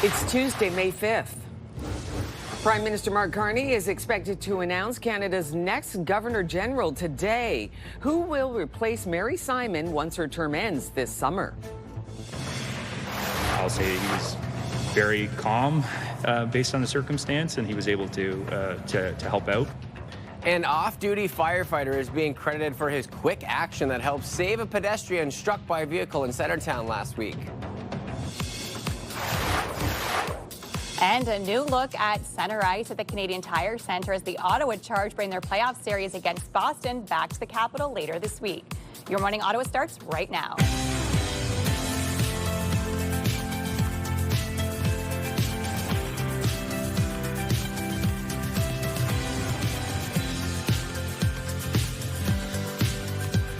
It's Tuesday, May 5th. Prime Minister Mark Carney is expected to announce Canada's next Governor General today. Who will replace Mary Simon once her term ends this summer? I'll say he was very calm based on the circumstance, and he was able to help out. An off-duty firefighter is being credited for his quick action that helped save a pedestrian struck by a vehicle in Centertown last week. And a new look at center ice at the Canadian Tire Centre as the Ottawa Charge bring their playoff series against Boston back to the capital later this week. Your Morning Ottawa starts right now.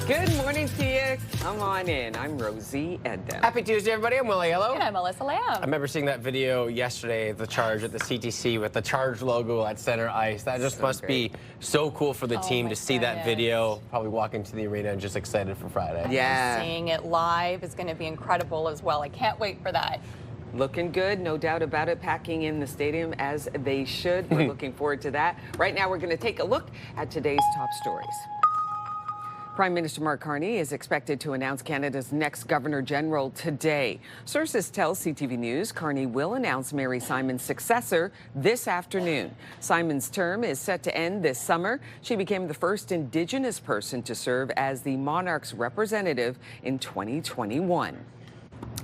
Good morning to you. Come on in. I'm Rosie Edden. Happy Tuesday, everybody. I'm Willie Yellow. And I'm Melissa Lamb. I remember seeing that video yesterday, the Charge at the CTC with the Charge logo at center ice. That just must be so cool for the team to see that video. Probably walk into the arena and just excited for Friday. Yeah. Seeing it live is going to be incredible as well. I can't wait for that. Looking good, no doubt about it, packing in the stadium as they should. We're looking forward to that. Right now, we're going to take a look at today's top stories. Prime Minister Mark Carney is expected to announce Canada's next Governor General today. Sources tell CTV News Carney will announce Mary Simon's successor this afternoon. Simon's term is set to end this summer. She became the first Indigenous person to serve as the monarch's representative in 2021.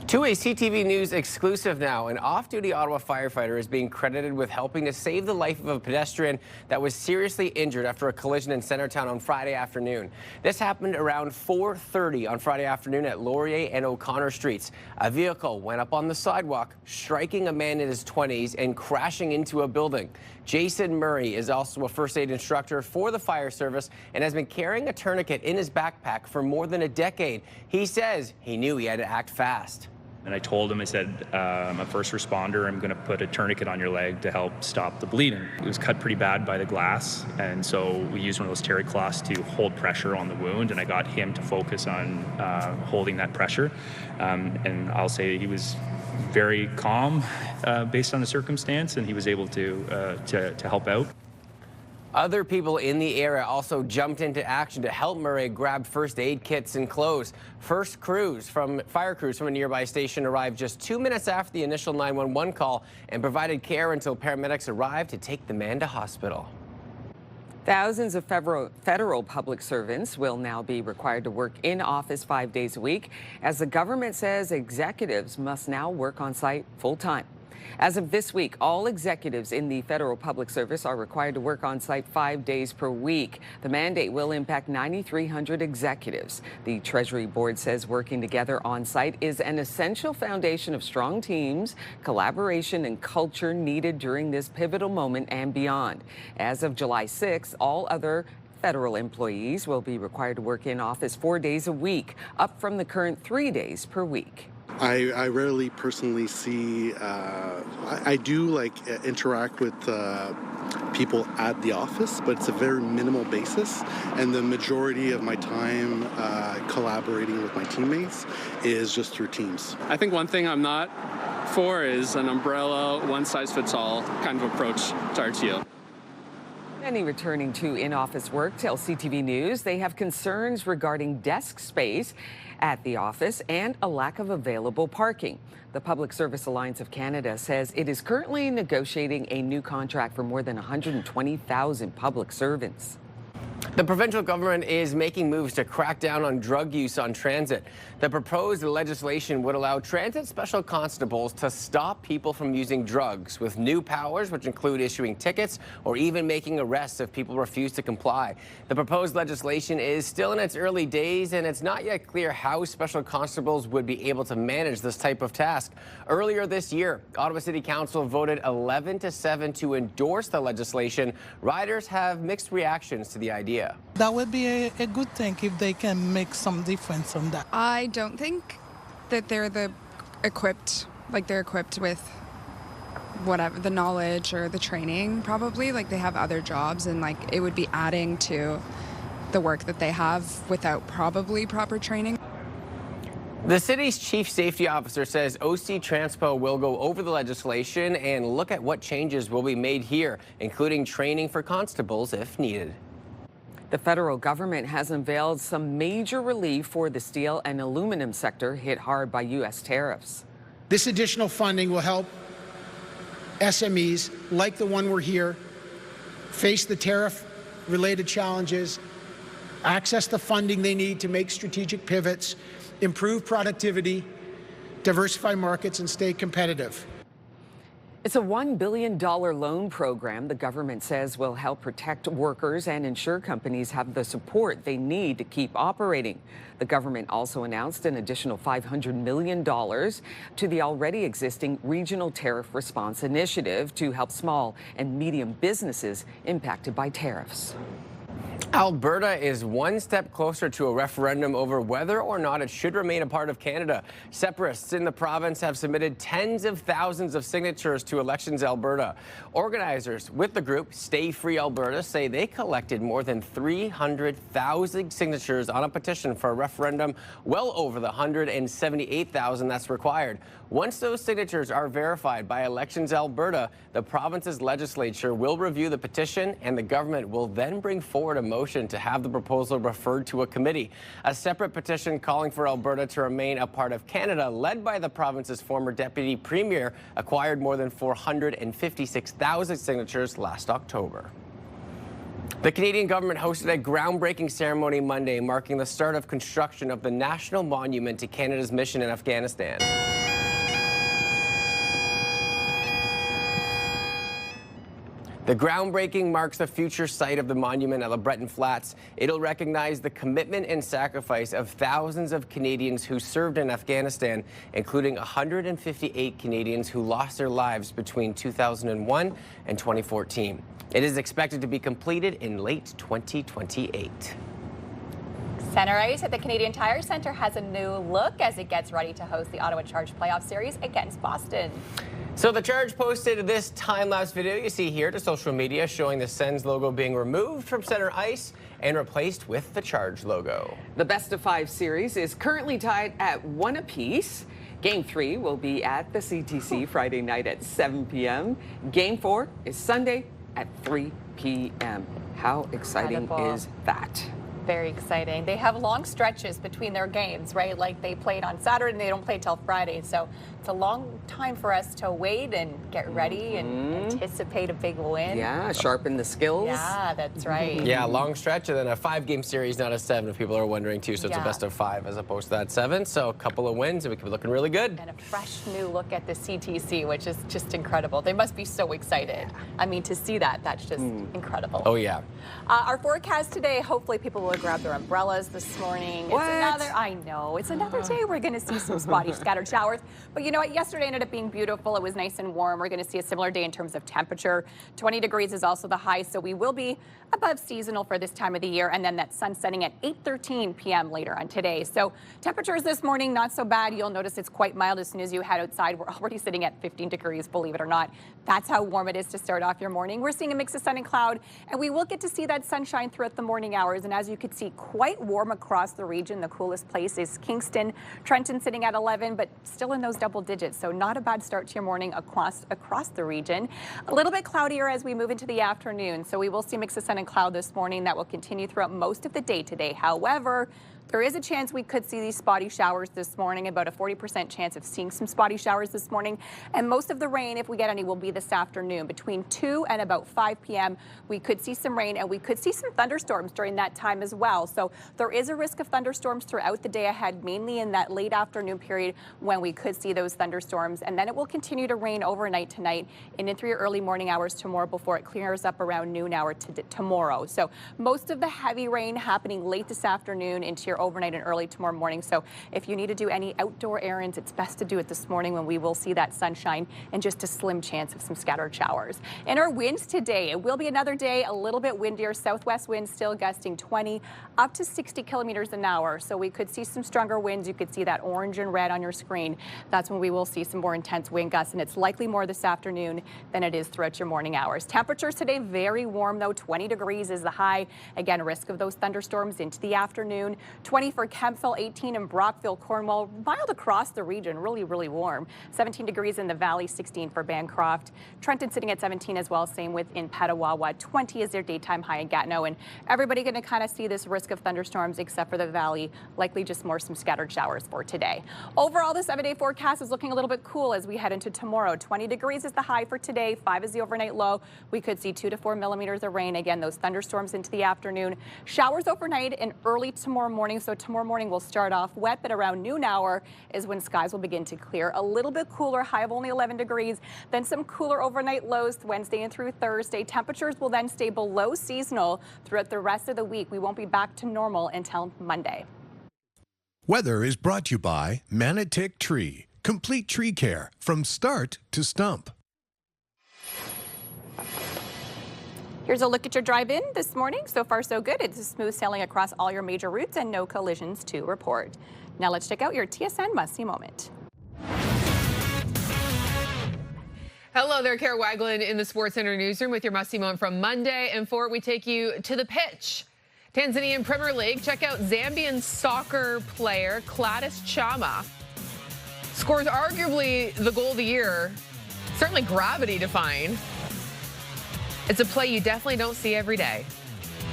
To a CTV News exclusive now, an off-duty Ottawa firefighter is being credited with helping to save the life of a pedestrian that was seriously injured after a collision in Centertown on Friday afternoon. This happened around 4:30 on Friday afternoon at Laurier and O'Connor Streets. A vehicle went up on the sidewalk, striking a man in his 20s and crashing into a building. Jason Murray is also a first aid instructor for the fire service and has been carrying a tourniquet in his backpack for more than a decade. He says he knew he had to act fast. And I told him, I said, I'm a first responder. I'm going to put a tourniquet on your leg to help stop the bleeding. It was cut pretty bad by the glass, and so we used one of those terry cloths to hold pressure on the wound, and I got him to focus on holding that pressure. And I'll say he was very calm based on the circumstance, and he was able to help out. Other people in the area also jumped into action to help Murray grab first aid kits and clothes. Fire crews from a nearby station arrived just 2 minutes after the initial 911 call and provided care until paramedics arrived to take the man to hospital. Thousands of federal public servants will now be required to work in office 5 days a week, as the government says executives must now work on site full-time. As of this week, all executives in the federal public service are required to work on site 5 days per week. The mandate will impact 9,300 executives. The Treasury Board says working together on site is an essential foundation of strong teams, collaboration, and culture needed during this pivotal moment and beyond. As of July 6th, all other federal employees will be required to work in office 4 days a week, up from the current 3 days per week. I rarely personally see, I do interact with people at the office, but it's a very minimal basis. And the majority of my time collaborating with my teammates is just through Teams. I think one thing I'm not for is an umbrella, one-size-fits-all kind of approach to RTO. Many returning to in-office work tell CTV News they have concerns regarding desk space at the office and a lack of available parking. The Public Service Alliance of Canada says it is currently negotiating a new contract for more than 120,000 public servants. The provincial government is making moves to crack down on drug use on transit. The proposed legislation would allow transit special constables to stop people from using drugs with new powers, which include issuing tickets or even making arrests if people refuse to comply. The proposed legislation is still in its early days, and it's not yet clear how special constables would be able to manage this type of task. Earlier this year, Ottawa City Council voted 11-7 to endorse the legislation. Riders have mixed reactions to the idea. That would be a good thing if they can make some difference on that. I don't think that they're equipped with whatever, the knowledge or the training, probably. Like, they have other jobs, and it would be adding to the work that they have without probably proper training. The city's chief safety officer says OC Transpo will go over the legislation and look at what changes will be made here, including training for constables if needed. The federal government has unveiled some major relief for the steel and aluminum sector hit hard by U.S. tariffs. This additional funding will help SMEs like the one we're here face the tariff-related challenges, access the funding they need to make strategic pivots, improve productivity, diversify markets, and stay competitive. It's a $1 billion loan program the government says will help protect workers and ensure companies have the support they need to keep operating. The government also announced an additional $500 million to the already existing Regional Tariff Response Initiative to help small and medium businesses impacted by tariffs. Alberta is one step closer to a referendum over whether or not it should remain a part of Canada. Separatists in the province have submitted tens of thousands of signatures to Elections Alberta. Organizers with the group Stay Free Alberta say they collected more than 300,000 signatures on a petition for a referendum, well over the 178,000 that's required. Once those signatures are verified by Elections Alberta, the province's legislature will review the petition and the government will then bring forward a motion to have the proposal referred to a committee. A separate petition calling for Alberta to remain a part of Canada, led by the province's former deputy premier, acquired more than 456,000 signatures last October. The Canadian government hosted a groundbreaking ceremony Monday, marking the start of construction of the National Monument to Canada's mission in Afghanistan. The groundbreaking marks the future site of the monument at LeBreton Flats. It'll recognize the commitment and sacrifice of thousands of Canadians who served in Afghanistan, including 158 Canadians who lost their lives between 2001 and 2014. It is expected to be completed in late 2028. Center Ice at the Canadian Tire Centre has a new look as it gets ready to host the Ottawa Charge playoff series against Boston. So the Charge posted this time-lapse video you see here to social media showing the Sens logo being removed from center ice and replaced with the Charge logo. The best of 5 series is currently tied at 1 apiece. Game 3 will be at the CTC Friday night at 7 p.m. Game 4 is Sunday at 3 p.m. How exciting Incredible. is that? Very exciting. They have long stretches between their games, right? Like they played on Saturday and they don't play till Friday. So it's a long time for us to wait and get ready and anticipate a big win. Yeah, sharpen the skills. Yeah, that's right. Yeah, long stretch and then a 5-game series, not a 7 if people are wondering too. So it's a best of 5 as opposed to that 7. So a couple of wins and we could be looking really good. And a fresh new look at the CTC, which is just incredible. They must be so excited. I mean, to see that, that's just incredible. Oh, yeah. Our forecast today, hopefully people will grab their umbrellas this morning. What? I know, it's another day we're going to see some spotty scattered showers. But you know what? Yesterday ended up being beautiful. It was nice and warm. We're going to see a similar day in terms of temperature. 20 degrees is also the high, so we will be above seasonal for this time of the year. And then that sun setting at 8:13 p.m. later on today. So temperatures this morning, not so bad. You'll notice it's quite mild as soon as you head outside. We're already sitting at 15 degrees, believe it or not. That's how warm it is to start off your morning. We're seeing a mix of sun and cloud, and we will get to see that sunshine throughout the morning hours. And as you can see, quite warm across the region. The coolest place is Kingston. Trenton sitting at 11, but still in those double digits. So not a bad start to your morning across the region. A little bit cloudier as we move into the afternoon. So we will see a mix of sun and cloud this morning. That will continue throughout most of the day today. However, there is a chance we could see these spotty showers this morning, about a 40% chance of seeing some spotty showers this morning. And most of the rain, if we get any, will be this afternoon. Between 2 and about 5 p.m., we could see some rain and we could see some thunderstorms during that time as well. So there is a risk of thunderstorms throughout the day ahead, mainly in that late afternoon period when we could see those thunderstorms. And then it will continue to rain overnight tonight and into your early morning hours tomorrow before it clears up around noon hour tomorrow. So most of the heavy rain happening late this afternoon into your overnight and early tomorrow morning. So if you need to do any outdoor errands, it's best to do it this morning when we will see that sunshine and just a slim chance of some scattered showers. And our winds today, it will be another day a little bit windier. Southwest winds still gusting 20 up to 60 kilometers an hour. So we could see some stronger winds. You could see that orange and red on your screen. That's when we will see some more intense wind gusts, and it's likely more this afternoon than it is throughout your morning hours. Temperatures today very warm though. 20 degrees is the high. Again, risk of those thunderstorms into the afternoon. 20 for Kemptville, 18 in Brockville, Cornwall. Mild across the region, really, really warm. 17 degrees in the valley, 16 for Bancroft. Trenton sitting at 17 as well, same with in Petawawa. 20 is their daytime high in Gatineau. And everybody going to kind of see this risk of thunderstorms except for the valley. Likely just some scattered showers for today. Overall, the 7-day forecast is looking a little bit cool as we head into tomorrow. 20 degrees is the high for today. 5 is the overnight low. We could see 2 to 4 millimeters of rain. Again, those thunderstorms into the afternoon. Showers overnight and early tomorrow morning. So tomorrow morning will start off wet, but around noon hour is when skies will begin to clear. A little bit cooler, high of only 11 degrees. Then some cooler overnight lows Wednesday and through Thursday. Temperatures will then stay below seasonal throughout the rest of the week. We won't be back to normal until Monday. Weather is brought to you by Manatic Tree. Complete tree care from start to stump. Here's a look at your drive-in this morning. So far, so good. It's smooth sailing across all your major routes and no collisions to report. Now let's check out your TSN must-see moment. Hello there, Kara Wagland in the Sports Center newsroom with your must-see moment from Monday. And for it, we take you to the pitch. Tanzanian Premier League. Check out Zambian soccer player Gladys Chama. Scores arguably the goal of the year. Certainly gravity-defying. It's a play you definitely don't see every day.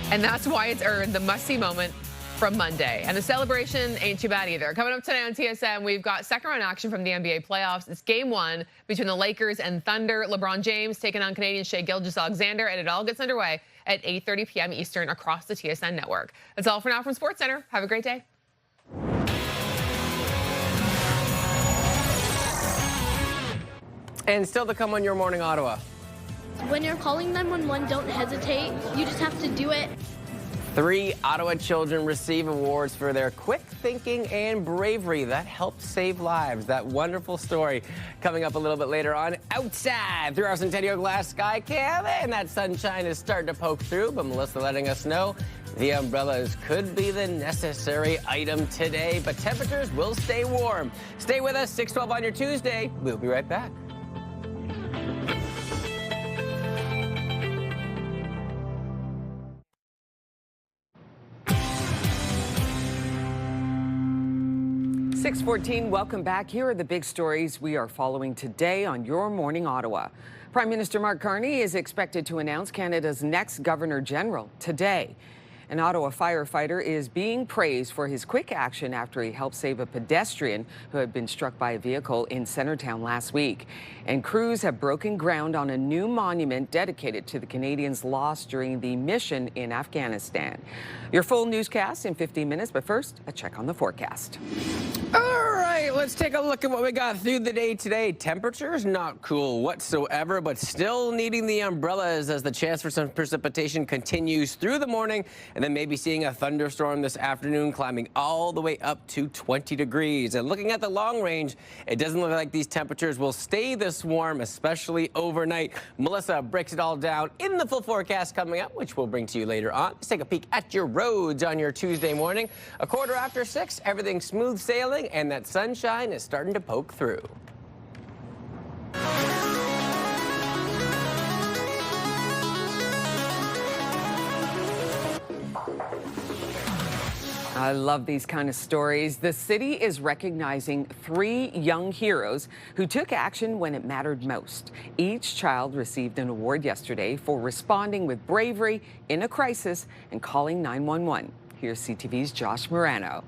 And that's why it's earned the must-see moment from Monday. And the celebration ain't too bad either. Coming up tonight on TSN, we've got second-round action from the NBA playoffs. It's Game 1 between the Lakers and Thunder. LeBron James taking on Canadian Shai Gilgeous-Alexander, and it all gets underway at 8:30 p.m. Eastern across the TSN network. That's all for now from SportsCenter. Have a great day. And still to come on Your Morning Ottawa. When you're calling 911, don't hesitate. You just have to do it. 3 Ottawa children receive awards for their quick thinking and bravery that helped save lives. That wonderful story coming up a little bit later on. Outside through our Centennial Glass Sky Cam, and that sunshine is starting to poke through, but Melissa letting us know the umbrellas could be the necessary item today, but temperatures will stay warm. Stay with us, 6:12 on your Tuesday. We'll be right back. .14, welcome back. Here are the big stories we are following today on Your Morning Ottawa. Prime Minister Mark Carney is expected to announce Canada's next Governor General today. An Ottawa firefighter is being praised for his quick action after he helped save a pedestrian who had been struck by a vehicle in Centertown last week. And crews have broken ground on a new monument dedicated to the Canadians lost during the mission in Afghanistan. Your full newscast in 15 minutes, but first, a check on the forecast. All right, let's take a look at what we got through the day today. Temperatures not cool whatsoever, but still needing the umbrellas as the chance for some precipitation continues through the morning, and then maybe seeing a thunderstorm this afternoon climbing all the way up to 20 degrees. And looking at the long range, it doesn't look like these temperatures will stay this warm, especially overnight. Melissa breaks it all down in the full forecast coming up, which we'll bring to you later on. Let's take a peek at your roads on your Tuesday morning. 6:15, everything smooth sailing, and that sunshine is starting to poke through. I love these kind of stories. The city is recognizing 3 young heroes who took action when it mattered most. Each child received an award yesterday for responding with bravery in a crisis and calling 911. Here's CTV's Josh Morano.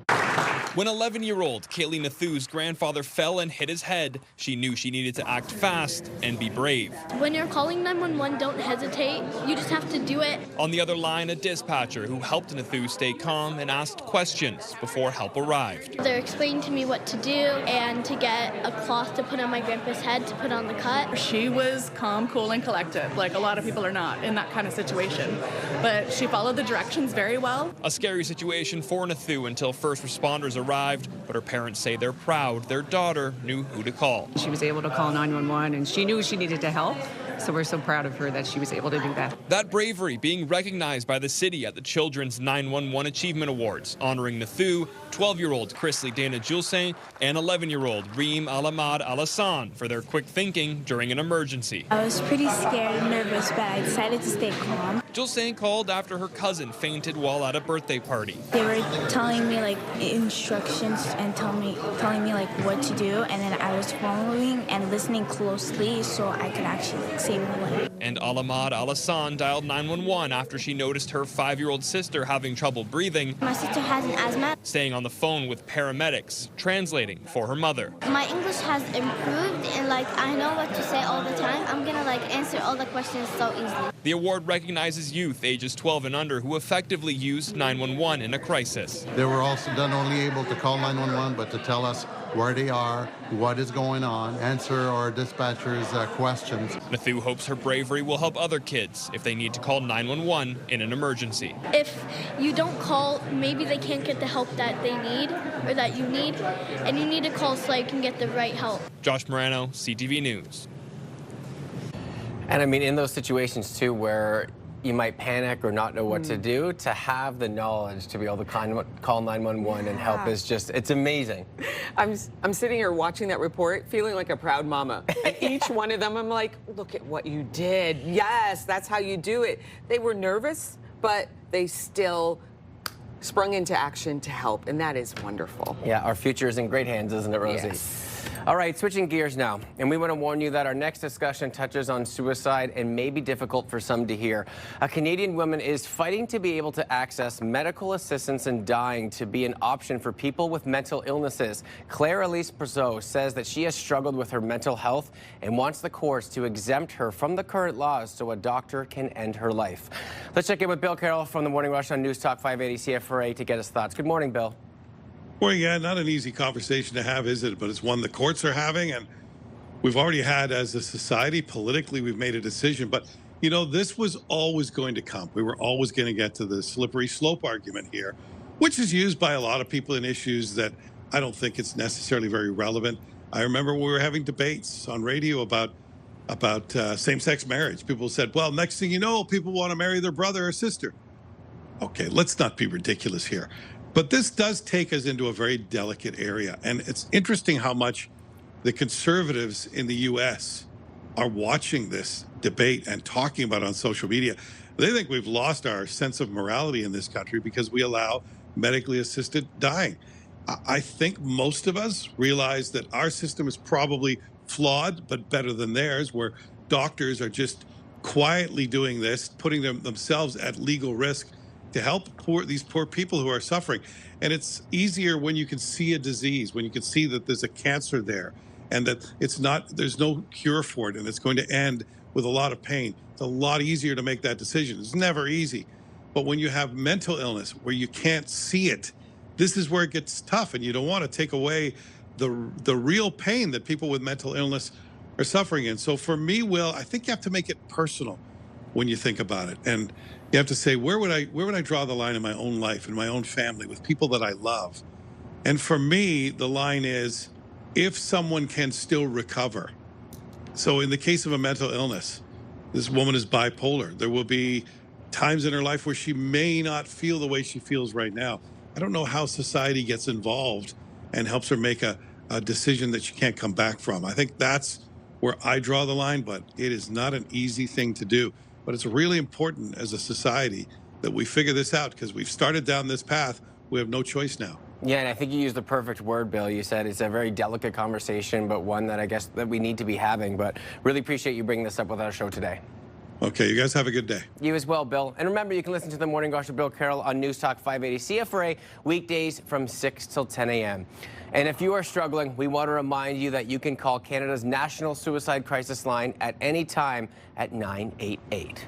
When 11-year-old Kaylee Nathu's grandfather fell and hit his head, she knew she needed to act fast and be brave. When you're calling 911, don't hesitate. You just have to do it. On the other line, a dispatcher who helped Nathu stay calm and asked questions before help arrived. They're explaining to me what to do and to get a cloth to put on my grandpa's head to put on the cut. She was calm, cool, and collected, like a lot of people are not in that kind of situation. But she followed the directions very well. A scary situation for Nathu until first responders arrived, but her parents say they're proud their daughter knew who to call. She was able to call 911 and she knew she needed to help. So we're so proud of her that she was able to do that. That bravery being recognized by the city at the Children's 911 Achievement Awards, honoring Nathu, 12-year-old Chrisley Dana Julesing and 11-year-old Reem Alamad Alassan for their quick thinking during an emergency. I was pretty scared and nervous, but I decided to stay calm. Julesing called after her cousin fainted while at a birthday party. They were telling me like instructions and telling me like what to do, and then I was following and listening closely so I could actually like, save her life. And Alamad Alassan dialed 911 after she noticed her 5-year-old sister having trouble breathing. My sister has an asthma. Staying on the phone with paramedics, translating for her mother. My English has improved and like I know what to say all the time. I'm gonna like answer all the questions so easily. The award recognizes youth ages 12 and under who effectively used 911 in a crisis. They were also not only able to call 911, but to tell us where they are, what is going on, answer our dispatchers' questions. Nathu hopes her bravery will help other kids if they need to call 911 in an emergency. If you don't call, maybe they can't get the help that they need or that you need, and you need to call so you can get the right help. Josh Morano, CTV News. And I mean, in those situations too, where you might panic or not know what to do, to have the knowledge to be able to call 911 and help is just, it's amazing. I'm sitting here watching that report, feeling like a proud mama. And each one of them, I'm like, look at what you did. Yes, that's how you do it. They were nervous, but they still sprung into action to help, and that is wonderful. Yeah, our future is in great hands, isn't it, Rosie? Yes. All right, switching gears now, and we want to warn you that our next discussion touches on suicide and may be difficult for some to hear. A Canadian woman is fighting to be able to access medical assistance in dying to be an option for people with mental illnesses. Claire Elise Brazeau says that she has struggled with her mental health and wants the courts to exempt her from the current laws so a doctor can end her life. Let's check in with Bill Carroll from the Morning Rush on News Talk 580 CFRA to get his thoughts. Good morning, Bill. Well, yeah, not an easy conversation to have, is it? But it's one the courts are having, and we've already had as a society. Politically, we've made a decision. But, you know, this was always going to come. We were always going to get to the slippery slope argument here, which is used by a lot of people in issues that I don't think it's necessarily very relevant. I remember we were having debates on radio about same-sex marriage. People said, well, next thing you know, people want to marry their brother or sister. Okay, let's not be ridiculous here. But this does take us into a very delicate area. And it's interesting how much the conservatives in the U.S. are watching this debate and talking about it on social media. They think we've lost our sense of morality in this country because we allow medically assisted dying. I think most of us realize that our system is probably flawed, but better than theirs, where doctors are just quietly doing this, putting themselves at legal risk to help these poor people who are suffering. And it's easier when you can see a disease, when you can see that there's a cancer there and that there's no cure for it and it's going to end with a lot of pain. It's a lot easier to make that decision. It's never easy. But when you have mental illness where you can't see it, this is where it gets tough, and you don't want to take away the real pain that people with mental illness are suffering in. So for me, Will, I think you have to make it personal when you think about it. And you have to say, where would I draw the line in my own life, in my own family, with people that I love? And for me, the line is, if someone can still recover. So in the case of a mental illness, this woman is bipolar. There will be times in her life where she may not feel the way she feels right now. I don't know how society gets involved and helps her make a decision that she can't come back from. I think that's where I draw the line, but it is not an easy thing to do. But it's really important as a society that we figure this out, because we've started down this path. We have no choice now. Yeah, and I think you used the perfect word, Bill. You said it's a very delicate conversation, but one that I guess that we need to be having. But really appreciate you bringing this up with our show today. Okay, you guys have a good day. You as well, Bill. And remember, you can listen to the Morning Rush with Bill Carroll on News Talk 580 CFRA weekdays from 6 till 10 a.m. And if you are struggling, we want to remind you that you can call Canada's National Suicide Crisis Line at any time at 988.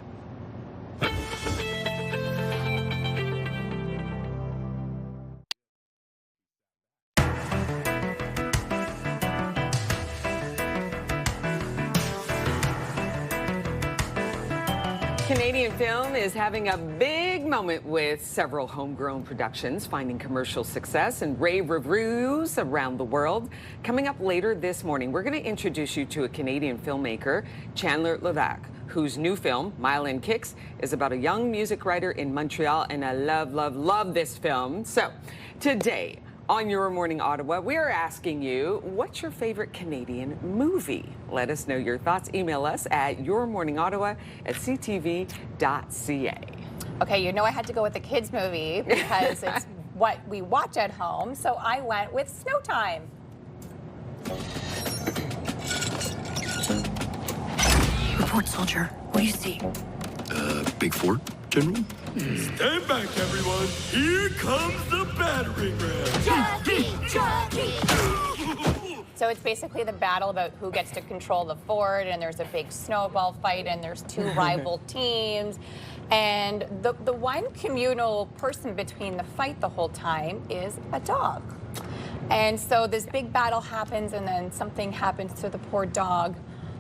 Canadian film is having a big moment with several homegrown productions finding commercial success and rave reviews around the world. Coming up later this morning, we're going to introduce you to a Canadian filmmaker, Chandler Levac, whose new film, Mile End Kicks, is about a young music writer in Montreal, and I love, love, love this film. So today, On Your Morning Ottawa, we are asking you, what's your favorite Canadian movie? Let us know your thoughts. Email us at yourmorningottawa@ctv.ca. Okay, you know I had to go with the kids movie because it's what we watch at home, so I went with Snow Time. Report, soldier. What do you see? Big fort, General? Stand back, everyone. Here comes the battering ram. Jockey! So it's basically the battle about who gets to control the fort, and there's a big snowball fight, and there's two rival teams. And the one communal person between the fight the whole time is a dog. And so this big battle happens, and then something happens to the poor dog.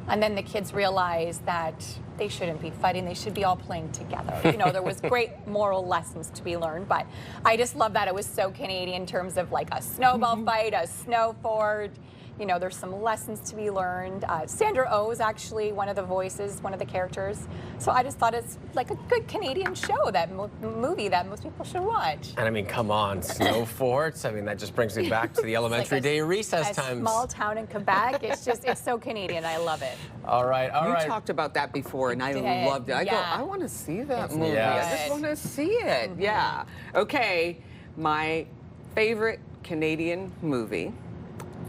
And then the kids realize that they shouldn't be fighting. They should be all playing together. You know, there was great moral lessons to be learned, but I just love that it was so Canadian in terms of like a snowball fight, a snow fort. You know, there's some lessons to be learned. Sandra Oh is actually one of the voices, one of the characters. So I just thought it's like a good Canadian show, that movie that most people should watch. And I mean, come on, snow forts. I mean, that just brings me back to the elementary day recess times. A small town in Quebec. It's just, it's so Canadian. I love it. All right, all right. You talked about that before, and I loved it. I go, I want to see that movie. Yes. I just want to see it. Yeah. Okay, my favorite Canadian movie,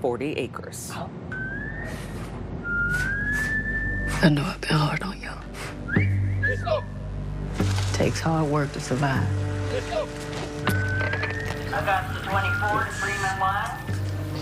40 Acres. I know it's been hard on you. Takes hard work to survive. I got the 24 to Freeman Line.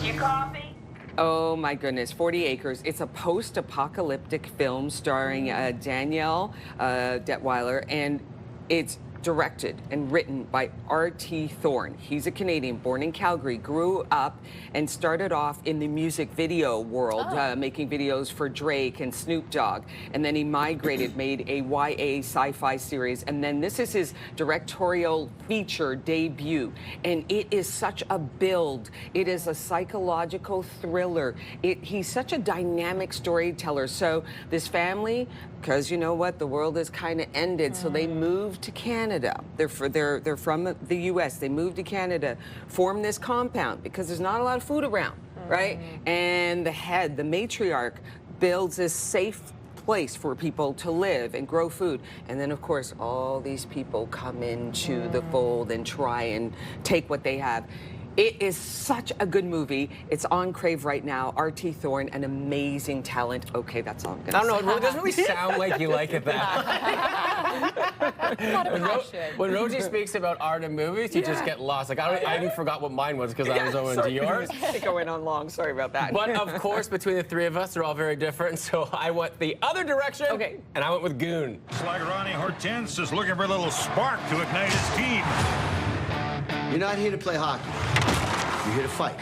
You copy? Oh my goodness, 40 Acres. It's a post-apocalyptic film starring Danielle Detweiler, and it's directed and written by R.T. Thorne. He's a Canadian, born in Calgary, grew up and started off in the music video world, making videos for Drake and Snoop Dogg. And then he migrated, made a YA sci-fi series. And then this is his directorial feature debut. And it is such a build. It is a psychological thriller. He's such a dynamic storyteller. So this family, because you know what, the world has kind of ended, so they moved to Canada. They're from the U.S. They moved to Canada, formed this compound because there's not a lot of food around, right? And the matriarch, builds this safe place for people to live and grow food. And then, of course, all these people come into the fold and try and take what they have. It is such a good movie. It's on Crave right now. R.T. Thorne, an amazing talent. Okay, that's all I'm going to say. I don't know, it doesn't really sound like you like it that. A lot of passion. When Rosie speaks about art and movies, you just get lost. Like, I even forgot what mine was because I was over into yours. I went on long, sorry about that. But of course, between the three of us, they're all very different. So I went the other direction, and I went with Goon. It's like Ronnie Hortense is looking for a little spark to ignite his team. You're not here to play hockey. You're here to fight.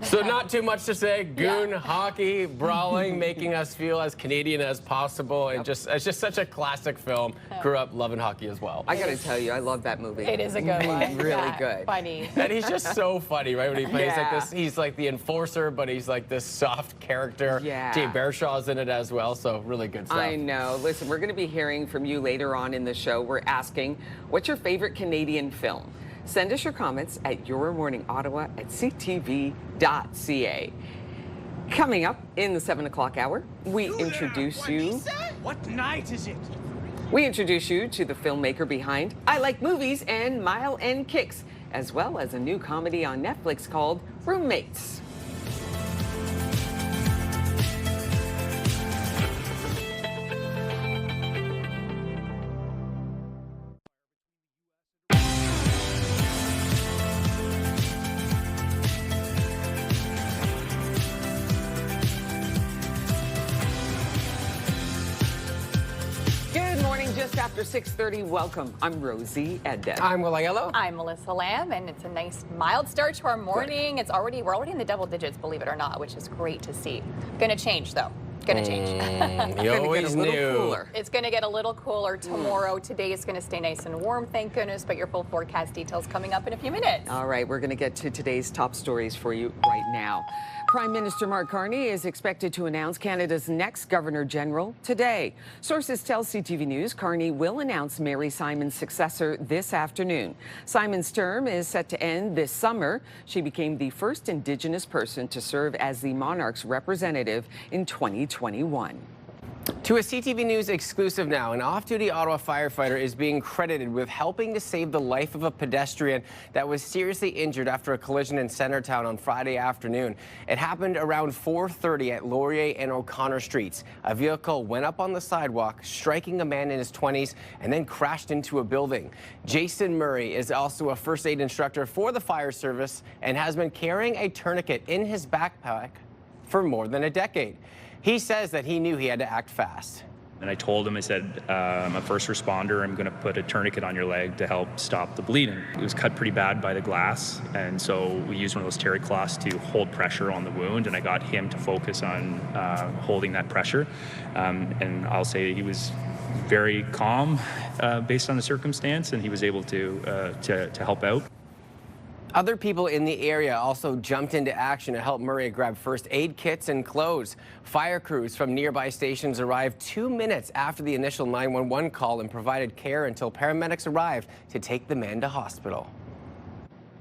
So not too much to say. Goon, hockey, brawling, making us feel as Canadian as possible. And it's just such a classic film. Grew up loving hockey as well. I got to tell you, I love that movie. It is a good one. Really good. Funny. And he's just so funny, right? When he plays like this, he's like the enforcer, but he's like this soft character. Yeah. Jay Baershaw's in it as well, so really good stuff. I know. Listen, we're going to be hearing from you later on in the show. We're asking, what's your favorite Canadian film? Send us your comments at yourmorningottawa@ctv.ca. Coming up in the 7 o'clock hour, we introduce you. What night is it? We introduce you to the filmmaker behind I Like Movies and Mile End Kicks, as well as a new comedy on Netflix called Roommates. Just after 6:30, welcome. I'm Rosie Edda. I'm Will Aiello. I'm Melissa Lamb, and it's a nice mild start to our morning. We're already in the double digits, believe it or not, which is great to see. Going to change though. Gonna change. You always knew. Cooler. It's going to get a little cooler tomorrow. Today is going to stay nice and warm, thank goodness, but your full forecast details coming up in a few minutes. All right, we're going to get to today's top stories for you right now. Prime Minister Mark Carney is expected to announce Canada's next Governor General today. Sources tell CTV News Carney will announce Mary Simon's successor this afternoon. Simon's term is set to end this summer. She became the first Indigenous person to serve as the monarch's representative in 2021. To a CTV News exclusive now, an off-duty Ottawa firefighter is being credited with helping to save the life of a pedestrian that was seriously injured after a collision in Centertown on Friday afternoon. It happened around 4:30 at Laurier and O'Connor Streets. A vehicle went up on the sidewalk, striking a man in his 20s, and then crashed into a building. Jason Murray is also a first aid instructor for the fire service and has been carrying a tourniquet in his backpack for more than a decade. He says that he knew he had to act fast. And I told him, I said, I'm a first responder. I'm going to put a tourniquet on your leg to help stop the bleeding. It was cut pretty bad by the glass. And so we used one of those terry cloths to hold pressure on the wound. And I got him to focus on holding that pressure. And I'll say he was very calm based on the circumstance. And he was able to help out. Other people in the area also jumped into action to help Murray grab first aid kits and clothes. Fire crews from nearby stations arrived 2 minutes after the initial 911 call and provided care until paramedics arrived to take the man to hospital.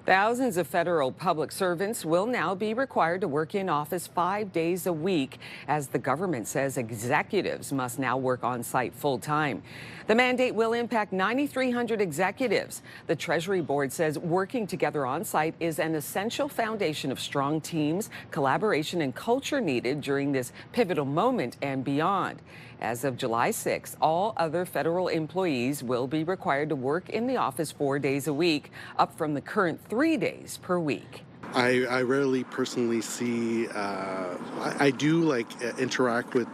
Thousands of federal public servants will now be required to work in office 5 days a week, as the government says executives must now work on site full time. The mandate will impact 9,300 executives. The Treasury Board says working together on site is an essential foundation of strong teams, collaboration, and culture needed during this pivotal moment and beyond. As of July 6th, all other federal employees will be required to work in the office 4 days a week, up from the current 3 days per week. I rarely personally see, I do interact with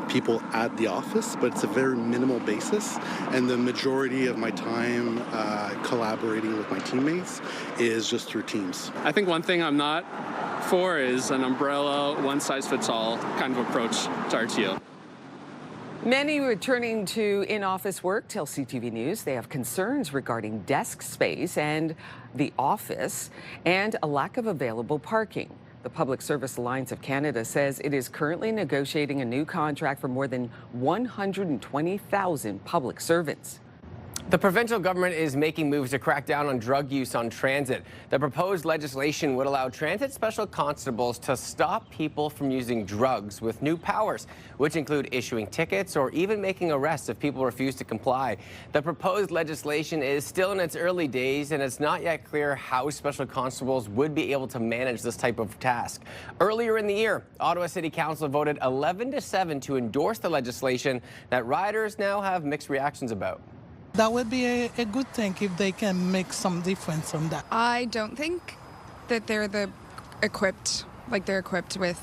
people at the office, but it's a very minimal basis. And the majority of my time collaborating with my teammates is just through Teams. I think one thing I'm not for is an umbrella, one-size-fits-all kind of approach to RTO. Many returning to in-office work tell CTV News they have concerns regarding desk space and the office and a lack of available parking. The Public Service Alliance of Canada says it is currently negotiating a new contract for more than 120,000 public servants. The provincial government is making moves to crack down on drug use on transit. The proposed legislation would allow transit special constables to stop people from using drugs with new powers, which include issuing tickets or even making arrests if people refuse to comply. The proposed legislation is still in its early days, and it's not yet clear how special constables would be able to manage this type of task. Earlier in the year, Ottawa City Council voted 11-7 to endorse the legislation that riders now have mixed reactions about. That would be a good thing if they can make some difference on that. I don't think that they're equipped with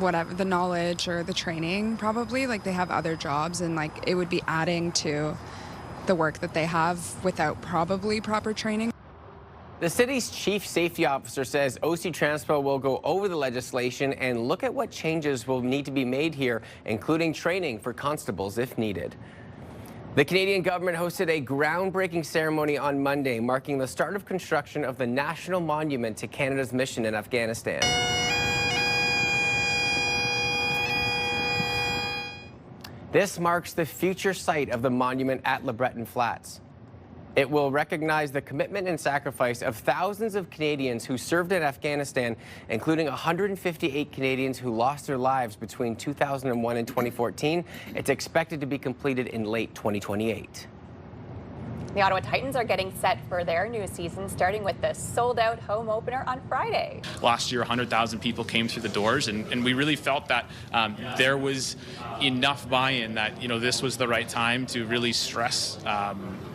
whatever, the knowledge or the training probably. They have other jobs, and it would be adding to the work that they have without probably proper training. The city's chief safety officer says OC Transpo will go over the legislation and look at what changes will need to be made here, including training for constables if needed. The Canadian government hosted a groundbreaking ceremony on Monday, marking the start of construction of the National Monument to Canada's mission in Afghanistan. This marks the future site of the monument at Le Breton Flats. It will recognize the commitment and sacrifice of thousands of Canadians who served in Afghanistan, including 158 Canadians who lost their lives between 2001 and 2014. It's expected to be completed in late 2028. The Ottawa Titans are getting set for their new season, starting with the sold-out home opener on Friday. Last year, 100,000 people came through the doors, and we really felt that there was enough buy-in that, this was the right time to really stress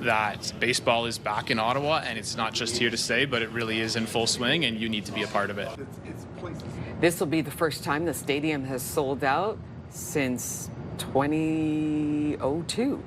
that baseball is back in Ottawa, and it's not just here to stay, but it really is in full swing, and you need to be a part of it. This will be the first time the stadium has sold out since 2002.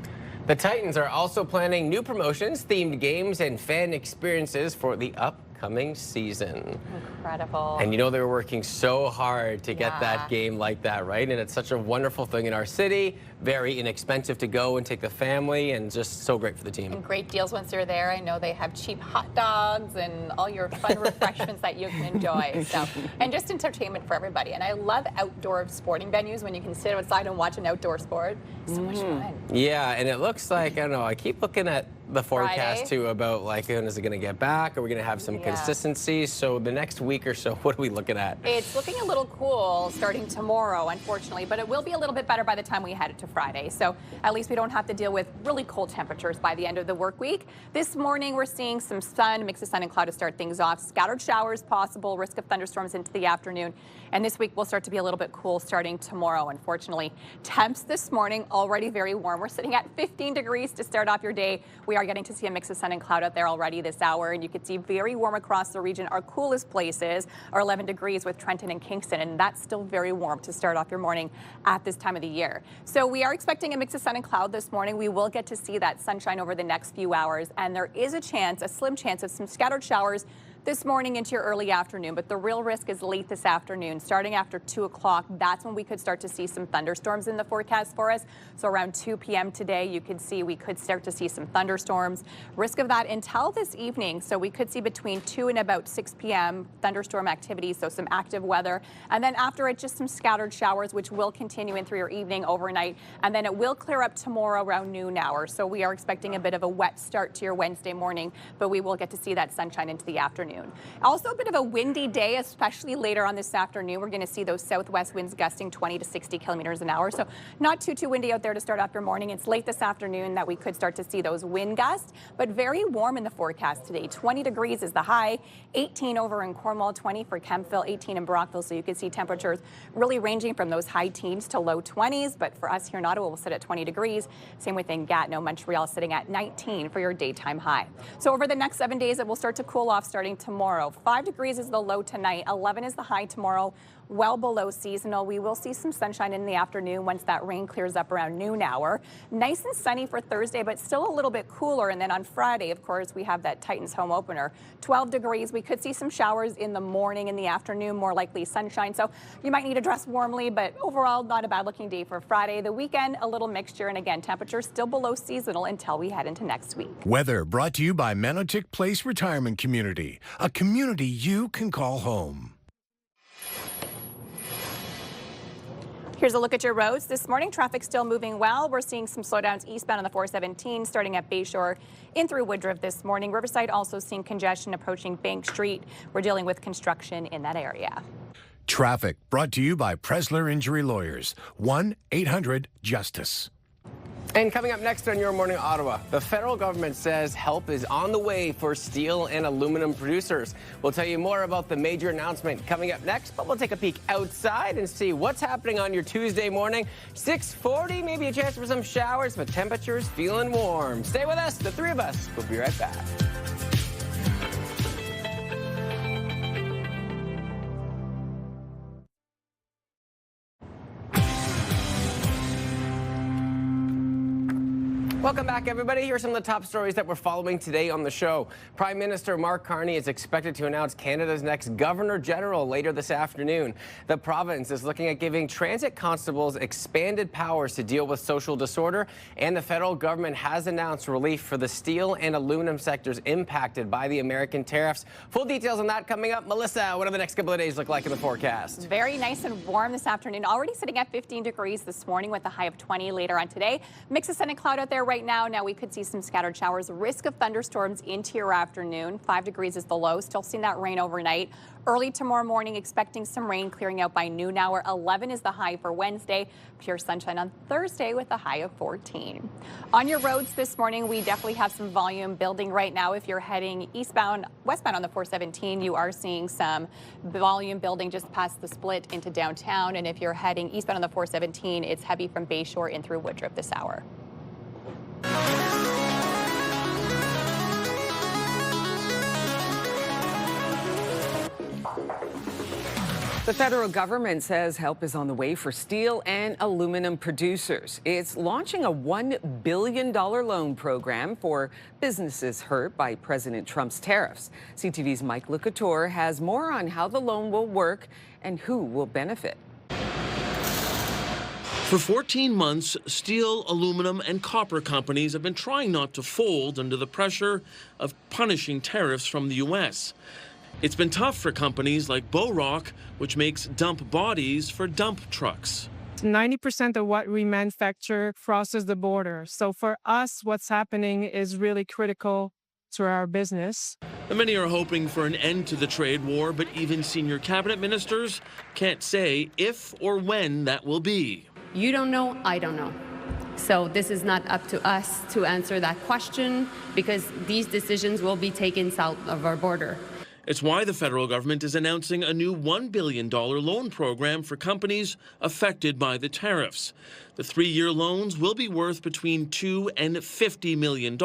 The Titans are also planning new promotions, themed games, and fan experiences for the upcoming upcoming season. Incredible. And you know they were working so hard to get that game like that, right? And it's such a wonderful thing in our city, very inexpensive to go and take the family, and just so great for the team. And great deals once you're there. I know they have cheap hot dogs and all your fun refreshments that you can enjoy. So, and just entertainment for everybody. And I love outdoor sporting venues when you can sit outside and watch an outdoor sport. So much fun. Yeah, and it looks like, I don't know, I keep looking at the forecast Friday? too about like, when is it going to get back? Are we going to have some consistency? So the next week or so, what are we looking at? It's looking a little cool starting tomorrow, unfortunately, but it will be a little bit better by the time we head it to Friday. So at least we don't have to deal with really cold temperatures by the end of the work week. This morning, we're seeing some sun, mix of sun and cloud to start things off. Scattered showers possible, risk of thunderstorms into the afternoon. And this week will start to be a little bit cool starting tomorrow, unfortunately. Temps this morning already very warm. We're sitting at 15 degrees to start off your day. We are getting to see a mix of sun and cloud out there already this hour, and you can see very warm across the region. Our coolest places are 11 degrees with Trenton and Kingston, and that's still very warm to start off your morning at this time of the year. So we are expecting a mix of sun and cloud this morning. We will get to see that sunshine over the next few hours, and there is a chance, a slim chance of some scattered showers this morning into your early afternoon, but the real risk is late this afternoon. Starting after 2 o'clock, that's when we could start to see some thunderstorms in the forecast for us. So around 2 p.m. today, you could see we could start to see some thunderstorms. Risk of that until this evening. So we could see between 2 and about 6 p.m. thunderstorm activity, so some active weather. And then after it, just some scattered showers, which will continue in through your evening overnight. And then it will clear up tomorrow around noon hour. So we are expecting a bit of a wet start to your Wednesday morning, but we will get to see that sunshine into the afternoon. Also a bit of a windy day, especially later on this afternoon. We're going to see those southwest winds gusting 20 to 60 kilometers an hour. So not too windy out there to start off your morning. It's late this afternoon that we could start to see those wind gusts, but very warm in the forecast today. 20 degrees is the high, 18 over in Cornwall, 20 for Kemptville, 18 in Brockville. So you can see temperatures really ranging from those high teens to low 20s. But for us here in Ottawa, we'll sit at 20 degrees. Same with in Gatineau, Montreal, sitting at 19 for your daytime high. So over the next 7 days, it will start to cool off starting tomorrow. 5 degrees is the low tonight. 11 is the high tomorrow. Well below seasonal. We will see some sunshine in the afternoon once that rain clears up around noon hour. Nice and sunny for Thursday, but still a little bit cooler. And then on Friday, of course, we have that Titans home opener. 12 degrees. We could see some showers in the morning, in the afternoon, more likely sunshine. So you might need to dress warmly, but overall, not a bad looking day for Friday. The weekend, a little mixture. And again, temperatures still below seasonal until we head into next week. Weather brought to you by Manotick Place Retirement Community, a community you can call home. Here's a look at your roads. This morning, traffic still moving well. We're seeing some slowdowns eastbound on the 417, starting at Bayshore in through Woodruff this morning. Riverside also seeing congestion approaching Bank Street. We're dealing with construction in that area. Traffic brought to you by Presler Injury Lawyers, 1-800-JUSTICE. And coming up next on Your Morning Ottawa, the federal government says help is on the way for steel and aluminum producers. We'll tell you more about the major announcement coming up next, but we'll take a peek outside and see what's happening on your Tuesday morning. 6:40, maybe a chance for some showers, but temperatures feeling warm. Stay with us, the three of us. We'll be right back. Welcome back, everybody. Here are some of the top stories that we're following today on the show. Prime Minister Mark Carney is expected to announce Canada's next Governor General later this afternoon. The province is looking at giving transit constables expanded powers to deal with social disorder, and the federal government has announced relief for the steel and aluminum sectors impacted by the American tariffs. Full details on that coming up. Melissa, what do the next couple of days look like in the forecast? Very nice and warm this afternoon. Already sitting at 15 degrees this morning with a high of 20 later on today. Mix of sun and cloud out there right now. Now we could see some scattered showers. Risk of thunderstorms into your afternoon. 5 degrees is the low. Still seeing that rain overnight. Early tomorrow morning, expecting some rain clearing out by noon hour. 11 is the high for Wednesday. Pure sunshine on Thursday with a high of 14. On your roads this morning, we definitely have some volume building right now. If you're heading westbound on the 417, you are seeing some volume building just past the split into downtown. And if you're heading eastbound on the 417, it's heavy from Bayshore in through Woodruff this hour. The federal government says help is on the way for steel and aluminum producers. It's launching a $1 billion loan program for businesses hurt by President Trump's tariffs. CTV's Mike Couture has more on how the loan will work and who will benefit. For 14 months, steel, aluminum, and copper companies have been trying not to fold under the pressure of punishing tariffs from the U.S. It's been tough for companies like Rock, which makes dump bodies for dump trucks. 90% of what we manufacture crosses the border. So for us, what's happening is really critical to our business. And many are hoping for an end to the trade war, but even senior cabinet ministers can't say if or when that will be. You don't know, I don't know. So this is not up to us to answer that question because these decisions will be taken south of our border. It's why the federal government is announcing a new $1 billion loan program for companies affected by the tariffs. The 3-year loans will be worth between $2 and $50 million,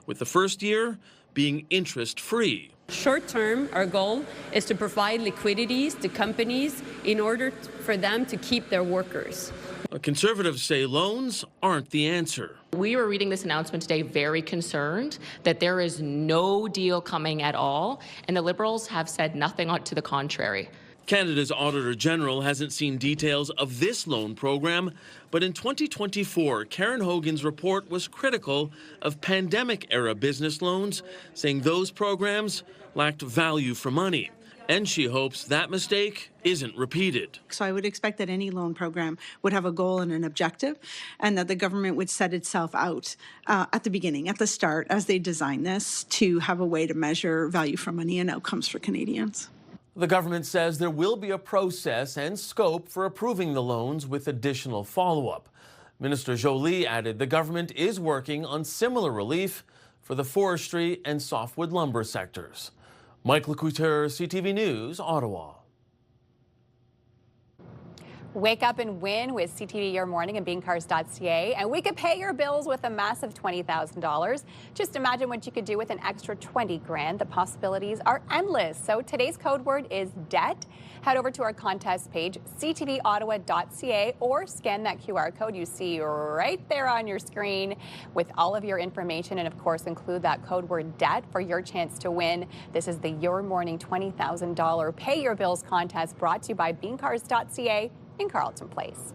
with the first year being interest-free. Short term, our goal is to provide liquidities to companies in order for them to keep their workers. Conservatives say loans aren't the answer. We were reading this announcement today very concerned that there is no deal coming at all, and the Liberals have said nothing to the contrary. Canada's Auditor General hasn't seen details of this loan program, but in 2024, Karen Hogan's report was critical of pandemic-era business loans, saying those programs lacked value for money. And she hopes that mistake isn't repeated. So I would expect that any loan program would have a goal and an objective, and that the government would set itself out at the beginning, at the start, as they design this, to have a way to measure value for money and outcomes for Canadians. The government says there will be a process and scope for approving the loans with additional follow-up. Minister Joly added the government is working on similar relief for the forestry and softwood lumber sectors. Mike Couture, CTV News, Ottawa. Wake up and win with CTV Your Morning and beancars.ca, and we could pay your bills with a massive $20,000. Just imagine what you could do with an extra 20 grand. The possibilities are endless. So today's code word is debt. Head over to our contest page, ctvottawa.ca, or scan that QR code you see right there on your screen with all of your information, and of course include that code word debt for your chance to win. This is the Your Morning $20,000 Pay Your Bills contest brought to you by beancars.ca in Carleton Place.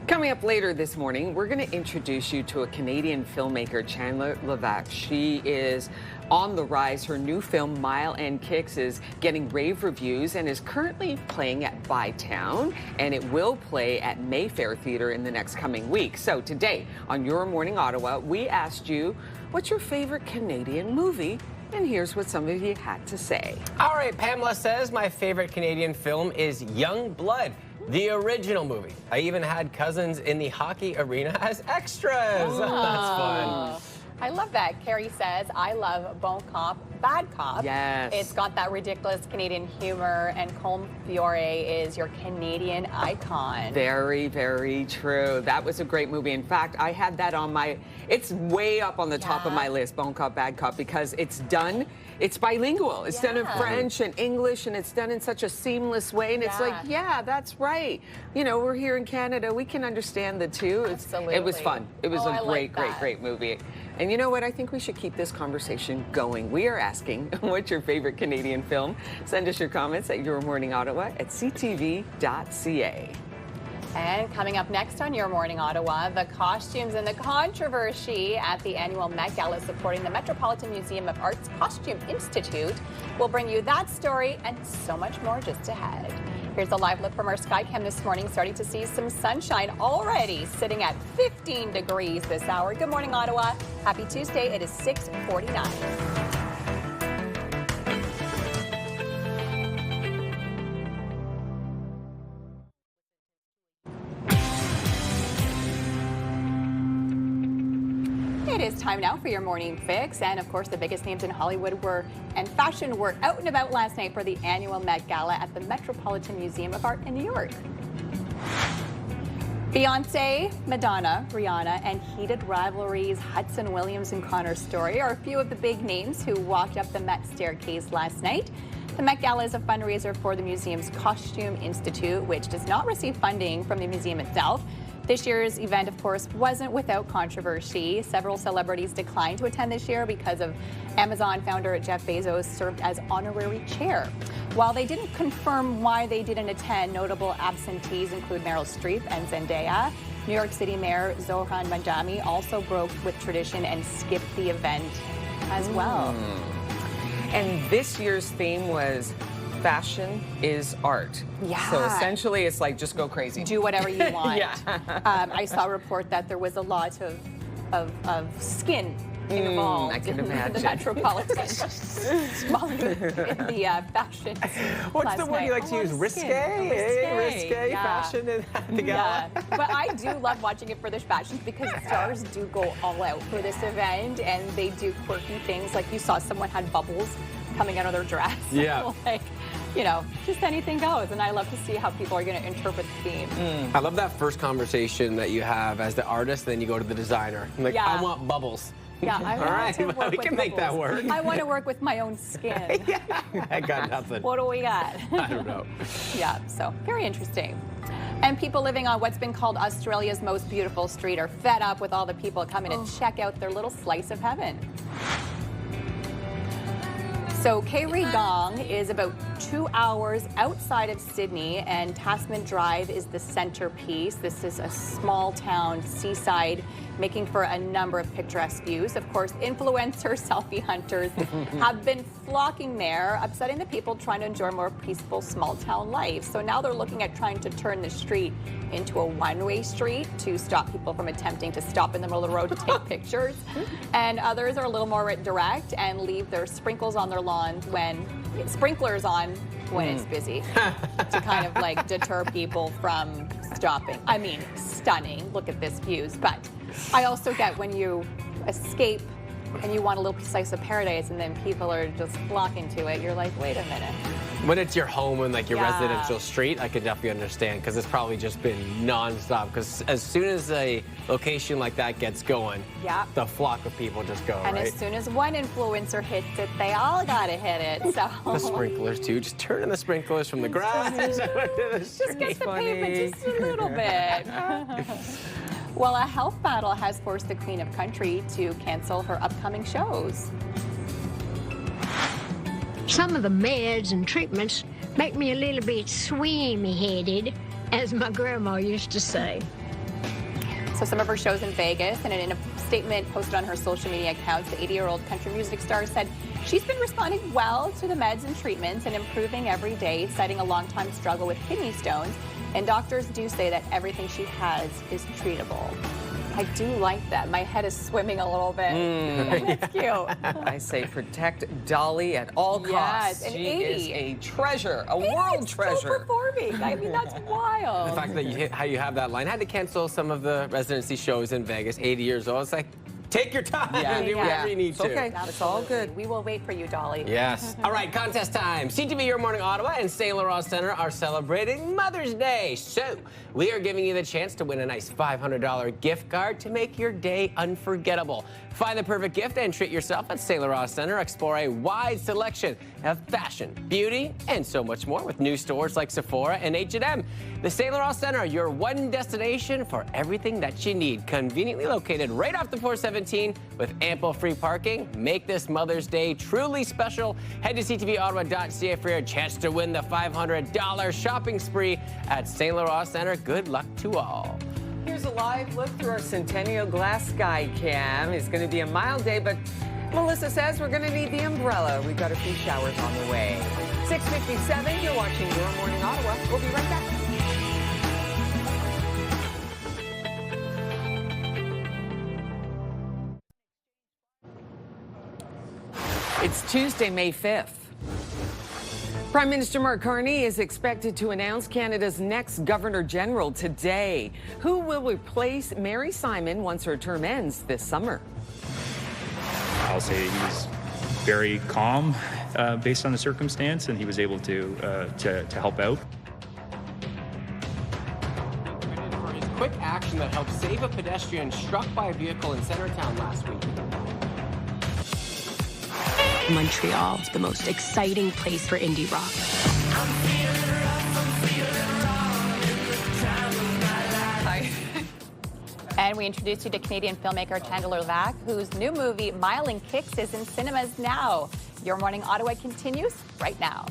Coming up later this morning, we're going to introduce you to a Canadian filmmaker, Chandler Levac. She is on the rise. Her new film, Mile End Kicks, is getting rave reviews and is currently playing at Bytown, and it will play at Mayfair Theatre in the next coming week. So today on Your Morning Ottawa, we asked you, what's your favorite Canadian movie? And here's what some of you had to say. All right, Pamela says my favorite Canadian film is Young Blood, the original movie. I even had cousins in the hockey arena as extras. That's fun. I love that. Carrie says, I love Bon Cop, Bad Cop. Yes. It's got that ridiculous Canadian humor, and Colm Fiore is your Canadian icon. Very, very true. That was a great movie. In fact, I had that on my, it's way up on the top of my list, Bon Cop, Bad Cop, because it's done, it's bilingual. It's done in French and English, and it's done in such a seamless way. And it's like, yeah, that's right. You know, we're here in Canada. We can understand the two. Absolutely. It was fun. It was a like great movie. And you know what? I think we should keep this conversation going. We are asking, what's your favorite Canadian film? Send us your comments at yourmorningottawa@ctv.ca. And coming up next on Your Morning Ottawa, the costumes and the controversy at the annual Met Gala supporting the Metropolitan Museum of Art's Costume Institute. We'll bring you that story and so much more just ahead. Here's a live look from our Skycam this morning, starting to see some sunshine already, sitting at 15 degrees this hour. Good morning, Ottawa. Happy Tuesday. It is 6:49. It is time now for your morning fix, and of course the biggest names in Hollywood and fashion were out and about last night for the annual Met Gala at the Metropolitan Museum of Art in New York. Beyonce, Madonna, Rihanna, and heated rivalries Hudson Williams and Connor Story are a few of the big names who walked up the Met staircase last night. The Met Gala is a fundraiser for the museum's Costume Institute, which does not receive funding from the museum itself. This year's event, of course, wasn't without controversy. Several celebrities declined to attend this year because of Amazon founder Jeff Bezos served as honorary chair. While they didn't confirm why they didn't attend, notable absentees include Meryl Streep and Zendaya. New York City Mayor Zohran Mamdani also broke with tradition and skipped the event as well. And this year's theme was fashion is art. Yeah. So essentially, it's like just go crazy. Do whatever you want. Yeah. I saw a report that there was a lot of skin involved I can in imagine. the metropolitan small in the fashion. What's the word you like to use? Risque? Risque fashion at the gala? Yeah. But I do love watching it for the fashions because stars do go all out for this event and they do quirky things. Like you saw someone had bubbles coming out of their dress. Yeah. Like, you know, just anything goes. And I love to see how people are going to interpret the theme. I love that first conversation that you have as the artist, and then you go to the designer. I'm like, Yeah. I want bubbles. Yeah, I All want right, to work we with can make that bubbles. work. I want to work with my own skin. I got nothing. What do we got? I don't know. Yeah, so very interesting. And people living on what's been called Australia's most beautiful street are fed up with all the people coming to check out their little slice of heaven. So Kayrigong is about 2 hours outside of Sydney, and Tasman Drive is the centerpiece. This is a small town, seaside, making for a number of picturesque views. Of course, influencer selfie hunters have been flocking there, upsetting the people trying to enjoy more peaceful small town life. So now they're looking at trying to turn the street into a one-way street to stop people from attempting to stop in the middle of the road to take pictures. And others are a little more direct and leave their sprinklers on their lawns when it's busy to kind of like deter people from stopping. I mean, stunning. Look at this views. But I also get when you escape and you want a little slice of paradise and then people are just flocking to it, you're like, wait a minute. When it's your home and like your Yeah. residential street, I could definitely understand because it's probably just been nonstop. Because as soon as a location like that gets going, Yeah. the flock of people just go, And right? as soon as one influencer hits it, they all gotta hit it. So The sprinklers too. Just turn on the sprinklers from the grass to the just street. get the pavement just a little bit. Well, a health battle has forced the Queen of Country to cancel her upcoming shows. Some of the meds and treatments make me a little bit swimmy-headed, as my grandma used to say. So some of her shows in Vegas, and in a statement posted on her social media accounts, the 80-year-old country music star said she's been responding well to the meds and treatments and improving every day, citing a long-time struggle with kidney stones. And doctors do say that everything she has is treatable. I do like that. My head is swimming a little bit. That's cute. I say protect Dolly at all costs. Yes, and she 80. is a treasure, a world treasure. Still performing. I mean, that's wild. The fact that how you have that line. I had to cancel some of the residency shows in Vegas, 80 years old. It's like, take your time and do whatever you need to. Okay, it's all good. We will wait for you, Dolly. Yes. All right, contest time. CTV Your Morning Ottawa and St. Laurent Center are celebrating Mother's Day. So we are giving you the chance to win a nice $500 gift card to make your day unforgettable. Find the perfect gift and treat yourself at St. Laurent Center. Explore a wide selection of fashion, beauty, and so much more with new stores like Sephora and H&M. The St. Laurent Center, your one destination for everything that you need. Conveniently located right off the 417 with ample free parking. Make this Mother's Day truly special. Head to ctvottawa.ca for your chance to win the $500 shopping spree at St. Laurent Center. Good luck to all. Here's a live look through our Centennial Glass Sky Cam. It's going to be a mild day, but Melissa says we're going to need the umbrella. We've got a few showers on the way. 6:57, you're watching Your Morning Ottawa. We'll be right back. It's Tuesday, May 5th. Prime Minister Mark Carney is expected to announce Canada's next Governor General today. Who will replace Mary Simon once her term ends this summer? I'll say he's very calm based on the circumstance, and he was able to help out. Quick legislation that helped save a pedestrian struck by a vehicle in Centertown last week. Montreal, the most exciting place for indie rock. And we introduced you to Canadian filmmaker Chandler Lack, whose new movie, Miling Kicks, is in cinemas now. Your Morning Ottawa continues right now.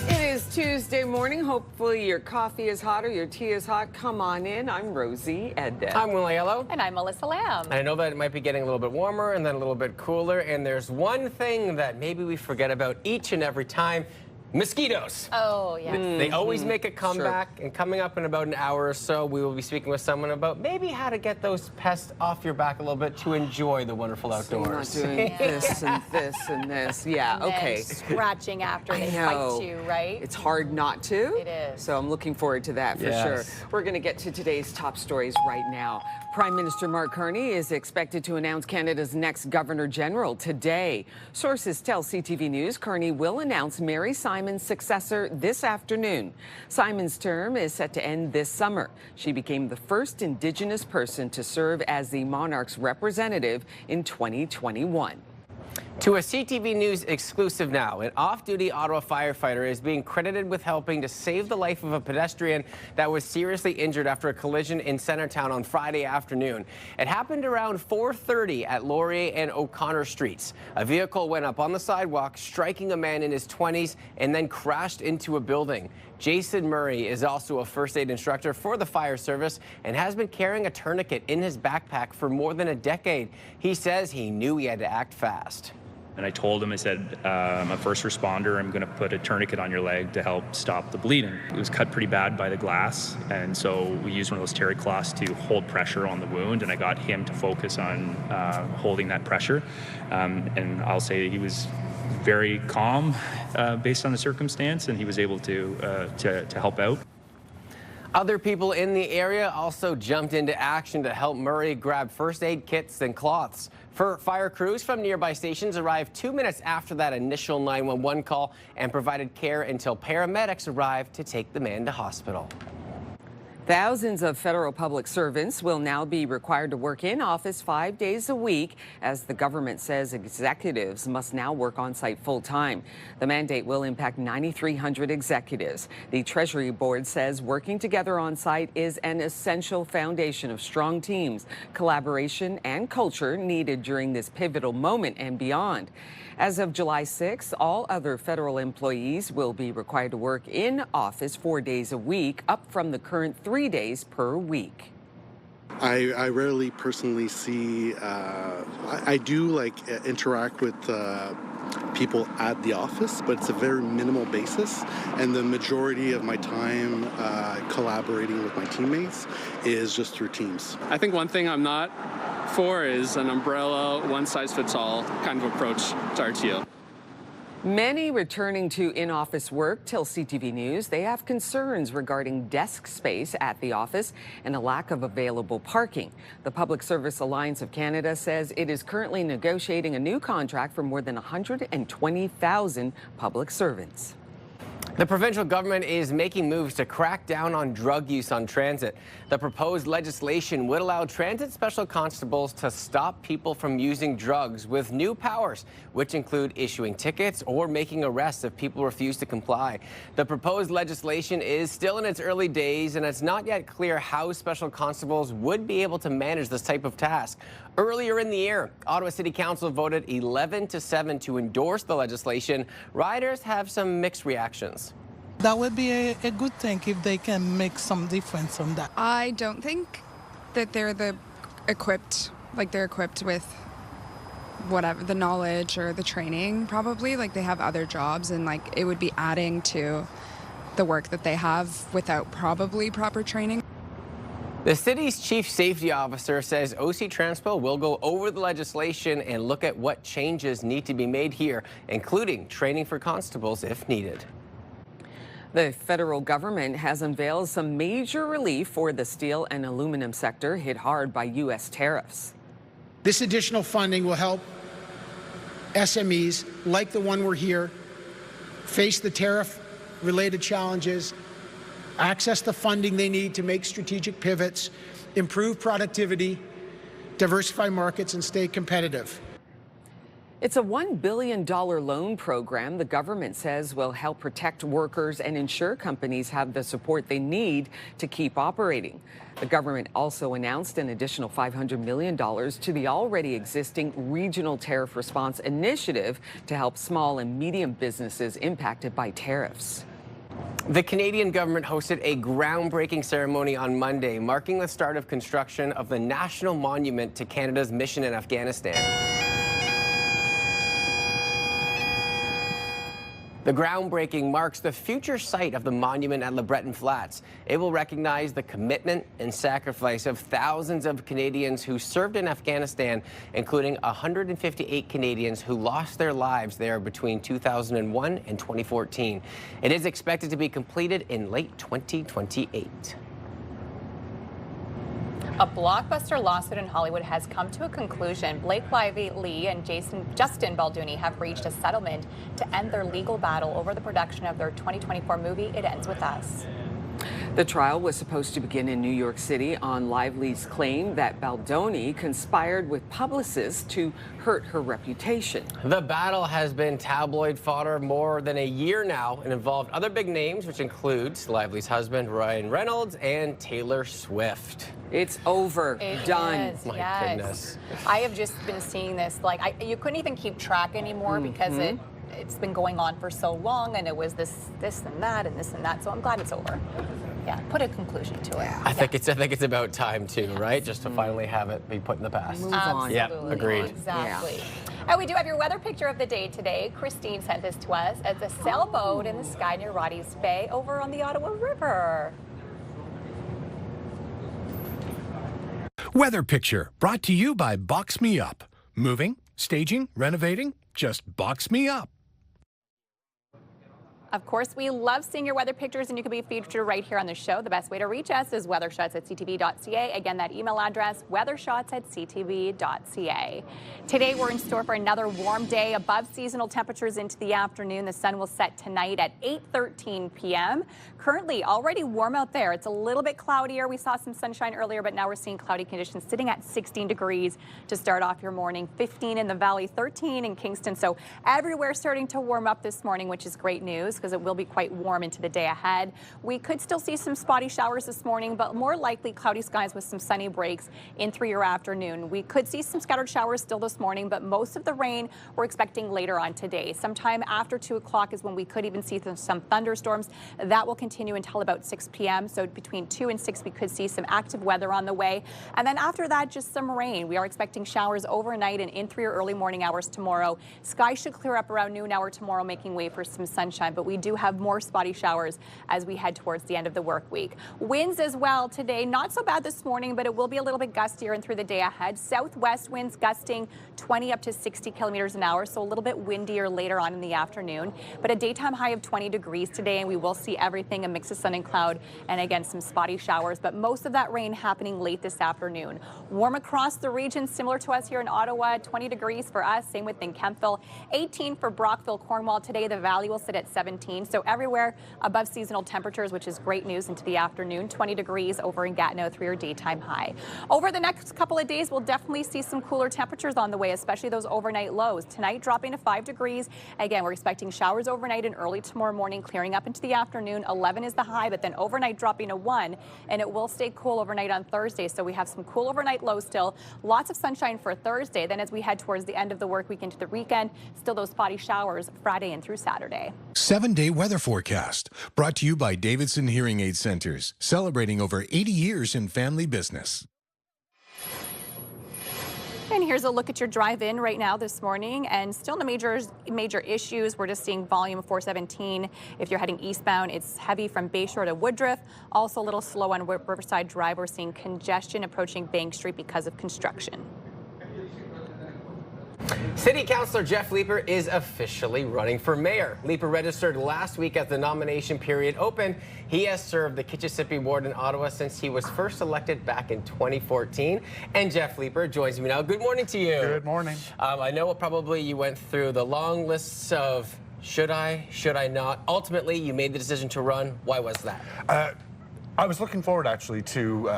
It is Tuesday morning. Hopefully your coffee is hot or your tea is hot. Come on in. I'm Rosie Edda. I'm Will Yellow. And I'm Melissa Lamb. And I know that it might be getting a little bit warmer and then a little bit cooler. And there's one thing that maybe we forget about each and every time. Mosquitoes. Oh, yeah. They always make a comeback, and coming up in about an hour or so, we will be speaking with someone about maybe how to get those pests off your back a little bit to enjoy the wonderful outdoors. So you're not doing this and this and this. Yeah, And okay. then scratching after I they know. bite you, right? It's hard not to. It is. So I'm looking forward to that for sure. We're going to get to today's top stories right now. Prime Minister Mark Carney is expected to announce Canada's next Governor General today. Sources tell CTV News Carney will announce Mary Simon's successor this afternoon. Simon's term is set to end this summer. She became the first Indigenous person to serve as the monarch's representative in 2021. To a CTV News exclusive now, an off-duty Ottawa firefighter is being credited with helping to save the life of a pedestrian that was seriously injured after a collision in Centertown on Friday afternoon. It happened around 4:30 at Laurier and O'Connor Streets. A vehicle went up on the sidewalk, striking a man in his 20s, and then crashed into a building. Jason Murray is also a first aid instructor for the fire service and has been carrying a tourniquet in his backpack for more than a decade. He says he knew he had to act fast. And I told him, I said, I'm a first responder. I'm going to put a tourniquet on your leg to help stop the bleeding. It was cut pretty bad by the glass. And so we used one of those terry cloths to hold pressure on the wound. And I got him to focus on holding that pressure. And I'll say he was very calm based on the circumstance. And he was able to help out. Other people in the area also jumped into action to help Murray grab first aid kits and cloths. Fire crews from nearby stations arrived 2 minutes after that initial 911 call and provided care until paramedics arrived to take the man to hospital. Thousands of federal public servants will now be required to work in office 5 days a week, as the government says executives must now work on site full time. The mandate will impact 9,300 executives. The Treasury Board says working together on site is an essential foundation of strong teams, collaboration, and culture needed during this pivotal moment and beyond. As of July 6th, all other federal employees will be required to work in office 4 days a week, up from the current 3 days per week. I rarely personally see, I do interact with people at the office, but it's a very minimal basis. And the majority of my time collaborating with my teammates is just through Teams. I think one thing I'm not for is an umbrella, one-size-fits-all kind of approach to RTO. Many returning to in-office work tell CTV News they have concerns regarding desk space at the office and a lack of available parking. The Public Service Alliance of Canada says it is currently negotiating a new contract for more than 120,000 public servants. The provincial government is making moves to crack down on drug use on transit. The proposed legislation would allow transit special constables to stop people from using drugs with new powers, which include issuing tickets or making arrests if people refuse to comply. The proposed legislation is still in its early days, and it's not yet clear how special constables would be able to manage this type of task. Earlier in the year, Ottawa City Council voted 11-7 to endorse the legislation. Riders have some mixed reactions. That would be a good thing if they can make some difference on that. I don't think that they're equipped with whatever, the knowledge or the training, probably. Like, they have other jobs, and it would be adding to the work that they have without probably proper training. The city's chief safety officer says OC Transpo will go over the legislation and look at what changes need to be made here, including training for constables if needed. The federal government has unveiled some major relief for the steel and aluminum sector hit hard by U.S. tariffs. This additional funding will help SMEs, like the one we're here, face the tariff-related challenges, access the funding they need to make strategic pivots, improve productivity, diversify markets, and stay competitive. It's a $1 billion loan program the government says will help protect workers and ensure companies have the support they need to keep operating. The government also announced an additional $500 million to the already existing Regional Tariff Response Initiative to help small and medium businesses impacted by tariffs. The Canadian government hosted a groundbreaking ceremony on Monday, marking the start of construction of the National Monument to Canada's mission in Afghanistan. The groundbreaking marks the future site of the monument at LeBreton Flats. It will recognize the commitment and sacrifice of thousands of Canadians who served in Afghanistan, including 158 Canadians who lost their lives there between 2001 and 2014. It is expected to be completed in late 2028. A blockbuster lawsuit in Hollywood has come to a conclusion. Blake Lively and Justin Baldoni have reached a settlement to end their legal battle over the production of their 2024 movie, It Ends With Us. The trial was supposed to begin in New York City on Lively's claim that Baldoni conspired with publicists to hurt her reputation. The battle has been tabloid fodder more than a year now and involved other big names, which includes Lively's husband, Ryan Reynolds, and Taylor Swift. It's over. Done. My goodness. I have just been seeing this, like, you couldn't even keep track anymore because it's been going on for so long, and it was this and that and this and that, so I'm glad it's over. Yeah, put a conclusion to it. I think it's about time too, right? Just to finally have it be put in the past. Move on. Yeah, agreed. Exactly. And we do have your weather picture of the day today. Christine sent this to us as a sailboat in the sky near Roddy's Bay over on the Ottawa River. Weather picture brought to you by Box Me Up. Moving, staging, renovating, just box me up. Of course, we love seeing your weather pictures, and you can be featured right here on the show. The best way to reach us is weathershots@ctv.ca. Again, that email address, weathershots@ctv.ca. Today, we're in store for another warm day, above seasonal temperatures into the afternoon. The sun will set tonight at 8:13 p.m. Currently, already warm out there. It's a little bit cloudier. We saw some sunshine earlier, but now we're seeing cloudy conditions sitting at 16 degrees to start off your morning. 15 in the Valley, 13 in Kingston. So everywhere starting to warm up this morning, which is great news, because it will be quite warm into the day ahead. We could still see some spotty showers this morning, but more likely cloudy skies with some sunny breaks in through your afternoon. We could see some scattered showers still this morning, but most of the rain we're expecting later on today. Sometime after 2 o'clock is when we could even see some thunderstorms. That will continue until about 6 p.m. So between 2 and 6, we could see some active weather on the way. And then after that, just some rain. We are expecting showers overnight and in through your early morning hours tomorrow. Skies should clear up around noon hour tomorrow, making way for some sunshine, but we do have more spotty showers as we head towards the end of the work week. Winds as well today, not so bad this morning, but it will be a little bit gustier and through the day ahead. Southwest winds gusting 20 up to 60 kilometers an hour, so a little bit windier later on in the afternoon. But a daytime high of 20 degrees today, and we will see everything, a mix of sun and cloud, and again, some spotty showers, but most of that rain happening late this afternoon. Warm across the region, similar to us here in Ottawa, 20 degrees for us, same within Kemptville, 18 for Brockville, Cornwall. Today, the Valley will sit at 17, so everywhere above seasonal temperatures, which is great news into the afternoon. 20 degrees over in Gatineau through your daytime high. Over the next couple of days, we'll definitely see some cooler temperatures on the way, especially those overnight lows. Tonight dropping to 5 degrees. Again, we're expecting showers overnight and early tomorrow morning, clearing up into the afternoon. 11 is the high, but then overnight dropping to 1, and it will stay cool overnight on Thursday. So we have some cool overnight lows still. Lots of sunshine for Thursday. Then as we head towards the end of the work week into the weekend, still those spotty showers Friday and through Saturday. 7-day weather forecast brought to you by Davidson Hearing Aid Centers, celebrating over 80 years in family business. And here's a look at your drive-in right now this morning, and still no major issues. We're just seeing volume 417. If you're heading eastbound, it's heavy from Bayshore to Woodruff. Also a little slow on Riverside Drive. We're seeing congestion approaching Bank Street because of construction. City Councillor Jeff Leeper is officially running for mayor. Leeper registered last week as the nomination period opened. He has served the Kitchissippi ward in Ottawa since he was first elected back in 2014. And Jeff Leeper joins me now. Good morning to you. Good morning. I know probably you went through the long lists of should I not? Ultimately, you made the decision to run. Why was that? I was looking forward, actually, to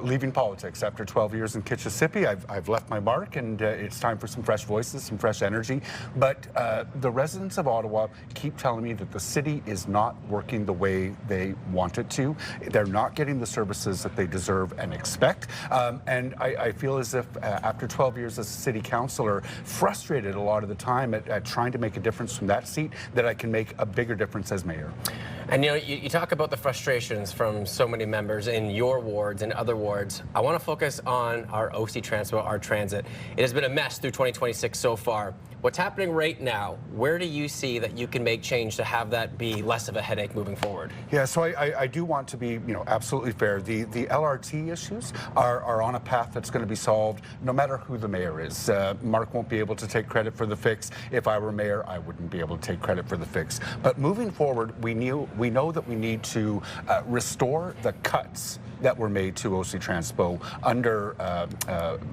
leaving politics. After 12 years in Kitchissippi, I've left my mark, and it's time for some fresh voices, some fresh energy. But the residents of Ottawa keep telling me that the city is not working the way they want it to. They're not getting the services that they deserve and expect. And I feel as if, after 12 years as a city councillor, frustrated a lot of the time at trying to make a difference from that seat, that I can make a bigger difference as mayor. And you talk about the frustrations from so many members in your wards and other wards. I want to focus on our OC Transpo, our transit. It has been a mess through 2026 so far. What's happening right now, where do you see that you can make change to have that be less of a headache moving forward? Yeah, so I do want to be, absolutely fair. The LRT issues are on a path that's going to be solved no matter who the mayor is. Mark won't be able to take credit for the fix. If I were mayor, I wouldn't be able to take credit for the fix. But moving forward, we know that we need to restore the cuts that were made to OC Transpo under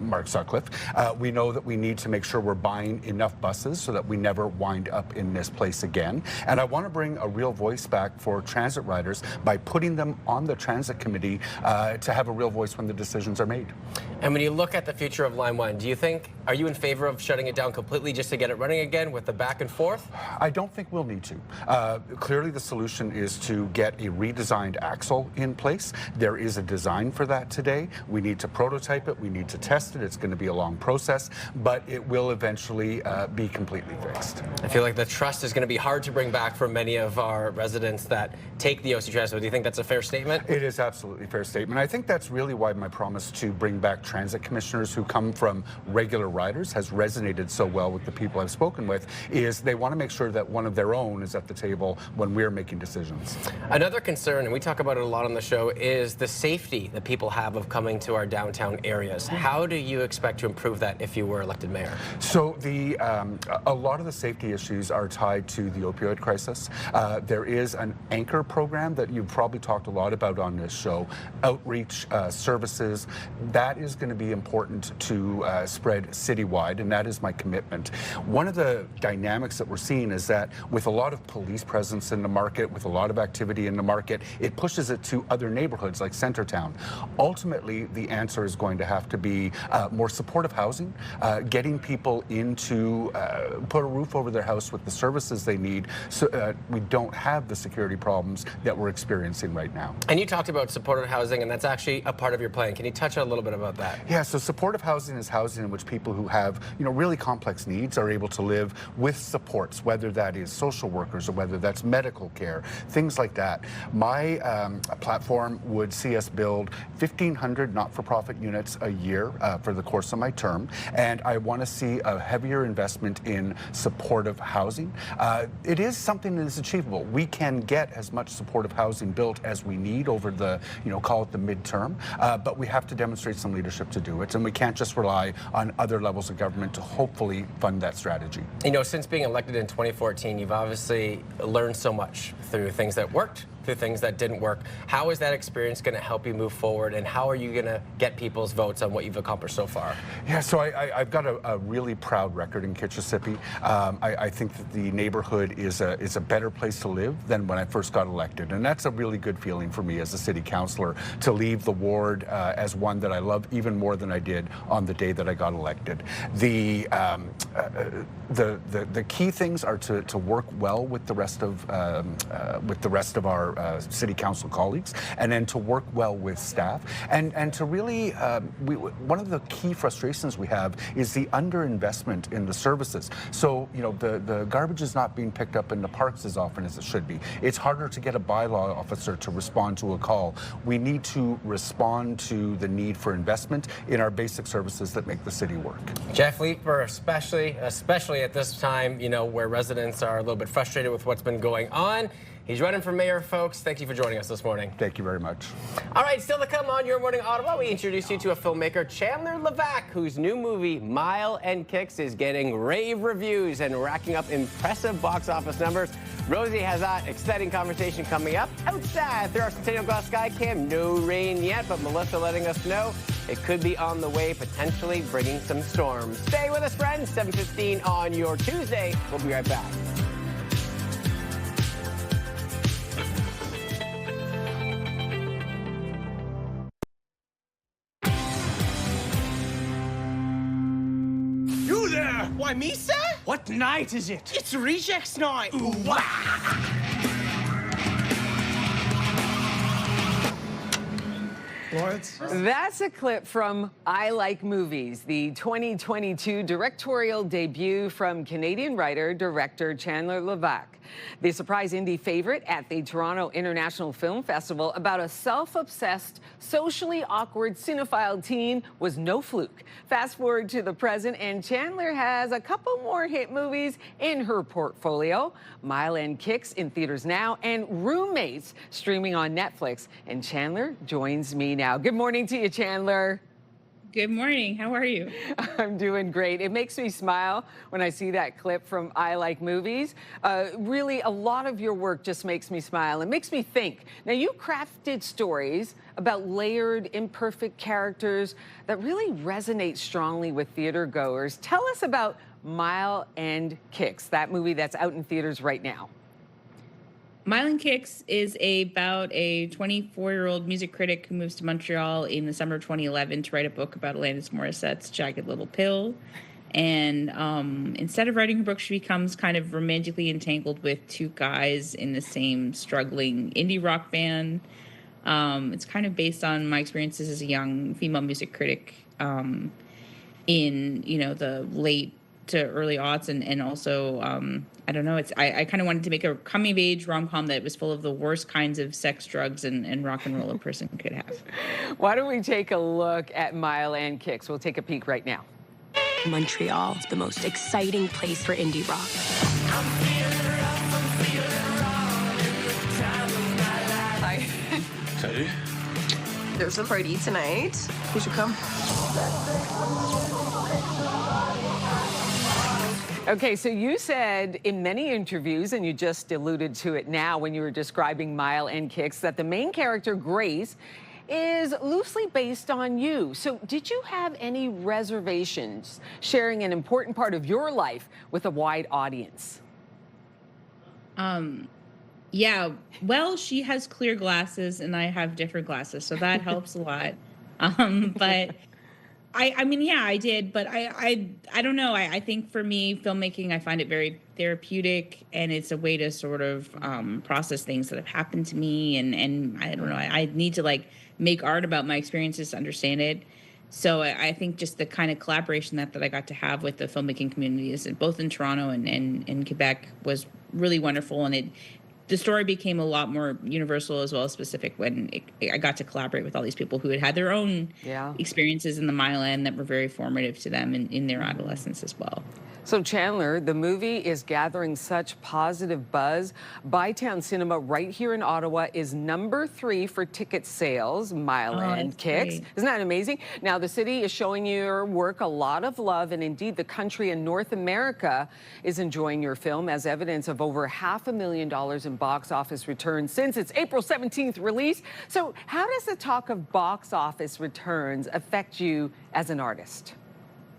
Mark Sutcliffe. We know that we need to make sure we're buying enough buses so that we never wind up in this place again. And I want to bring a real voice back for transit riders by putting them on the transit committee to have a real voice when the decisions are made. And when you look at the future of Line 1, are you in favor of shutting it down completely just to get it running again with the back and forth? I don't think we'll need to. Clearly the solution is to get a redesigned axle in place. There is a design for that today. We need to prototype it. We need to test it. It's going to be a long process, but it will eventually be completely fixed. I feel like the trust is going to be hard to bring back for many of our residents that take the OC Transpo. Do you think that's a fair statement? It is absolutely a fair statement. I think that's really why my promise to bring back transit commissioners who come from regular riders has resonated so well with the people I've spoken with, is they want to make sure that one of their own is at the table when we're making decisions. Another concern, and we talk about it a lot on the show, is the safety that people have of coming to our downtown areas. How do you expect to improve that if you were elected mayor? So a lot of the safety issues are tied to the opioid crisis. There is an anchor program that you've probably talked a lot about on this show, outreach services. That is going to be important to spread citywide, and that is my commitment. One of the dynamics that we're seeing is that with a lot of police presence in the market, with a lot of activity in the market, it pushes it to other neighborhoods like Centertown. Ultimately, the answer is going to have to be more supportive housing, getting people into, put a roof over their house with the services they need, so we don't have the security problems that we're experiencing right now. And you talked about supportive housing, and that's actually a part of your plan. Can you touch on a little bit about that? Yeah, so supportive housing is housing in which people who have, really complex needs are able to live with supports, whether that is social workers or whether that's medical care, things like that. My platform would see us build 1,500 not-for-profit units a year for the course of my term, and I want to see a heavier investment in supportive housing. It is something that is achievable. We can get as much supportive housing built as we need over the, call it the midterm, but we have to demonstrate some leadership to do it, and we can't just rely on other levels of government to hopefully fund that strategy. Since being elected in 2014, you've obviously learned so much through things that worked, through things that didn't work. How is that experience going to help you move forward, and how are you going to get people's votes on what you've accomplished so far? Yeah, so I've got a really proud record in Kitchissippi. I think that the neighborhood is a better place to live than when I first got elected, and that's a really good feeling for me as a city councillor, to leave the ward as one that I love even more than I did on the day that I got elected. The key things are to work well with the rest of our city council colleagues, and then to work well with staff, and to really one of the key frustrations we have is the underinvestment in the services. So the garbage is not being picked up in the parks as often as it should be. It's harder to get a bylaw officer to respond to a call. We need to respond to the need for investment in our basic services that make the city work. Jeff Leeper, especially at this time, where residents are a little bit frustrated with what's been going on. He's running for mayor, folks. Thank you for joining us this morning. Thank you very much. All right, still to come on Your Morning Ottawa, we introduce you to a filmmaker, Chandler Levac, whose new movie, Mile and Kicks, is getting rave reviews and racking up impressive box office numbers. Rosie has that exciting conversation coming up. Outside, there are Centennial Glass Sky Cam. No rain yet, but Melissa letting us know it could be on the way, potentially bringing some storms. Stay with us, friends. 7:15 on your Tuesday. We'll be right back. You there! Why, me, sir? What night is it? It's Rejects Night! Ooh, Lawrence? That's a clip from I Like Movies, the 2022 directorial debut from Canadian writer-director Chandler Levac. The surprise indie favorite at the Toronto International Film Festival about a self-obsessed, socially awkward cinephile teen was no fluke. Fast forward to the present, and Chandler has a couple more hit movies in her portfolio. Mile and Kicks in theaters now, and Roommates streaming on Netflix. And Chandler joins me now. Good morning to you, Chandler. Good morning. How are you? I'm doing great. It makes me smile when I see that clip from I Like Movies. Really, a lot of your work just makes me smile. It makes me think. Now, you crafted stories about layered, imperfect characters that really resonate strongly with theater goers. Tell us about Mile and Kicks, that movie that's out in theaters right now. Mile and Kicks is about a 24-year-old music critic who moves to Montreal in the summer of 2011 to write a book about Alanis Morissette's Jagged Little Pill. And instead of writing her book, she becomes kind of romantically entangled with two guys in the same struggling indie rock band. It's kind of based on my experiences as a young female music critic in, the late to early aughts, and also I don't know, I kind of wanted to make a coming of age rom-com that was full of the worst kinds of sex, drugs, and rock and roll a person could have. Why don't we take a look at Mile and Kicks? We'll take a peek right now. Montreal, the most exciting place for indie rock. Hi. Salut. There's a party tonight. You should come. Okay, so you said in many interviews, and you just alluded to it now when you were describing Mile and Kicks, that the main character, Grace, is loosely based on you. So did you have any reservations sharing an important part of your life with a wide audience? Yeah, well, she has clear glasses and I have different glasses, so that helps a lot. But I mean, yeah, I did, but I don't know. I think for me, filmmaking, I find it very therapeutic, and it's a way to sort of process things that have happened to me, and I don't know. I need to make art about my experiences to understand it. So I think just the kind of collaboration that I got to have with the filmmaking communities, both in Toronto and Quebec, was really wonderful, and the story became a lot more universal as well as specific when I got to collaborate with all these people who had their own experiences in the Mile End that were very formative to them in their adolescence as well. So Chandler, the movie is gathering such positive buzz. Bytown Cinema right here in Ottawa is #3 for ticket sales, Mile and Kicks. Great. Isn't that amazing? Now, the city is showing your work a lot of love, and indeed the country and North America is enjoying your film as evidence of over $500,000 in box office returns since its April 17th release. So how does the talk of box office returns affect you as an artist?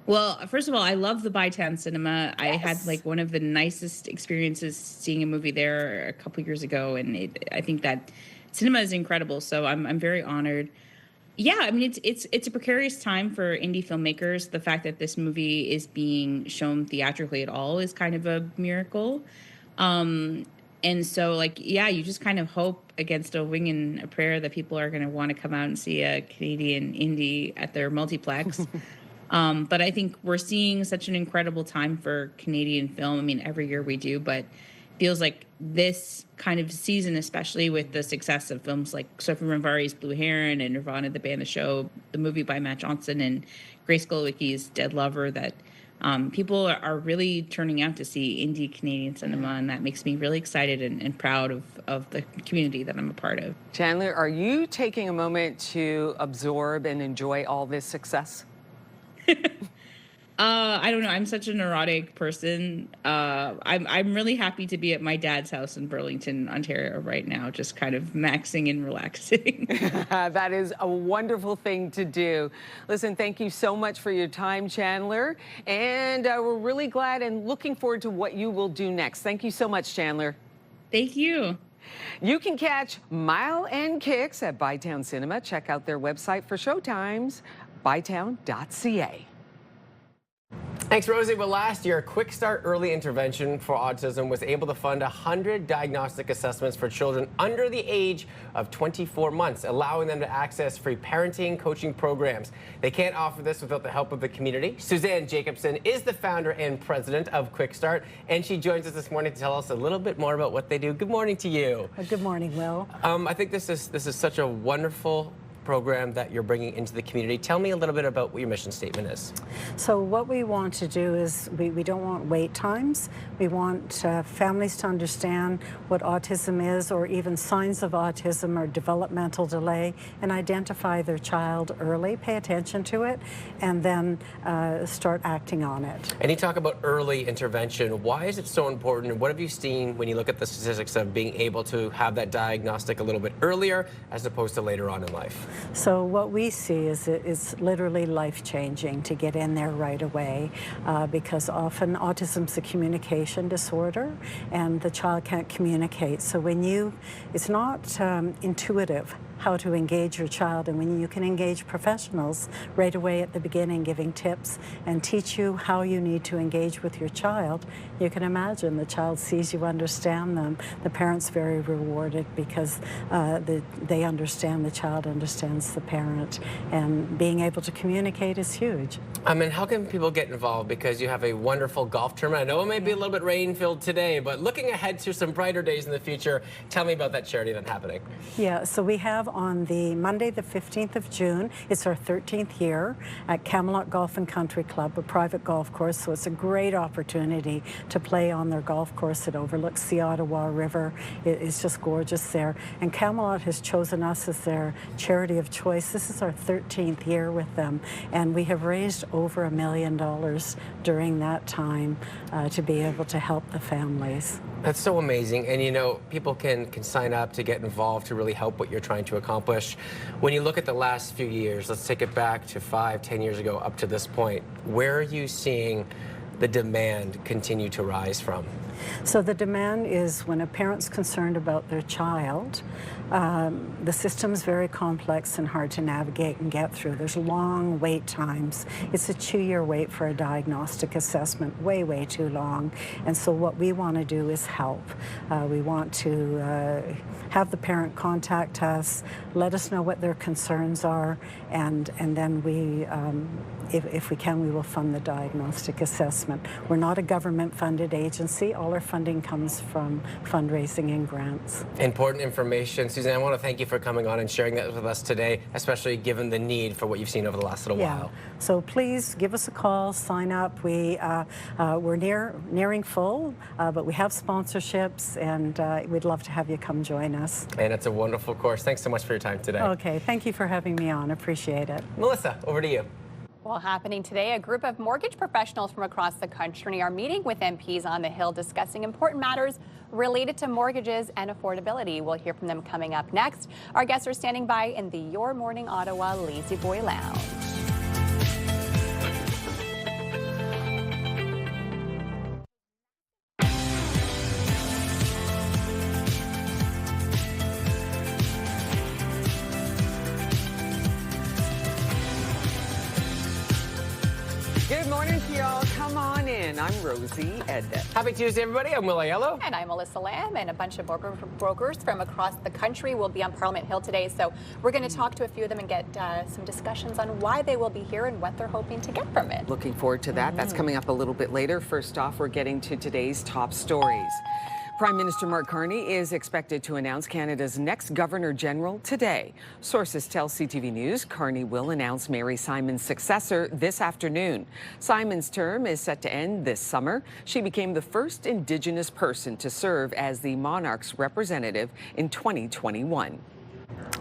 Well, first of all, I love the Bytown Cinema. Yes. I had one of the nicest experiences seeing a movie there a couple years ago, and I think that cinema is incredible. So I'm very honored. Yeah, I mean it's a precarious time for indie filmmakers. The fact that this movie is being shown theatrically at all is kind of a miracle. And so you just kind of hope against a wing and a prayer that people are going to want to come out and see a Canadian indie at their multiplex. But I think we're seeing such an incredible time for Canadian film. I mean, every year we do, but feels like this kind of season, especially with the success of films like Sophie Rambari's Blue Heron and Nirvana, The Band, The Show, the movie by Matt Johnson, and Grace Golowicki's Dead Lover, that people are really turning out to see indie Canadian cinema, and that makes me really excited and proud of the community that I'm a part of. Chandler, are you taking a moment to absorb and enjoy all this success? I don't know. I'm such a neurotic person. I'm really happy to be at my dad's house in Burlington, Ontario right now, just kind of maxing and relaxing. That is a wonderful thing to do. Listen, thank you so much for your time, Chandler. And we're really glad and looking forward to what you will do next. Thank you so much, Chandler. Thank you. You can catch Mile and Kicks at Bytown Cinema. Check out their website for showtimes, bytown.ca. Thanks, Rosie. Well, last year, Quick Start Early Intervention for Autism was able to fund 100 diagnostic assessments for children under the age of 24 months, allowing them to access free parenting coaching programs. They can't offer this without the help of the community. Suzanne Jacobson is the founder and president of Quick Start, and she joins us this morning to tell us a little bit more about what they do. Good morning to you. Good morning, Will. I think this is such a wonderful program that you're bringing into the community. Tell me a little bit about what your mission statement is. So what we want to do is we don't want wait times. We want families to understand what autism is, or even signs of autism or developmental delay, and identify their child early, pay attention to it, and then start acting on it. And you talk about early intervention. Why is it so important? What have you seen when you look at the statistics of being able to have that diagnostic a little bit earlier as opposed to later on in life? So what we see is it's literally life-changing to get in there right away, because often autism's a communication disorder and the child can't communicate. So it's not intuitive how to engage your child, and when you can engage professionals right away at the beginning, giving tips and teach you how you need to engage with your child, you can imagine the child sees you understand them. The parent's very rewarded because they understand the child understands the parent, and being able to communicate is huge. I mean, how can people get involved? Because you have a wonderful golf tournament. I know it may be a little bit rain-filled today, but looking ahead to some brighter days in the future, tell me about that charity that's happening. Yeah, so we have on the Monday, the 15th of June, it's our 13th year at Camelot Golf and Country Club, a private golf course, so it's a great opportunity to play on their golf course. It overlooks the Ottawa River. It's just gorgeous there. And Camelot has chosen us as their charity of choice. This is our 13th year with them, and we have raised over $1 million during that time to be able to help the families. That's so amazing. And you know, people can sign up to get involved to really help what you're trying to accomplish. When you look at the last few years, let's take it back to 5-10 years ago up to this point, where are you seeing the demand continue to rise from? So the demand is when a parent's concerned about their child, the system's very complex and hard to navigate and get through. There's long wait times. It's a 2-year wait for a diagnostic assessment, way, way too long. And so what we want to do is help. We want to have the parent contact us, let us know what their concerns are, and then we, if we can, we will fund the diagnostic assessment. We're not a government-funded agency. All our funding comes from fundraising and grants. Important information. Suzanne, I want to thank you for coming on and sharing that with us today, especially given the need for what you've seen over the last little while. So please give us a call, sign up. We're nearing full, but we have sponsorships, and we'd love to have you come join us. And it's a wonderful course. Thanks so much for your time today. Okay, thank you for having me on. Appreciate it. Melissa, over to you. Well, happening today, a group of mortgage professionals from across the country are meeting with MPs on the Hill discussing important matters related to mortgages and affordability. We'll hear from them coming up next. Our guests are standing by in the Your Morning Ottawa Lazy Boy Lounge. Good morning to y'all. Come on in. I'm Rosie Edda. Happy Tuesday, everybody. I'm Will Aiello. And I'm Melissa Lamb, and a bunch of brokers from across the country will be on Parliament Hill today. So we're going to talk to a few of them and get some discussions on why they will be here and what they're hoping to get from it. Looking forward to that. That's coming up a little bit later. First off, we're getting to today's top stories. Prime Minister Mark Carney is expected to announce Canada's next Governor General today. Sources tell CTV News Carney will announce Mary Simon's successor this afternoon. Simon's term is set to end this summer. She became the first Indigenous person to serve as the monarch's representative in 2021.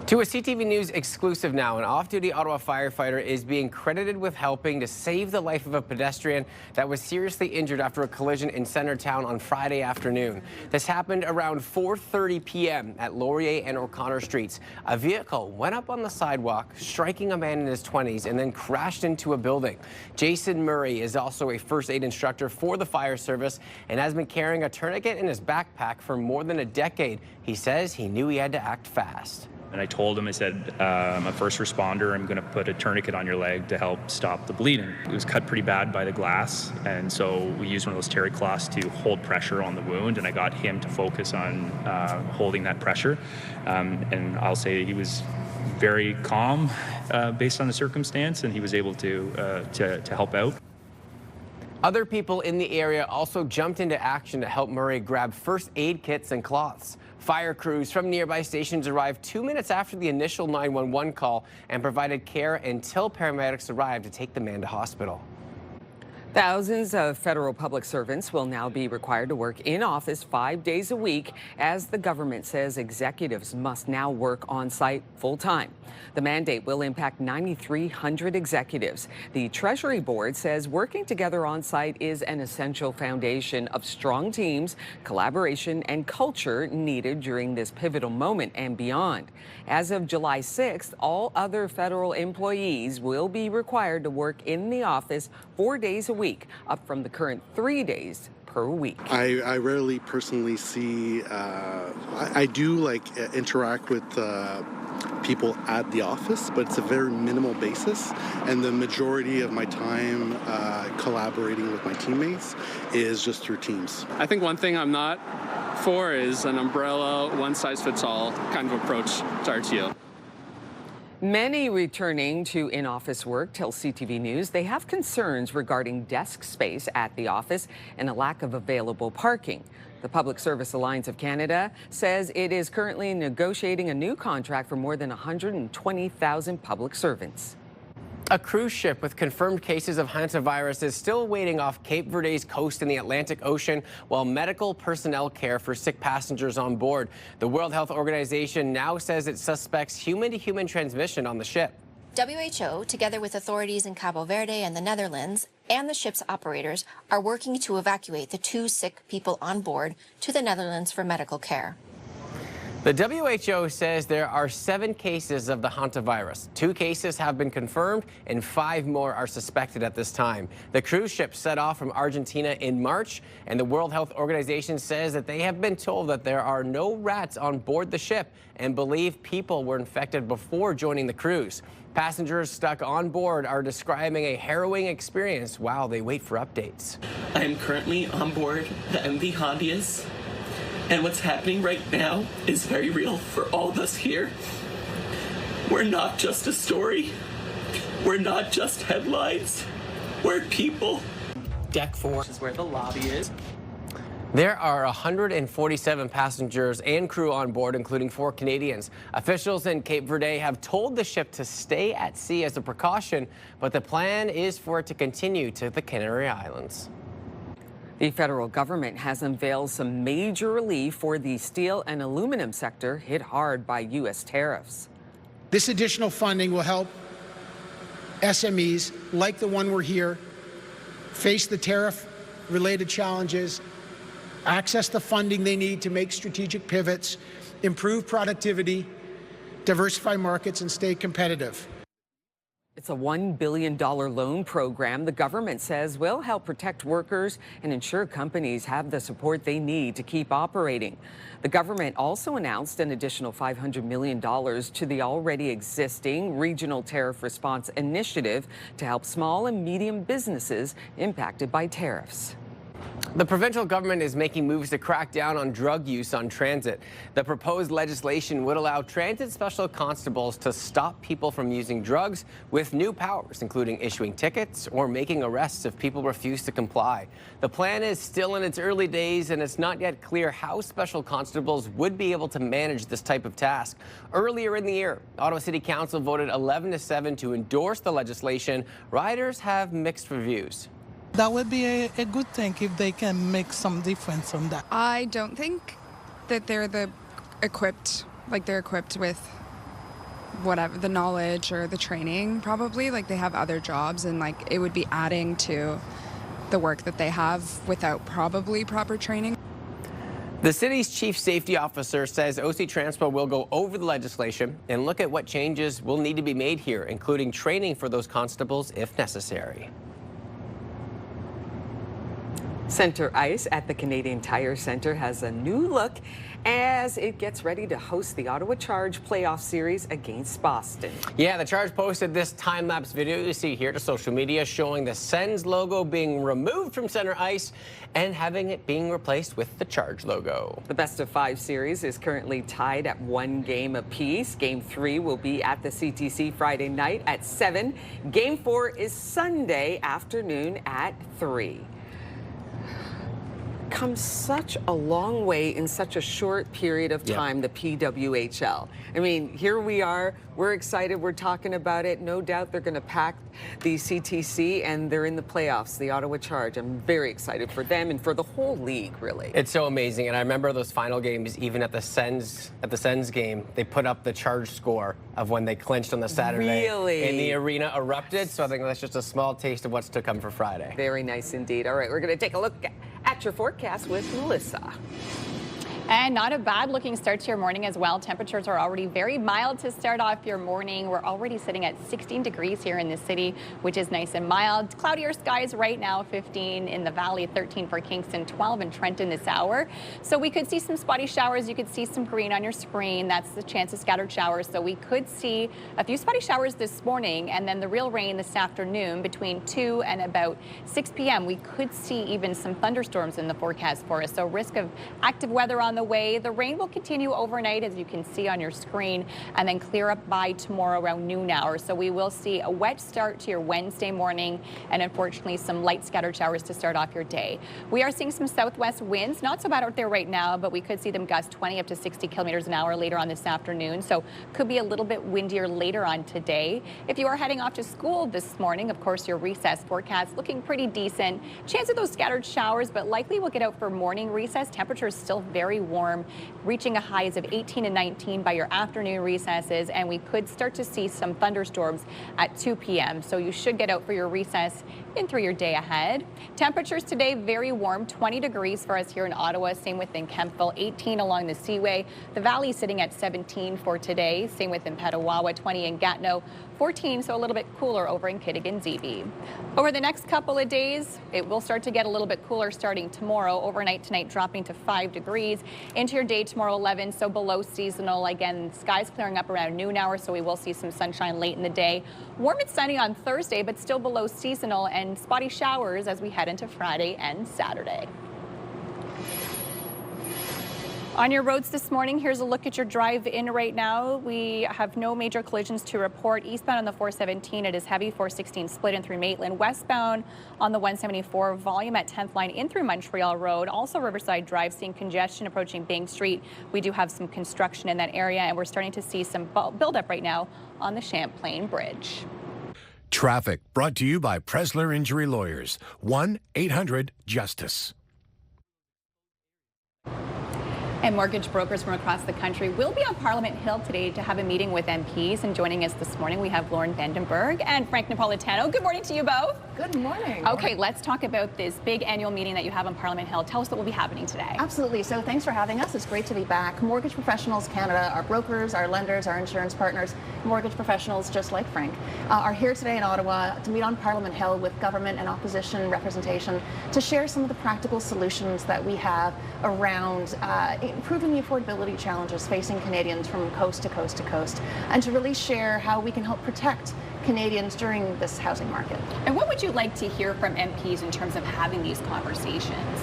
To a CTV News exclusive now, an off-duty Ottawa firefighter is being credited with helping to save the life of a pedestrian that was seriously injured after a collision in Centertown on Friday afternoon. This happened around 4:30 p.m. at Laurier and O'Connor Streets. A vehicle went up on the sidewalk, striking a man in his 20s, and then crashed into a building. Jason Murray is also a first aid instructor for the fire service and has been carrying a tourniquet in his backpack for more than a decade. He says he knew he had to act fast. And I told him, I said, I'm a first responder. I'm going to put a tourniquet on your leg to help stop the bleeding. It was cut pretty bad by the glass. And so we used one of those terry cloths to hold pressure on the wound. And I got him to focus on holding that pressure. And I'll say he was very calm based on the circumstance. And he was able to help out. Other people in the area also jumped into action to help Murray grab first aid kits and cloths. Fire crews from nearby stations arrived 2 minutes after the initial 911 call and provided care until paramedics arrived to take the man to hospital. Thousands of federal public servants will now be required to work in office 5 days a week as the government says executives must now work on site full time. The mandate will impact 9,300 executives. The Treasury Board says working together on site is an essential foundation of strong teams, collaboration, and culture needed during this pivotal moment and beyond. As of July 6th, all other federal employees will be required to work in the office 4 days a week, up from the current 3 days per week. I rarely personally see, I do interact with people at the office, but it's a very minimal basis. And the majority of my time collaborating with my teammates is just through Teams. I think one thing I'm not for is an umbrella, one-size-fits-all kind of approach to RTO. Many returning to in-office work tell CTV News they have concerns regarding desk space at the office and a lack of available parking. The Public Service Alliance of Canada says it is currently negotiating a new contract for more than 120,000 public servants. A cruise ship with confirmed cases of hantavirus is still waiting off Cape Verde's coast in the Atlantic Ocean while medical personnel care for sick passengers on board. The World Health Organization now says it suspects human-to-human transmission on the ship. WHO, together with authorities in Cabo Verde and the Netherlands, and the ship's operators, are working to evacuate the 2 sick people on board to the Netherlands for medical care. The WHO says there are 7 cases of the hantavirus. 2 cases have been confirmed and 5 more are suspected at this time. The cruise ship set off from Argentina in March, and the World Health Organization says that they have been told that there are no rats on board the ship and believe people were infected before joining the cruise. Passengers stuck on board are describing a harrowing experience while they wait for updates. I am currently on board the MV Hondius. And what's happening right now is very real for all of us here. We're not just a story. We're not just headlines. We're people. Deck 4 is where the lobby is. There are 147 passengers and crew on board, including 4 Canadians. Officials in Cape Verde have told the ship to stay at sea as a precaution, but the plan is for it to continue to the Canary Islands. The federal government has unveiled some major relief for the steel and aluminum sector hit hard by U.S. tariffs. This additional funding will help SMEs like the one we're here face the tariff-related challenges, access the funding they need to make strategic pivots, improve productivity, diversify markets, and stay competitive. It's a $1 billion loan program the government says will help protect workers and ensure companies have the support they need to keep operating. The government also announced an additional $500 million to the already existing Regional Tariff Response Initiative to help small and medium businesses impacted by tariffs. The provincial government is making moves to crack down on drug use on transit. The proposed legislation would allow transit special constables to stop people from using drugs with new powers, including issuing tickets or making arrests if people refuse to comply. The plan is still in its early days, and it's not yet clear how special constables would be able to manage this type of task. Earlier in the year, Ottawa City Council voted 11-7 to endorse the legislation. Riders have mixed reviews. That would be a good thing if they can make some difference on that. I don't think that they're equipped with whatever, the knowledge or the training probably. Like they have other jobs, and like it would be adding to the work that they have without probably proper training. The city's chief safety officer says OC Transpo will go over the legislation and look at what changes will need to be made here, including training for those constables if necessary. Center Ice at the Canadian Tire Centre has a new look as it gets ready to host the Ottawa Charge playoff series against Boston. Yeah, the Charge posted this time-lapse video you see here to social media showing the Sens logo being removed from Center Ice and having it being replaced with the Charge logo. The best-of-5 series is currently tied at 1 game apiece. Game 3 will be at the CTC Friday night at 7. Game 4 is Sunday afternoon at 3. Come such a long way in such a short period of time, the PWHL. I mean, here we are, we're excited, we're talking about it. No doubt they're going to pack the CTC and they're in the playoffs, the Ottawa Charge. I'm very excited for them and for the whole league, really. It's so amazing, and I remember those final games, even at the Sens game, they put up the Charge score of when they clinched on the Saturday. Really? And the arena erupted, so I think that's just a small taste of what's to come for Friday. Very nice indeed. All right, we're going to take a look at your forecast with Melissa. And not a bad looking start to your morning as well. Temperatures are already very mild to start off your morning. We're already sitting at 16 degrees here in the city, which is nice and mild. Cloudier skies right now, 15 in the valley, 13 for Kingston, 12 in Trenton this hour. So we could see some spotty showers. You could see some green on your screen. That's the chance of scattered showers. So we could see a few spotty showers this morning, and then the real rain this afternoon between 2 and about 6 p.m. We could see even some thunderstorms in the forecast for us. So risk of active weather on the way. The rain will continue overnight, as you can see on your screen, and then clear up by tomorrow around noon hours. So we will see a wet start to your Wednesday morning, and unfortunately some light scattered showers to start off your day. We are seeing some southwest winds, not so bad out there right now, but we could see them gust 20 up to 60 kilometers an hour later on this afternoon. So could be a little bit windier later on today. If you are heading off to school this morning, of course, your recess forecast looking pretty decent. Chance of those scattered showers, but likely we'll get out for morning recess. Temperatures still very warm, reaching a highs of 18 and 19 by your afternoon recesses, and we could start to see some thunderstorms at 2 p.m. So you should get out for your recess in through your day ahead. Temperatures today very warm, 20 degrees for us here in Ottawa, same within Kemptville, 18 along the Seaway. The Valley sitting at 17 for today, same within Petawawa, 20 in Gatineau, 14, so a little bit cooler over in Kitigan-Zibi. Over the next couple of days, it will start to get a little bit cooler starting tomorrow. Overnight tonight dropping to 5 degrees. Into your day tomorrow, 11, so below seasonal. Again, skies clearing up around noon hour, so we will see some sunshine late in the day. Warm and sunny on Thursday, but still below seasonal, and spotty showers as we head into Friday and Saturday. On your roads this morning, here's a look at your drive-in right now. We have no major collisions to report. Eastbound on the 417, it is heavy. 416 split in through Maitland. Westbound on the 174, volume at 10th line in through Montreal Road. Also Riverside Drive, seeing congestion approaching Bank Street. We do have some construction in that area, and we're starting to see some buildup right now on the Champlain Bridge. Traffic brought to you by Presler Injury Lawyers. 1-800-JUSTICE. And mortgage brokers from across the country will be on Parliament Hill today to have a meeting with MPs. And joining us this morning, we have Lauren Vandenberg and Frank Napolitano. Good morning to you both. Good morning. Okay, let's talk about this big annual meeting that you have on Parliament Hill. Tell us what will be happening today. Absolutely. So thanks for having us. It's great to be back. Mortgage Professionals Canada, our brokers, our lenders, our insurance partners, mortgage professionals just like Frank, are here today in Ottawa to meet on Parliament Hill with government and opposition representation to share some of the practical solutions that we have around improving the affordability challenges facing Canadians from coast to coast to coast, and to really share how we can help protect Canadians during this housing market. And what would you like to hear from MPs in terms of having these conversations?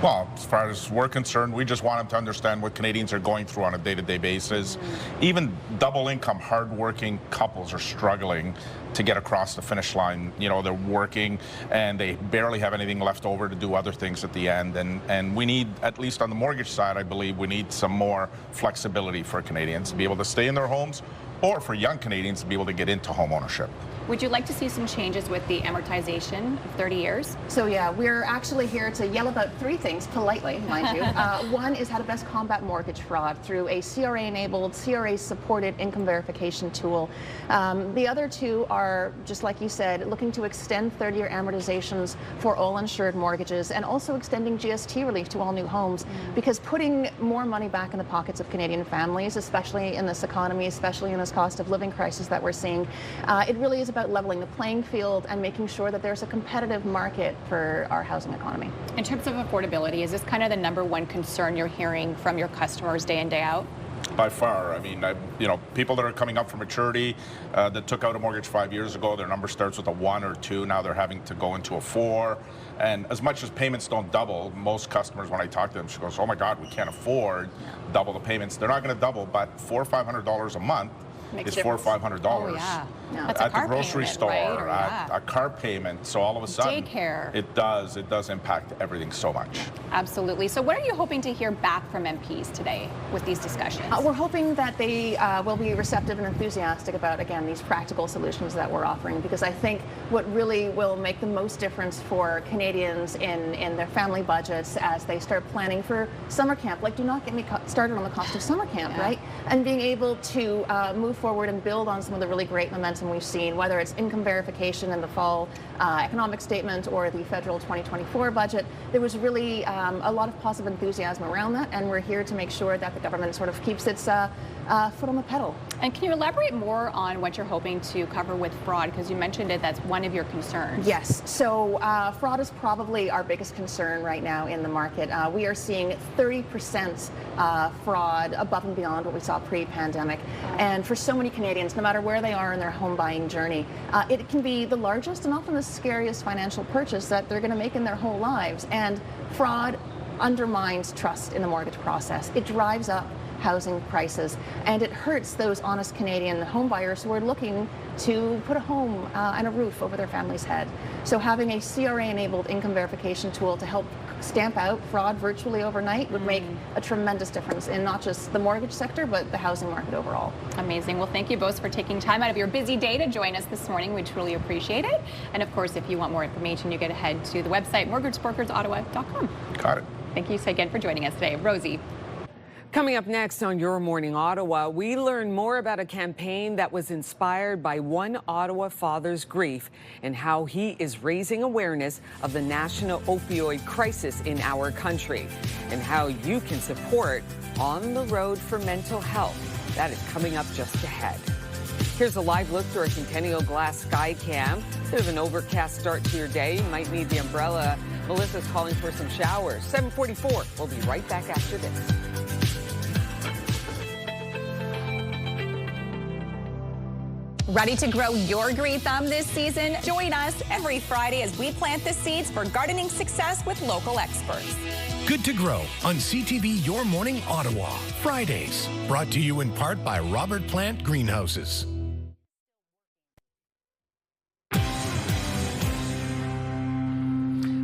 Well, as far as we're concerned, we just want them to understand what Canadians are going through on a day-to-day basis. Even double-income, hard-working couples are struggling to get across the finish line. You know, they're working and they barely have anything left over to do other things at the end. And we need, at least on the mortgage side, I believe, we need some more flexibility for Canadians to be able to stay in their homes, or for young Canadians to be able to get into home ownership. Would you like to see some changes with the amortization of 30 years? So yeah, we're actually here to yell about three things, politely, mind you. One is how to best combat mortgage fraud through a CRA-enabled, CRA-supported income verification tool. The other two are, just like you said, looking to extend 30-year amortizations for all insured mortgages, and also extending GST relief to all new homes, because putting more money back in the pockets of Canadian families, especially in this economy, especially in this cost of living crisis that we're seeing, it really is about leveling the playing field and making sure that there's a competitive market for our housing economy. In terms of affordability, is this kind of the #1 concern you're hearing from your customers day in, day out? By far. I mean, you know, people that are coming up for maturity that took out a mortgage 5 years ago, their number starts with a 1 or 2. Now they're having to go into a 4. And as much as payments don't double, most customers, when I talk to them, she goes, oh my God, we can't afford double the payments. They're not going to double, but $400 or $500 a month is $400 or $500. Oh, yeah. No. That's at a car the grocery payment, store, right? at a car payment. So all of a sudden, daycare. It does impact everything so much. Absolutely. So what are you hoping to hear back from MPs today with these discussions? We're hoping that they will be receptive and enthusiastic about, again, these practical solutions that we're offering, because I think what really will make the most difference for Canadians in their family budgets as they start planning for summer camp, like, do not get me started on the cost of summer camp, right? And being able to move forward and build on some of the really great momentum we've seen, whether it's income verification in the fall economic statement or the federal 2024 budget. There was really a lot of positive enthusiasm around that, and we're here to make sure that the government sort of keeps its foot on the pedal. And can you elaborate more on what you're hoping to cover with fraud? Because you mentioned it, that's one of your concerns. Yes. So fraud is probably our biggest concern right now in the market. We are seeing 30% fraud above and beyond what we saw pre-pandemic. And for so many Canadians, no matter where they are in their home buying journey, it can be the largest and often the scariest financial purchase that they're going to make in their whole lives. And fraud undermines trust in the mortgage process. It drives up housing prices, and it hurts those honest Canadian home buyers who are looking to put a home and a roof over their family's head. So having a CRA-enabled income verification tool to help stamp out fraud virtually overnight would make a tremendous difference in not just the mortgage sector, but the housing market overall. Amazing. Well, thank you both for taking time out of your busy day to join us this morning. We truly appreciate it. And of course, if you want more information, you can head to the website mortgagebrokersottawa.com. Got it. Thank you again for joining us today. Rosie. Coming up next on Your Morning Ottawa, we learn more about a campaign that was inspired by one Ottawa father's grief and how he is raising awareness of the national opioid crisis in our country, and how you can support On the Road for Mental Health. That is coming up just ahead. Here's a live look through a Centennial Glass sky cam. Bit of an overcast start to your day. You might need the umbrella. Melissa's calling for some showers. 7:44. We'll be right back after this. Ready to grow your green thumb this season? Join us every Friday as we plant the seeds for gardening success with local experts. Good to Grow on CTV Your Morning Ottawa. Fridays. Brought to you in part by Robert Plant Greenhouses.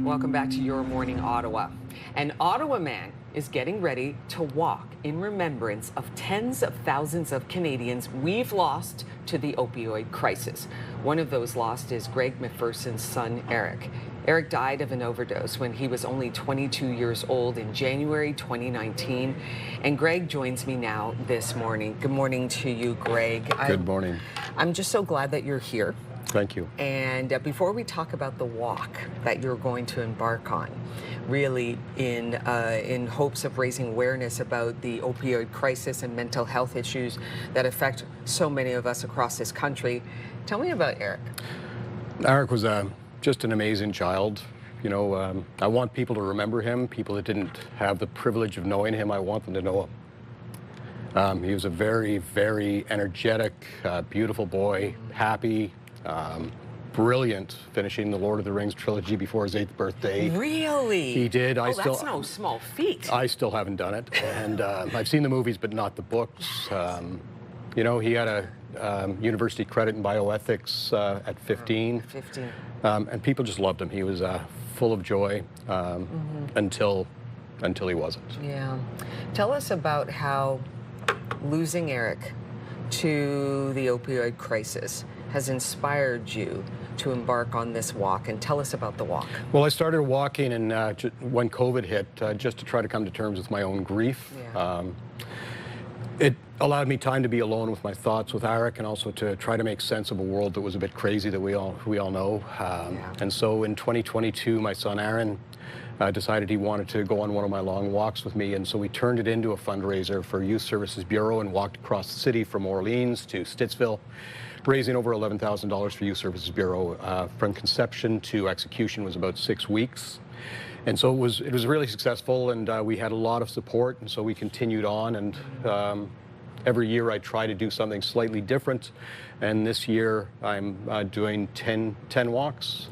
Welcome back to Your Morning Ottawa. An Ottawa man is getting ready to walk in remembrance of tens of thousands of Canadians we've lost to the opioid crisis. One of those lost is Greg McPherson's son, Eric. Eric died of an overdose when he was only 22 years old in January 2019. And Greg joins me now this morning. Good morning to you, Greg. Good morning. I'm just so glad that you're here. Thank you. And before we talk about the walk that you're going to embark on, really in hopes of raising awareness about the opioid crisis and mental health issues that affect so many of us across this country, tell me about Eric. Eric was just an amazing child. You know, I want people to remember him. People that didn't have the privilege of knowing him, I want them to know him. He was a very, very energetic, beautiful boy, happy, Brilliant, finishing the Lord of the Rings trilogy before his 8th birthday. Really? He did. That's no small feat. I still haven't done it, and I've seen the movies, but not the books. You know, he had a university credit in bioethics at 15. 15. And people just loved him. He was full of joy until he wasn't. Yeah. Tell us about how losing Eric to the opioid crisis has inspired you to embark on this walk, and tell us about the walk. Well, I started walking and when COVID hit, just to try to come to terms with my own grief. Yeah. It allowed me time to be alone with my thoughts with Eric, and also to try to make sense of a world that was a bit crazy that we all know. And so in 2022, my son Aaron decided he wanted to go on one of my long walks with me, and so we turned it into a fundraiser for Youth Services Bureau and walked across the city from Orleans to Stittsville, raising over $11,000 for Youth Services Bureau. From conception to execution was about 6 weeks. And so it was really successful, and we had a lot of support, and so we continued on, and every year I try to do something slightly different, and this year I'm doing 10 walks,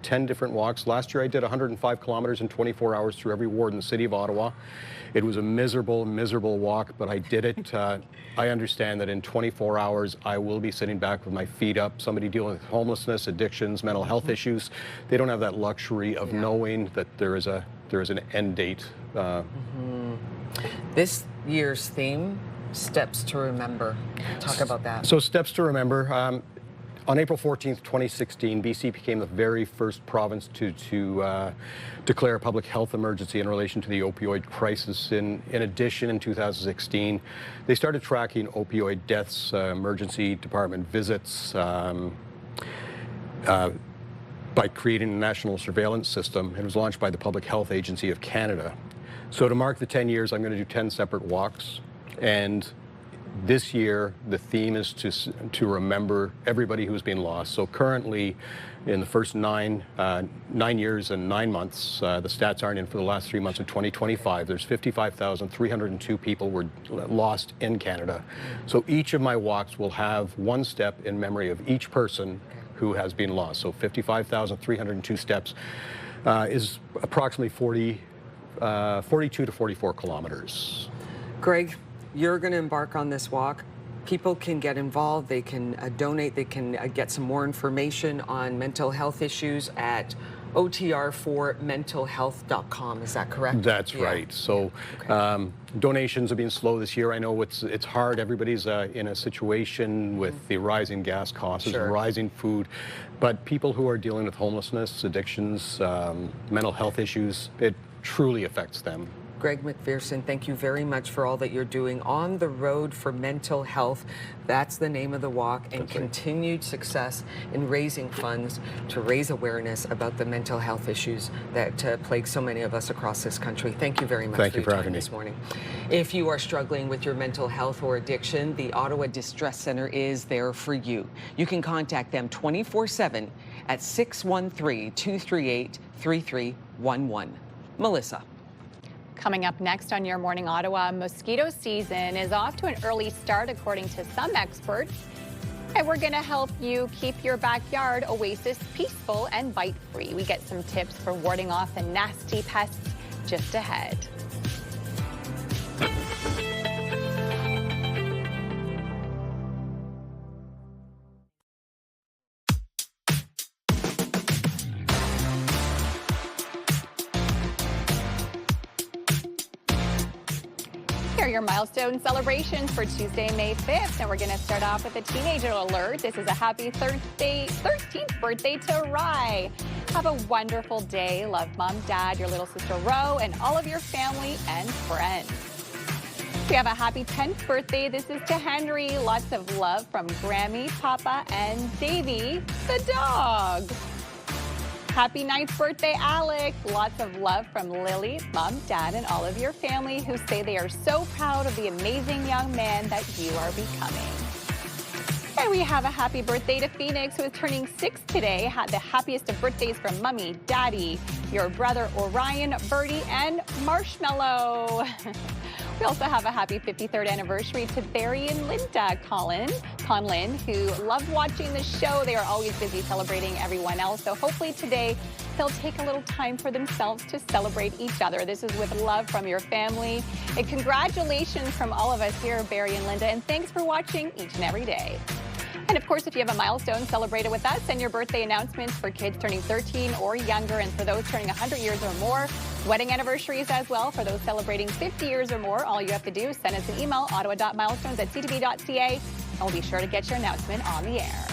10 different walks. Last year I did 105 kilometers in 24 hours through every ward in the city of Ottawa. It was a miserable, miserable walk, but I did it. I understand that in 24 hours, I will be sitting back with my feet up. Somebody dealing with homelessness, addictions, mental health issues, they don't have that luxury of knowing that there is an end date. This year's theme, Steps to Remember. Talk about that. So Steps to Remember. On April 14th, 2016, BC became the very first province to declare a public health emergency in relation to the opioid crisis. In addition, in 2016, they started tracking opioid deaths, emergency department visits, by creating a national surveillance system. It was launched by the Public Health Agency of Canada. So to mark the 10 years, I'm going to do 10 separate walks. And this year, the theme is to remember everybody who's been lost. So currently, in the first 9 years and 9 months, the stats aren't in for the last 3 months of 2025, there's 55,302 people were lost in Canada. So each of my walks will have one step in memory of each person who has been lost. So 55,302 steps is approximately 42 to 44 kilometers. Greg, you're going to embark on this walk. People can get involved, they can donate, they can get some more information on mental health issues at otr4mentalhealth.com. Is that correct? That's right. So donations have been slow this year. I know it's hard. Everybody's in a situation with the rising gas costs, rising food, but people who are dealing with homelessness, addictions, mental health issues, it truly affects them. Greg McPherson, thank you very much for all that you're doing on the road for mental health. That's the name of the walk, and continued success in raising funds to raise awareness about the mental health issues that plague so many of us across this country. Thank you very much for your time this morning. If you are struggling with your mental health or addiction, the Ottawa Distress Center is there for you. You can contact them 24/7 at 613-238-3311. Melissa. Coming up next on Your Morning Ottawa, mosquito season is off to an early start according to some experts. And we're going to help you keep your backyard oasis peaceful and bite-free. We get some tips for warding off the nasty pests just ahead. Your milestone celebrations for Tuesday, May 5th. And we're going to start off with a teenager alert. This is a happy 13th birthday to Rye. Have a wonderful day. Love Mom, Dad, your little sister Ro, and all of your family and friends. We have a happy 10th birthday. This is to Henry. Lots of love from Grammy, Papa, and Davy, the dog. Happy 9th birthday, Alec. Lots of love from Lily, Mom, Dad, and all of your family who say they are so proud of the amazing young man that you are becoming. And we have a happy birthday to Phoenix, who is turning 6 today. Had the happiest of birthdays from Mummy, Daddy, your brother Orion, Birdie, and Marshmallow. We also have a happy 53rd anniversary to Barry and Linda Conlin, who love watching the show. They are always busy celebrating everyone else. So hopefully today they'll take a little time for themselves to celebrate each other. This is with love from your family. And congratulations from all of us here, Barry and Linda. And thanks for watching each and every day. And of course, if you have a milestone, celebrate it with us. Send your birthday announcements for kids turning 13 or younger, and for those turning 100 years or more. Wedding anniversaries as well. For those celebrating 50 years or more, all you have to do is send us an email, ottawa.milestones@ctv.ca, and we'll be sure to get your announcement on the air.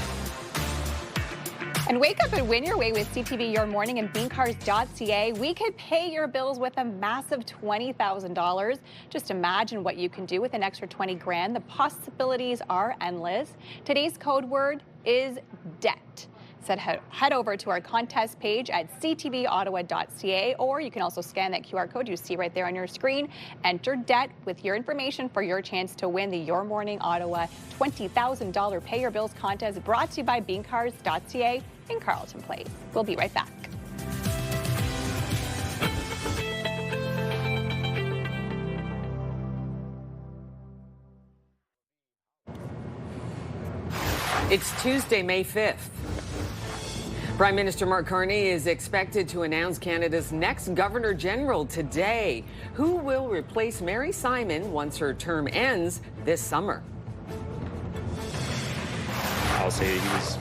And wake up and win your way with CTV Your Morning and beancars.ca. We could pay your bills with a massive $20,000. Just imagine what you can do with an extra 20 grand. The possibilities are endless. Today's code word is debt. So head over to our contest page at ctvottawa.ca, or you can also scan that QR code you see right there on your screen. Enter debt with your information for your chance to win the Your Morning Ottawa $20,000 Pay Your Bills contest, brought to you by beancars.ca in Carleton Place. We'll be right back. It's Tuesday, May 5th. Prime Minister Mark Carney is expected to announce Canada's next Governor-General today. Who will replace Mary Simon once her term ends this summer? I'll say he was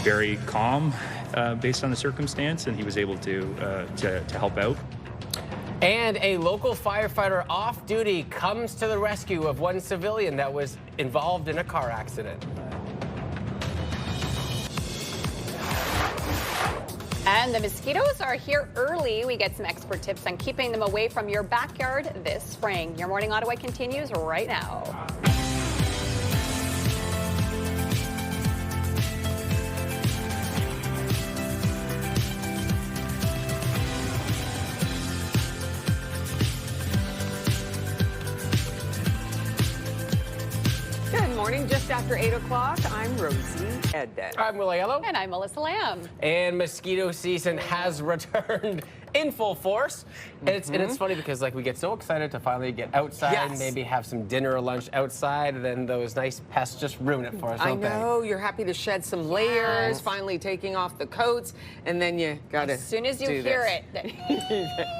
very calm based on the circumstance, and he was able to help out. And a local firefighter off duty comes to the rescue of one civilian that was involved in a car accident. And the mosquitoes are here early. We get some expert tips on keeping them away from your backyard this spring. Your Morning Ottawa continues right now. Good morning. Just after 8 o'clock, I'm Rosie Edden. I'm Will Yellow. And I'm Melissa Lamb. And mosquito season has returned in full force. And it's funny because we get so excited to finally get outside, maybe have some dinner or lunch outside, and then those nice pests just ruin it for us, don't they? I know, you're happy to shed some layers, finally taking off the coats, and then you gotta As soon as you hear it,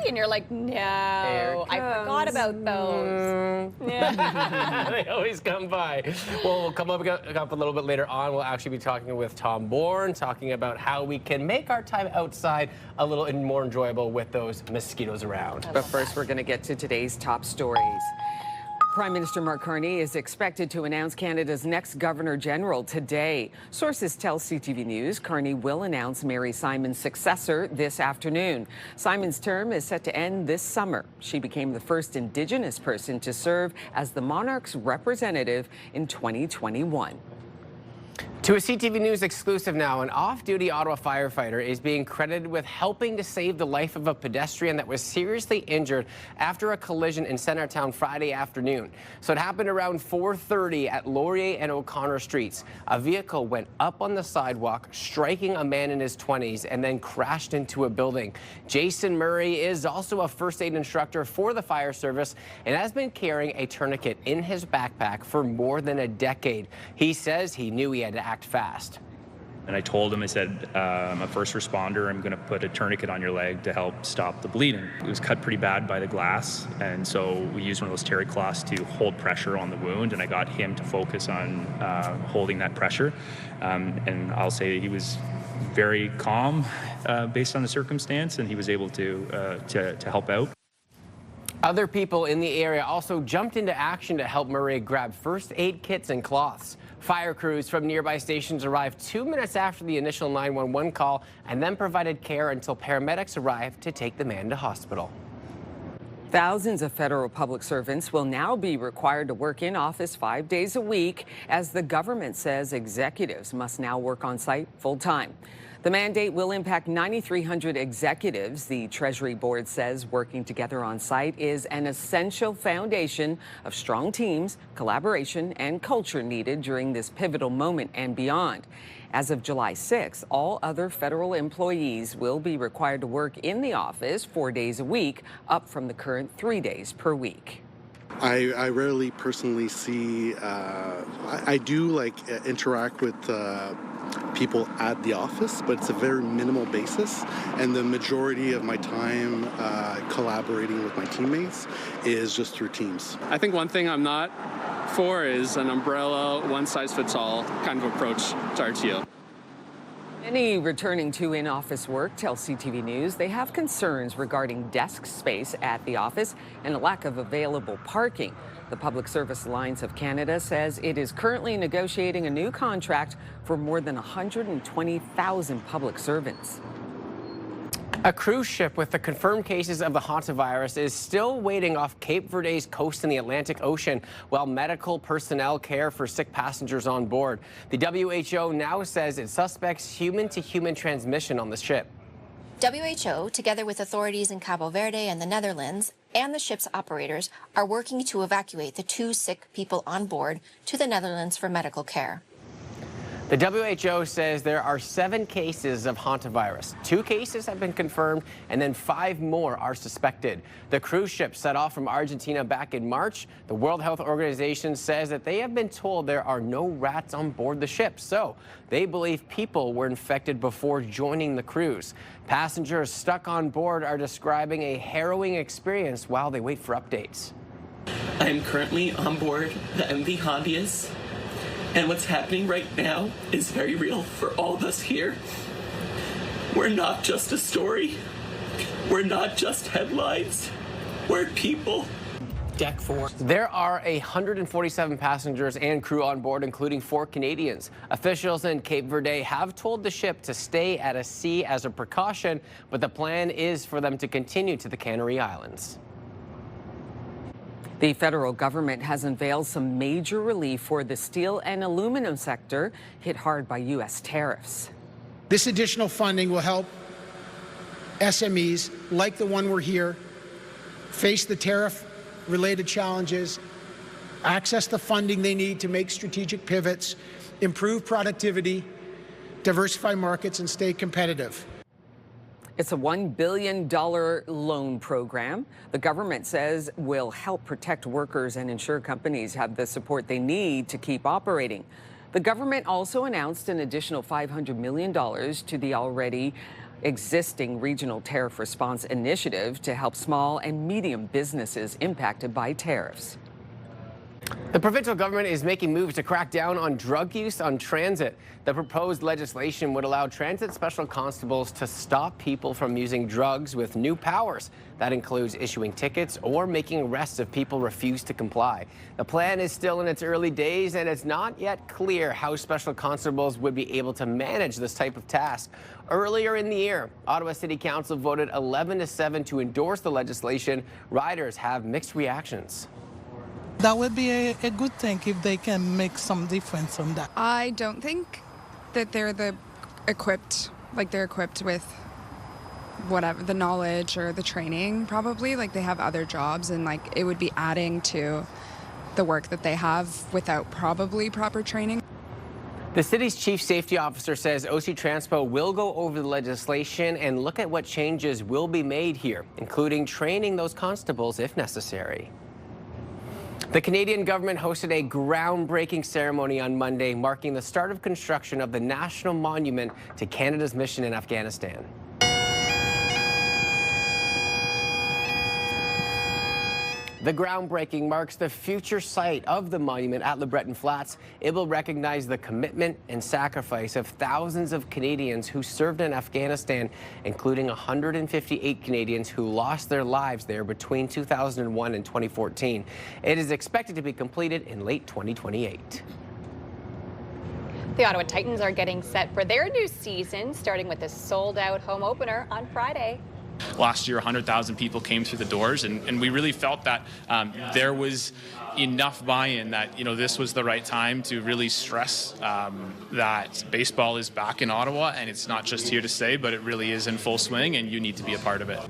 and you're like, no, I forgot about those. They always come by. Well, we'll come up a little bit later on. We'll actually be talking with Tom Bourne, talking about how we can make our time outside a little more enjoyable with those mosquitoes around. But first, we're going to get to today's top stories. Prime Minister Mark Carney is expected to announce Canada's next Governor-General today. Sources tell CTV News Carney will announce Mary Simon's successor this afternoon. Simon's term is set to end this summer. She became the first Indigenous person to serve as the monarch's representative in 2021. To a CTV News exclusive now, an off-duty Ottawa firefighter is being credited with helping to save the life of a pedestrian that was seriously injured after a collision in Centertown Friday afternoon. So it happened around 4:30 at Laurier and O'Connor Streets. A vehicle went up on the sidewalk, striking a man in his 20s, and then crashed into a building. Jason Murray is also a first aid instructor for the fire service and has been carrying a tourniquet in his backpack for more than a decade. He says he knew he had to act fast. And I told him, I said, I'm a first responder. I'm going to put a tourniquet on your leg to help stop the bleeding. It was cut pretty bad by the glass, and so we used one of those terry cloths to hold pressure on the wound, and I got him to focus on holding that pressure. And I'll say he was very calm based on the circumstance, and he was able to help out. Other people in the area also jumped into action to help Murray grab first aid kits and cloths. Fire crews from nearby stations arrived 2 minutes after the initial 911 call and then provided care until paramedics arrived to take the man to hospital. Thousands of federal public servants will now be required to work in office 5 days a week, as the government says executives must now work on site full time. The mandate will impact 9,300 executives. The Treasury Board says working together on site is an essential foundation of strong teams, collaboration, and culture needed during this pivotal moment and beyond. As of July 6th, all other federal employees will be required to work in the office 4 days a week, up from the current 3 days per week. I rarely personally see, I do like interact with people at the office, but it's a very minimal basis. And the majority of my time collaborating with my teammates is just through Teams. I think one thing I'm not for is an umbrella, one-size-fits-all kind of approach to RTO. Many returning to in-office work tell CTV News they have concerns regarding desk space at the office and a lack of available parking. The Public Service Alliance of Canada says it is currently negotiating a new contract for more than 120,000 public servants. A cruise ship with the confirmed cases of the hantavirus is still waiting off Cape Verde's coast in the Atlantic Ocean while medical personnel care for sick passengers on board. The WHO now says it suspects human-to-human transmission on the ship. WHO, together with authorities in Cabo Verde and the Netherlands, and the ship's operators, are working to evacuate the 2 sick people on board to the Netherlands for medical care. The WHO says there are 7 cases of hantavirus. 2 cases have been confirmed, and then 5 more are suspected. The cruise ship set off from Argentina back in March. The World Health Organization says that they have been told there are no rats on board the ship, so they believe people were infected before joining the cruise. Passengers stuck on board are describing a harrowing experience while they wait for updates. I am currently on board the MV Hondias. And what's happening right now is very real for all of us here. We're not just a story. We're not just headlines. We're people. Deck 4. There are 147 passengers and crew on board, including 4 Canadians. Officials in Cape Verde have told the ship to stay at sea as a precaution, but the plan is for them to continue to the Canary Islands. The federal government has unveiled some major relief for the steel and aluminum sector hit hard by U.S. tariffs. This additional funding will help SMEs like the one we're here face the tariff-related challenges, access the funding they need to make strategic pivots, improve productivity, diversify markets, and stay competitive. It's a $1 billion loan program the government says will help protect workers and ensure companies have the support they need to keep operating. The government also announced an additional $500 million to the already existing Regional Tariff Response Initiative to help small and medium businesses impacted by tariffs. The provincial government is making moves to crack down on drug use on transit. The proposed legislation would allow transit special constables to stop people from using drugs with new powers. That includes issuing tickets or making arrests if people refuse to comply. The plan is still in its early days, and it's not yet clear how special constables would be able to manage this type of task. Earlier in the year, Ottawa City Council voted 11-7 to endorse the legislation. Riders have mixed reactions. That would be a good thing if they can make some difference on that. I don't think that they're equipped with whatever, the knowledge or the training, probably. Like, they have other jobs, and like it would be adding to the work that they have without probably proper training. The city's chief safety officer says OC Transpo will go over the legislation and look at what changes will be made here, including training those constables if necessary. The Canadian government hosted a groundbreaking ceremony on Monday, marking the start of construction of the National Monument to Canada's mission in Afghanistan. The groundbreaking marks the future site of the monument at Le Breton Flats. It will recognize the commitment and sacrifice of thousands of Canadians who served in Afghanistan, including 158 Canadians who lost their lives there between 2001 and 2014. It is expected to be completed in late 2028. The Ottawa Titans are getting set for their new season, starting with a sold-out home opener on Friday. Last year, 100,000 people came through the doors, and we really felt that there was enough buy-in that, you know, this was the right time to really stress that baseball is back in Ottawa, and it's not just here to stay, but it really is in full swing, and you need to be a part of it.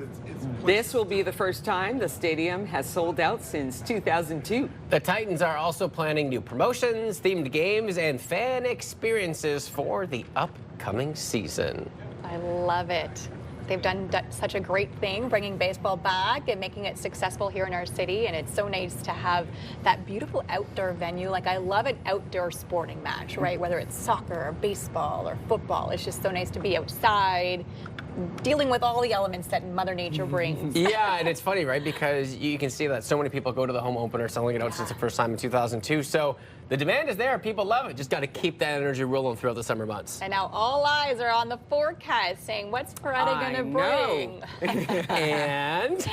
This will be the first time the stadium has sold out since 2002. The Titans are also planning new promotions, themed games, and fan experiences for the upcoming season. I love it. They've done such a great thing bringing baseball back and making it successful here in our city, and it's so nice to have that beautiful outdoor venue. Like, I love an outdoor sporting match, right? Whether it's soccer or baseball or football, it's just so nice to be outside, dealing with all the elements that Mother Nature brings. Yeah, and it's funny, right? Because you can see that so many people go to the home opener, selling it out since the first time in 2002. So the demand is there. People love it. Just got to keep that energy rolling throughout the summer months. And now all eyes are on the forecast, saying, what's Paretta going to bring? And?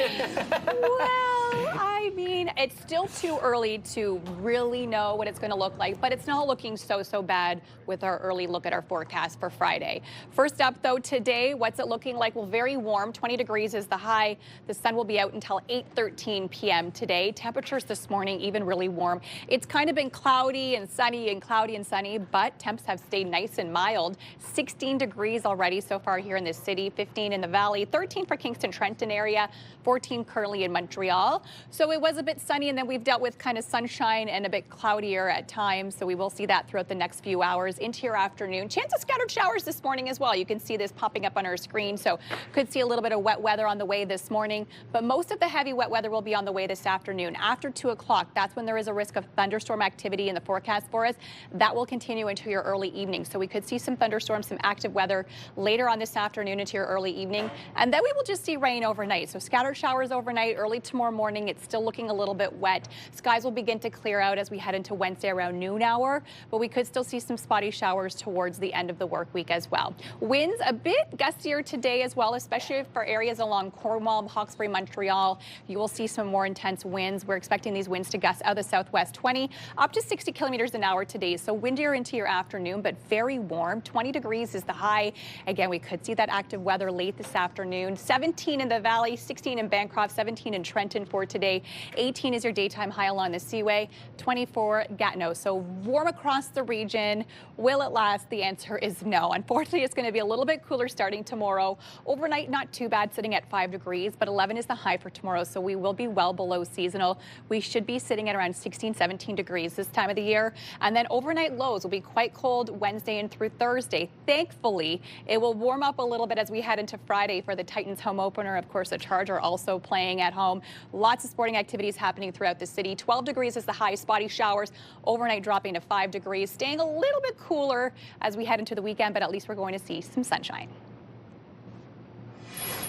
Well, I mean, it's still too early to really know what it's going to look like, but it's not looking so bad with our early look at our forecast for Friday. First up, though, today, what's it looking like? Well, very warm. 20 degrees is the high. The sun will be out until 8:13 p.m. today. Temperatures this morning, even really warm. It's kind of been cloudy and sunny and cloudy and sunny, but temps have stayed nice and mild. 16 degrees already so far here in the city, 15 in the valley, 13 for Kingston Trenton area, 14 currently in Montreal. So it was a bit sunny, and then we've dealt with kind of sunshine and a bit cloudier at times. So we will see that throughout the next few hours into your afternoon. Chance of scattered showers this morning as well. You can see this popping up on our screen. So could see a little bit of wet weather on the way this morning, but most of the heavy wet weather will be on the way this afternoon. After 2 o'clock, that's when there is a risk of thunderstorm activity in the forecast for us. That will continue into your early evening. So we could see some thunderstorms, some active weather later on this afternoon into your early evening. And then we will just see rain overnight. So scattered showers overnight, early tomorrow morning. It's still looking a little bit wet. Skies will begin to clear out as we head into Wednesday around noon hour, but we could still see some spotty showers towards the end of the work week as well. Winds a bit gustier today as well, especially for areas along Cornwall, Hawkesbury, Montreal. You will see some more intense winds. We're expecting these winds to gust out of the southwest 20 up to 60 kilometers an hour today. So windier into your afternoon, but very warm. 20 degrees is the high. Again, we could see that active weather late this afternoon. 17 in the valley, 16 in Bancroft, 17 in Trenton for today. 18 is your daytime high along the Seaway, 24 Gatineau. So warm across the region. Will it last? The answer is no. Unfortunately, it's going to be a little bit cooler starting tomorrow. Overnight, not too bad, sitting at 5 degrees, but 11 is the high for tomorrow, so we will be well below seasonal. We should be sitting at around 16, 17 degrees this time of the year. And then overnight lows will be quite cold Wednesday and through Thursday. Thankfully, it will warm up a little bit as we head into Friday for the Titans home opener. Of course, the Chargers are also playing at home. Lots of sporting activities happening throughout the city. 12 degrees is the high, spotty showers. Overnight dropping to 5 degrees, staying a little bit cooler as we head into the weekend, but at least we're going to see some sunshine.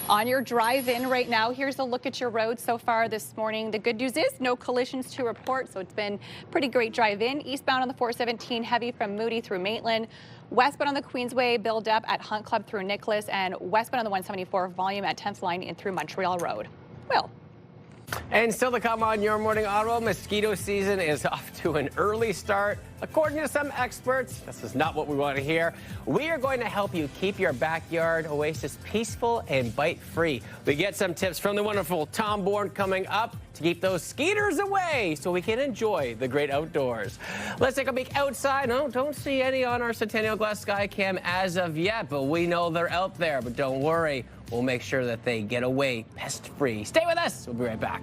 On your drive-in right now, here's a look at your roads so far this morning. The good news is no collisions to report, so it's been pretty great drive-in. Eastbound on the 417, heavy from Moody through Maitland. Westbound on the Queensway, build up at Hunt Club through Nicholas, and westbound on the 174, volume at 10th line in through Montreal Road. Will. And still to come on Your Morning Ottawa, mosquito season is off to an early start. According to some experts, this is not what we want to hear. We are going to help you keep your backyard oasis peaceful and bite-free. We get some tips from the wonderful Tom Bourne coming up to keep those skeeters away so we can enjoy the great outdoors. Let's take a peek outside. No, don't see any on our Centennial Glass Sky Cam as of yet, but we know they're out there. But don't worry, we'll make sure that they get away pest-free. Stay with us. We'll be right back.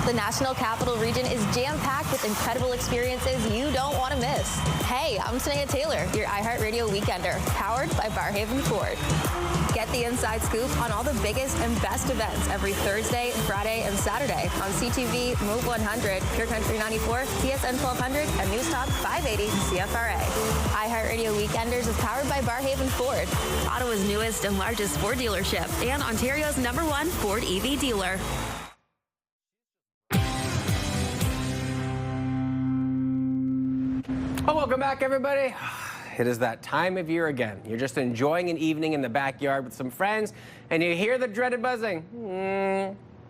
The National Capital Region is jam-packed with incredible experiences you don't want to miss. Hey, I'm Sneha Taylor, your iHeartRadio Weekender, powered by Barrhaven Ford. Get the inside scoop on all the biggest and best events every Thursday, Friday, and Saturday on CTV, Move 100, Pure Country 94, TSN 1200, and News Talk 580 CFRA. iHeartRadio Weekenders is powered by Barrhaven Ford, Ottawa's newest and largest Ford dealership, and Ontario's #1 Ford EV dealer. Oh, welcome back, everybody. It is that time of year again. You're just enjoying an evening in the backyard with some friends, and you hear the dreaded buzzing.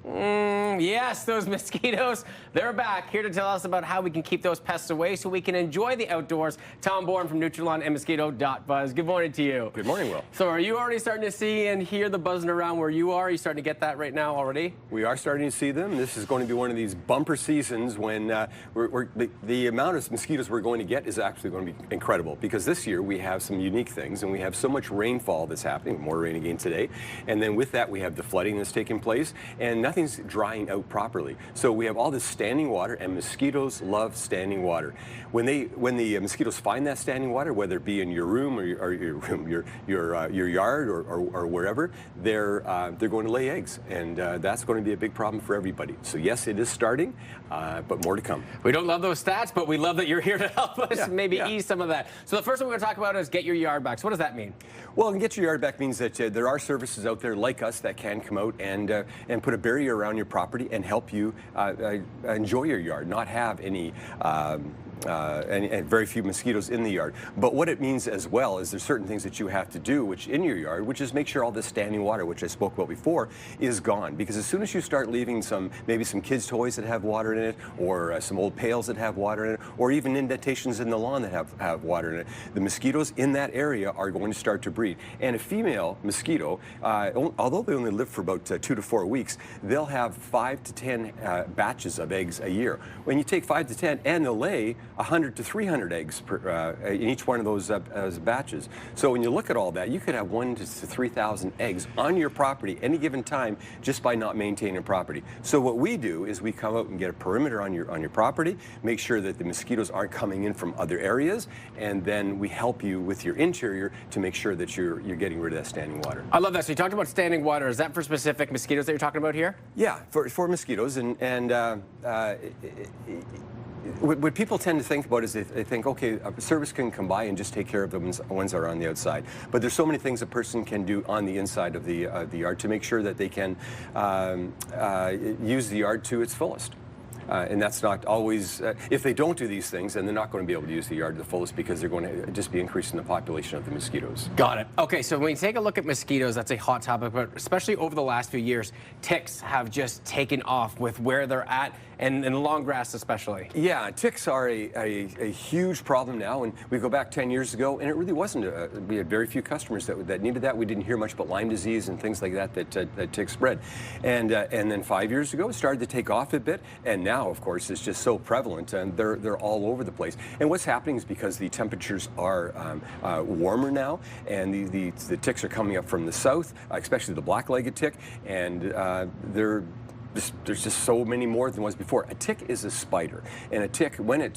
Yes, those mosquitoes, they're back. Here to tell us about how we can keep those pests away so we can enjoy the outdoors. Tom Bourne from Nutrilon and Mosquito.buzz. Good morning to you. Good morning, Will. So are you already starting to see and hear the buzzing around where you are? Are you starting to get that right now already? We are starting to see them. This is going to be one of these bumper seasons when the amount of mosquitoes we're going to get is actually going to be incredible, because this year we have some unique things and we have so much rainfall that's happening, more rain again today. And then with that we have the flooding that's taking place and nothing's drying out properly. So we have all this standing water, and mosquitoes love standing water. When the mosquitoes find that standing water, whether it be in your room or your yard or wherever, they're going to lay eggs, and that's going to be a big problem for everybody. So yes, it is starting, but more to come. We don't love those stats, but we love that you're here to help us ease some of that. So the first one we're going to talk about is get your yard back. So what does that mean? Well, get your yard back means that there are services out there like us that can come out and put a barrier around your property and help you enjoy your yard, not have any and very few mosquitoes in the yard. But what it means as well is there's certain things that you have to do in your yard, which is make sure all this standing water, which I spoke about before, is gone. Because as soon as you start leaving maybe some kids' toys that have water in it, or some old pails that have water in it, or even indentations in the lawn that have water in it, the mosquitoes in that area are going to start to breed. And a female mosquito, although they only live for about 2 to 4 weeks, they'll have 5 to 10 batches of eggs a year. When you take 5 to 10, and they'll lay 100 to 300 eggs in each one of those batches. So when you look at all that, you could have 1,000 to 3,000 eggs on your property any given time just by not maintaining property. So what we do is we come out and get a perimeter on your property, make sure that the mosquitoes aren't coming in from other areas, and then we help you with your interior to make sure that you're getting rid of that standing water. I love that. So you talked about standing water. Is that for specific mosquitoes that you're talking about here? Yeah, for mosquitoes, and what people tend to think about is they think, okay, a service can come by and just take care of the ones that are on the outside. But there's so many things a person can do on the inside of the yard to make sure that they can use the yard to its fullest. And that's not always, if they don't do these things, then they're not going to be able to use the yard to the fullest, because they're going to just be increasing the population of the mosquitoes. Got it. Okay, so when you take a look at mosquitoes, that's a hot topic, but especially over the last few years, ticks have just taken off with where they're at, and in long grass especially. Yeah, ticks are a huge problem now, and we go back 10 years ago, and it really wasn't. We had very few customers that needed that. We didn't hear much about Lyme disease and things like that ticks spread. And then 5 years ago, it started to take off a bit, and now, of course, it's just so prevalent, and they're all over the place. And what's happening is because the temperatures are warmer now, and the ticks are coming up from the south, especially the black-legged tick, and there's just so many more than was before. A tick is a spider, and a tick, when it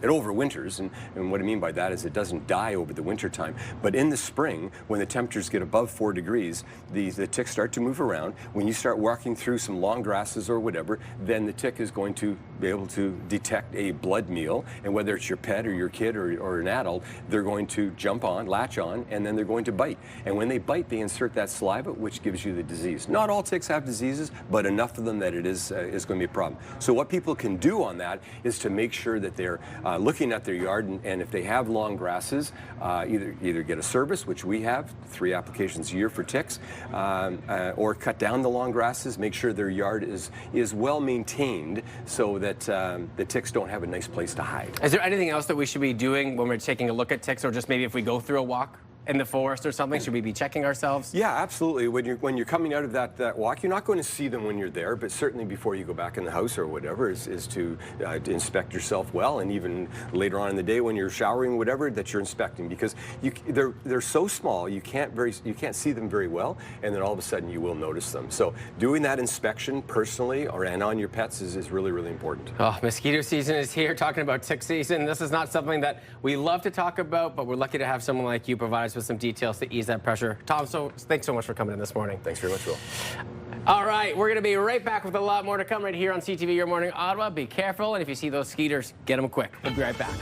overwinters, and what I mean by that is it doesn't die over the winter time. But in the spring, when the temperatures get above 4 degrees, the ticks start to move around. When you start walking through some long grasses or whatever, then the tick is going to be able to detect a blood meal, and whether it's your pet or your kid or an adult, they're going to latch on, and then they're going to bite. And when they bite, they insert that saliva, which gives you the disease. Not all ticks have diseases, but enough of them that it is going to be a problem. So what people can do on that is to make sure that they're looking at their yard, and if they have long grasses, either get a service, which we have 3 applications a year for ticks, or cut down the long grasses, make sure their yard is well maintained so that the ticks don't have a nice place to hide. Is there anything else that we should be doing when we're taking a look at ticks, or just maybe if we go through a walk in the forest or something? Should we be checking ourselves? Yeah, absolutely. When you're coming out of that walk, you're not going to see them when you're there, but certainly before you go back in the house or whatever is to inspect yourself well, and even later on in the day when you're showering, whatever, that you're inspecting, because they're so small you can't see them very well, and then all of a sudden you will notice them. So doing that inspection personally and on your pets is really, really important. Oh, mosquito season is here. Talking about tick season, this is not something that we love to talk about, but we're lucky to have someone like you provide us with some details to ease that pressure. Tom, thanks so much for coming in this morning. Thanks very much, Will. All right, we're going to be right back with a lot more to come right here on CTV Your Morning Ottawa. Be careful, and if you see those skeeters, get them quick. We'll be right back.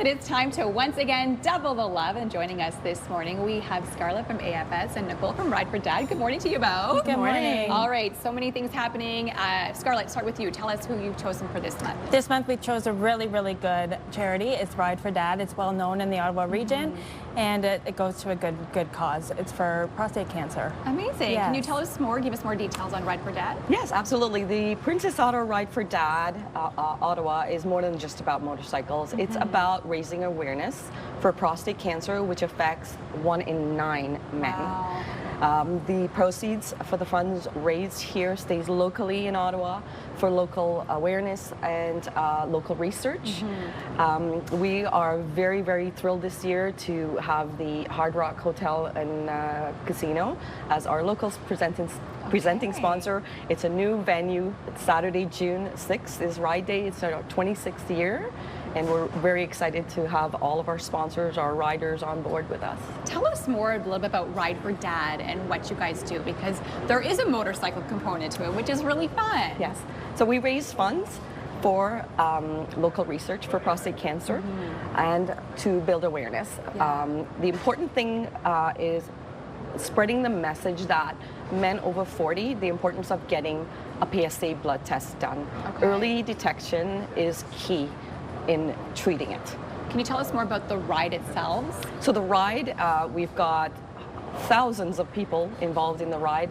But it's time to once again double the love. And joining us this morning, we have Scarlett from AFS and Nicole from Ride for Dad. Good morning to you both. Good morning. All right, so many things happening. Scarlett, start with you. Tell us who you've chosen for this month. This month we chose a really, really good charity. It's Ride for Dad. It's well known in the Ottawa region, and it goes to a good cause. It's for prostate cancer. Amazing. Yes. Can you tell us more, give us more details on Ride for Dad? Yes, absolutely. The Princess Auto Ride for Dad, Ottawa, is more than just about motorcycles. It's about raising awareness for prostate cancer, which affects 1 in 9 men. Wow. The proceeds for the funds raised here stays locally in Ottawa for local awareness and local research. We are very, very thrilled this year to have the Hard Rock Hotel and Casino as our local presenting sponsor. It's a new venue. It's Saturday, June 6th is Ride Day. It's our 26th year. And we're very excited to have all of our sponsors, our riders on board with us. Tell us more a little bit about Ride for Dad and what you guys do, because there is a motorcycle component to it, which is really fun. Yes. So we raise funds for local research for prostate cancer and to build awareness. The important thing is spreading the message that men over 40, the importance of getting a PSA blood test done. Early detection is key in treating it. Can you tell us more about the ride itself? So the ride, we've got thousands of people involved in the ride.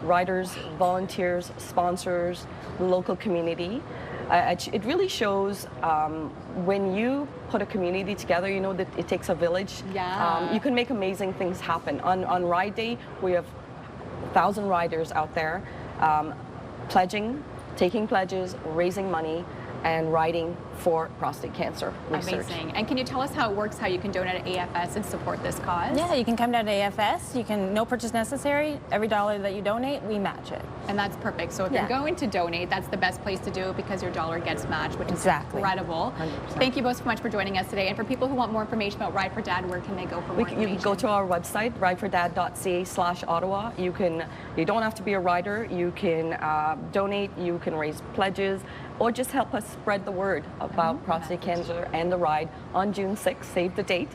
Riders, volunteers, sponsors, the local community. It really shows when you put a community together, you know that it takes a village. Yeah. You can make amazing things happen. On Ride Day, we have 1,000 riders out there pledging, taking pledges, raising money, and riding for prostate cancer research. Amazing. And can you tell us how it works, how you can donate at AFS and support this cause? Yeah, you can come down to AFS. You can, no purchase necessary. Every dollar that you donate, we match it. And that's perfect. So if you're going to donate, that's the best place to do it because your dollar gets matched, which is incredible. 100%. Thank you both so much for joining us today. And for people who want more information about Ride for Dad, where can they go for more information? You can go to our website, ridefordad.ca/Ottawa. You don't have to be a rider. You can donate, you can raise pledges, or just help us spread the word about prostate cancer and the ride on June 6th. Save the date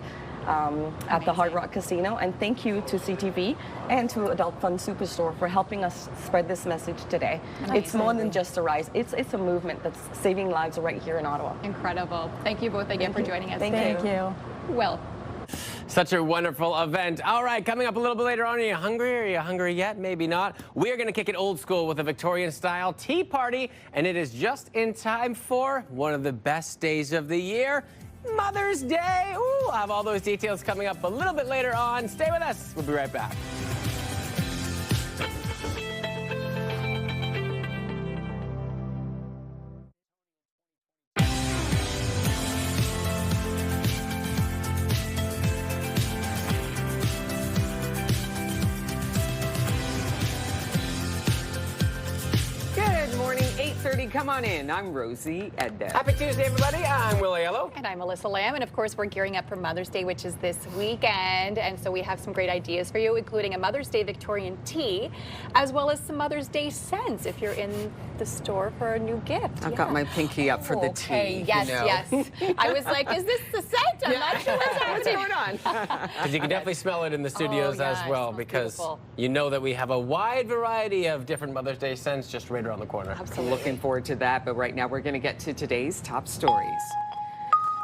at the Hard Rock Casino. And thank you to CTV and to Adult Fund Superstore for helping us spread this message today. It's more than just a ride. It's a movement that's saving lives right here in Ottawa. Incredible. Thank you both again for joining us. Thank you. Well. Such a wonderful event. All right, coming up a little bit later on, are you hungry? Are you hungry yet? Maybe not. We're going to kick it old school with a Victorian-style tea party, and it is just in time for one of the best days of the year, Mother's Day. Ooh, I'll have all those details coming up a little bit later on. Stay with us. We'll be right back. Come on in. I'm Rosie Edda. Happy Tuesday, everybody. I'm Will Aiello. And I'm Melissa Lamb. And of course, we're gearing up for Mother's Day, which is this weekend. And so we have some great ideas for you, including a Mother's Day Victorian tea, as well as some Mother's Day scents if you're in the store for a new gift. I've got my pinky up for the tea. Yes, you know. yes. I was like, is this the scent? I'm not sure what's going on. Because you can definitely smell it in the studios as well, because you know that we have a wide variety of different Mother's Day scents just right around the corner. Absolutely. Looking forward to that, but right now we're going to get to today's top stories.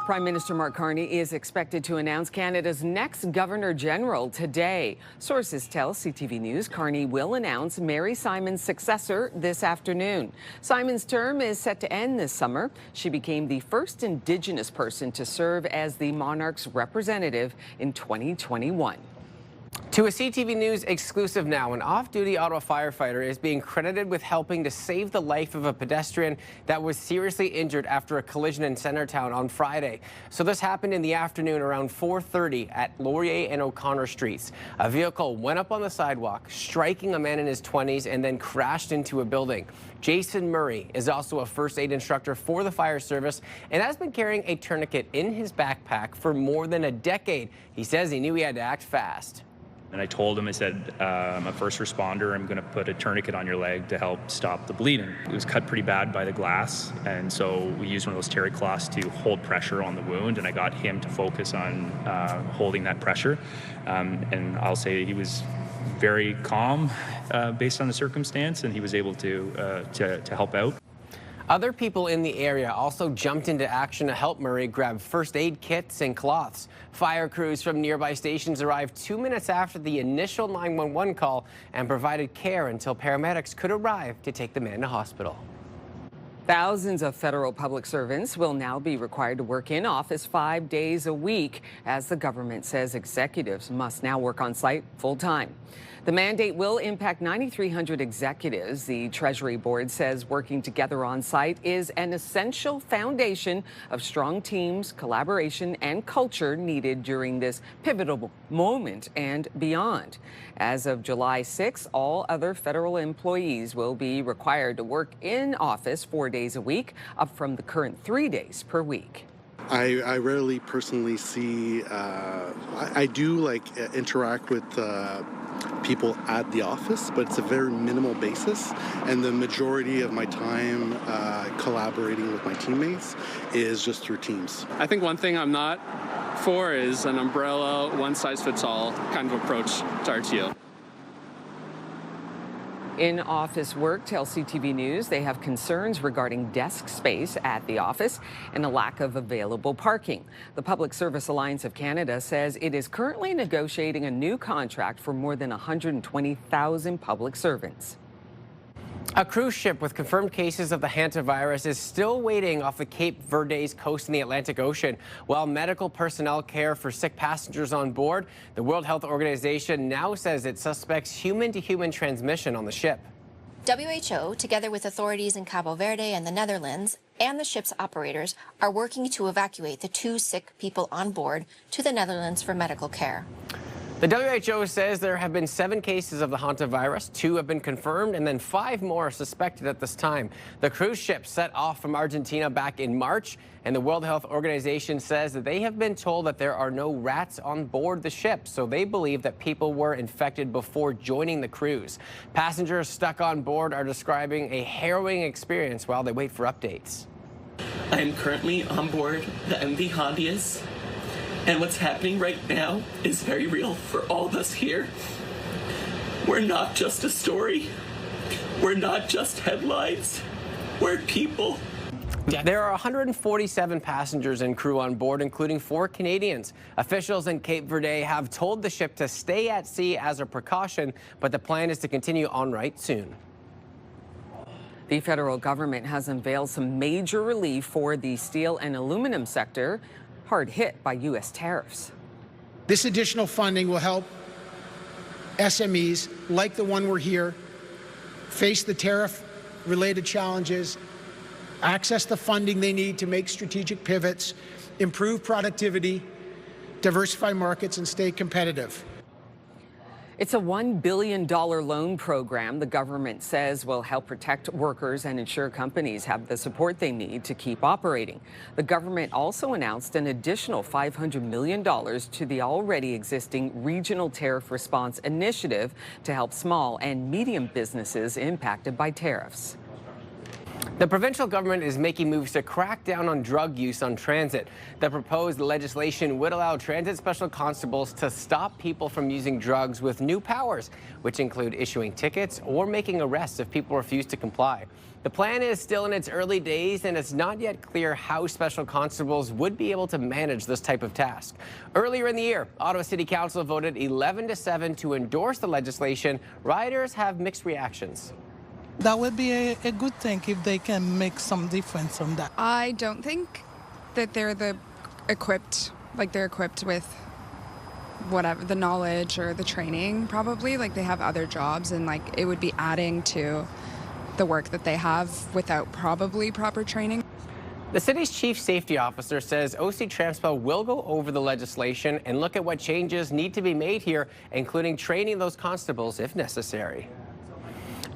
Prime Minister Mark Carney is expected to announce Canada's next Governor General today. Sources tell CTV News Carney will announce Mary Simon's successor this afternoon. Simon's term is set to end this summer. She became the first Indigenous person to serve as the monarch's representative in 2021. To a CTV News exclusive now, an off-duty Ottawa firefighter is being credited with helping to save the life of a pedestrian that was seriously injured after a collision in Centertown on Friday. So this happened in the afternoon around 4:30 at Laurier and O'Connor Streets. A vehicle went up on the sidewalk, striking a man in his 20s, and then crashed into a building. Jason Murray is also a first aid instructor for the fire service and has been carrying a tourniquet in his backpack for more than a decade. He says he knew he had to act fast. And I told him, I said, I'm a first responder. I'm going to put a tourniquet on your leg to help stop the bleeding. It was cut pretty bad by the glass, and so we used one of those terry cloths to hold pressure on the wound, and I got him to focus on holding that pressure. And I'll say he was very calm based on the circumstance, and he was able to help out. Other people in the area also jumped into action to help Murray grab first aid kits and cloths. Fire crews from nearby stations arrived 2 minutes after the initial 911 call and provided care until paramedics could arrive to take the man to hospital. Thousands of federal public servants will now be required to work in office 5 days a week, as the government says executives must now work on site full time. The mandate will impact 9,300 executives. The Treasury Board says working together on site is an essential foundation of strong teams, collaboration, and culture needed during this pivotal moment and beyond. As of July 6, all other federal employees will be required to work in office 4 days a week, up from the current 3 days per week. I rarely personally see, I do interact with people at the office, but it's a very minimal basis, and the majority of my time collaborating with my teammates is just through Teams. I think one thing I'm not for is an umbrella, one-size-fits-all kind of approach to RTO. In-office work tells CTV News they have concerns regarding desk space at the office and a lack of available parking. The Public Service Alliance of Canada says it is currently negotiating a new contract for more than 120,000 public servants. A cruise ship with confirmed cases of the hantavirus is still waiting off the Cape Verde's coast in the Atlantic Ocean. While medical personnel care for sick passengers on board, the World Health Organization now says it suspects human-to-human transmission on the ship. WHO, together with authorities in Cabo Verde and the Netherlands, and the ship's operators, are working to evacuate the 2 sick people on board to the Netherlands for medical care. The WHO says there have been 7 cases of the hantavirus. 2 have been confirmed, and then 5 more are suspected at this time. The cruise ship set off from Argentina back in March, and the World Health Organization says that they have been told that there are no rats on board the ship, so they believe that people were infected before joining the cruise. Passengers stuck on board are describing a harrowing experience while they wait for updates. I am currently on board the MV Hondius. And what's happening right now is very real for all of us here. We're not just a story. We're not just headlines. We're people. There are 147 passengers and crew on board, including 4 Canadians. Officials in Cape Verde have told the ship to stay at sea as a precaution, but the plan is to continue en route soon. The federal government has unveiled some major relief for the steel and aluminum sector, hard hit by U.S. tariffs. This additional funding will help SMEs like the one we're here face the tariff-related challenges, access the funding they need to make strategic pivots, improve productivity, diversify markets, and stay competitive. It's a $1 billion loan program the government says will help protect workers and ensure companies have the support they need to keep operating. The government also announced an additional $500 million to the already existing Regional Tariff Response Initiative to help small and medium businesses impacted by tariffs. The provincial government is making moves to crack down on drug use on transit. The proposed legislation would allow transit special constables to stop people from using drugs with new powers, which include issuing tickets or making arrests if people refuse to comply. The plan is still in its early days, and it's not yet clear how special constables would be able to manage this type of task. Earlier in the year, Ottawa City Council voted 11-7 to endorse the legislation. Riders have mixed reactions. That would be a good thing if they can make some difference on that. I don't think that they're equipped with whatever, the knowledge or the training, probably. Like, they have other jobs, and it would be adding to the work that they have without probably proper training. The city's chief safety officer says OC Transpo will go over the legislation and look at what changes need to be made here, including training those constables if necessary.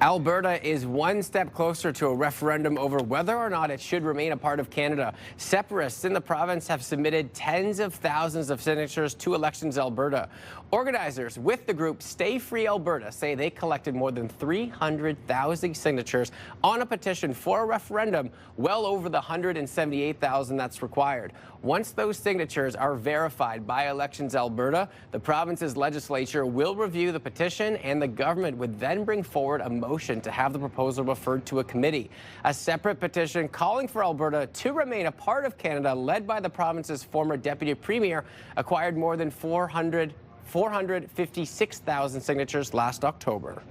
Alberta is one step closer to a referendum over whether or not it should remain a part of Canada. Separatists in the province have submitted tens of thousands of signatures to Elections Alberta. Organizers with the group Stay Free Alberta say they collected more than 300,000 signatures on a petition for a referendum, well over the 178,000 that's required. Once those signatures are verified by Elections Alberta, the province's legislature will review the petition, and the government would then bring forward a motion to have the proposal referred to a committee. A separate petition calling for Alberta to remain a part of Canada, led by the province's former deputy premier, acquired more than 456,000 signatures last October.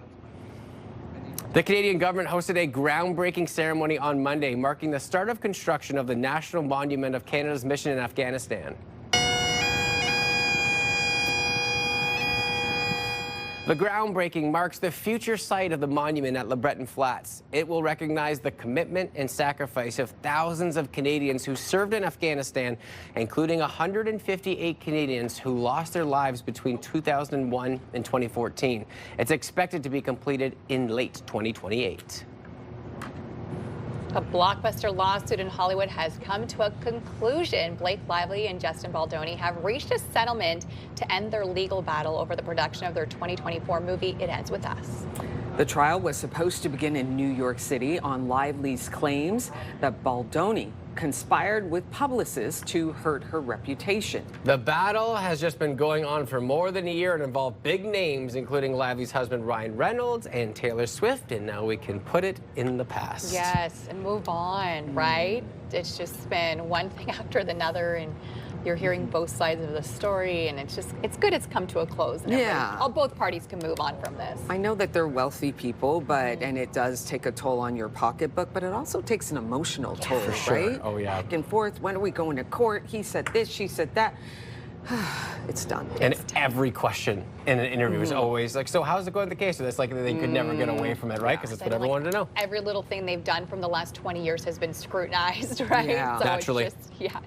The Canadian government hosted a groundbreaking ceremony on Monday, marking the start of construction of the National Monument of Canada's mission in Afghanistan. The groundbreaking marks the future site of the monument at LeBreton Flats. It will recognize the commitment and sacrifice of thousands of Canadians who served in Afghanistan, including 158 Canadians who lost their lives between 2001 and 2014. It's expected to be completed in late 2028. A blockbuster lawsuit in Hollywood has come to a conclusion. Blake Lively and Justin Baldoni have reached a settlement to end their legal battle over the production of their 2024 movie, It Ends With Us. The trial was supposed to begin in New York City on Lively's claims that Baldoni conspired with publicists to hurt her reputation. The battle has just been going on for more than a year and involved big names, including Lively's husband Ryan Reynolds and Taylor Swift, and now we can put it in the past. Yes, and move on, right? It's just been one thing after another, and you're hearing both sides of the story, and it's good it's come to a close. And both parties can move on from this. I know that they're wealthy people, and it does take a toll on your pocketbook, but it also takes an emotional toll, for sure. right? Oh, yeah. Back and forth. When are we going to court? He said this, she said that. It's done. And every question in an interview is always like, so how's it going with the case? So it's like they could never get away from it, right? Because it's what everyone wanted to know. Every little thing they've done from the last 20 years has been scrutinized, right? Yeah, so naturally. It's just, yes.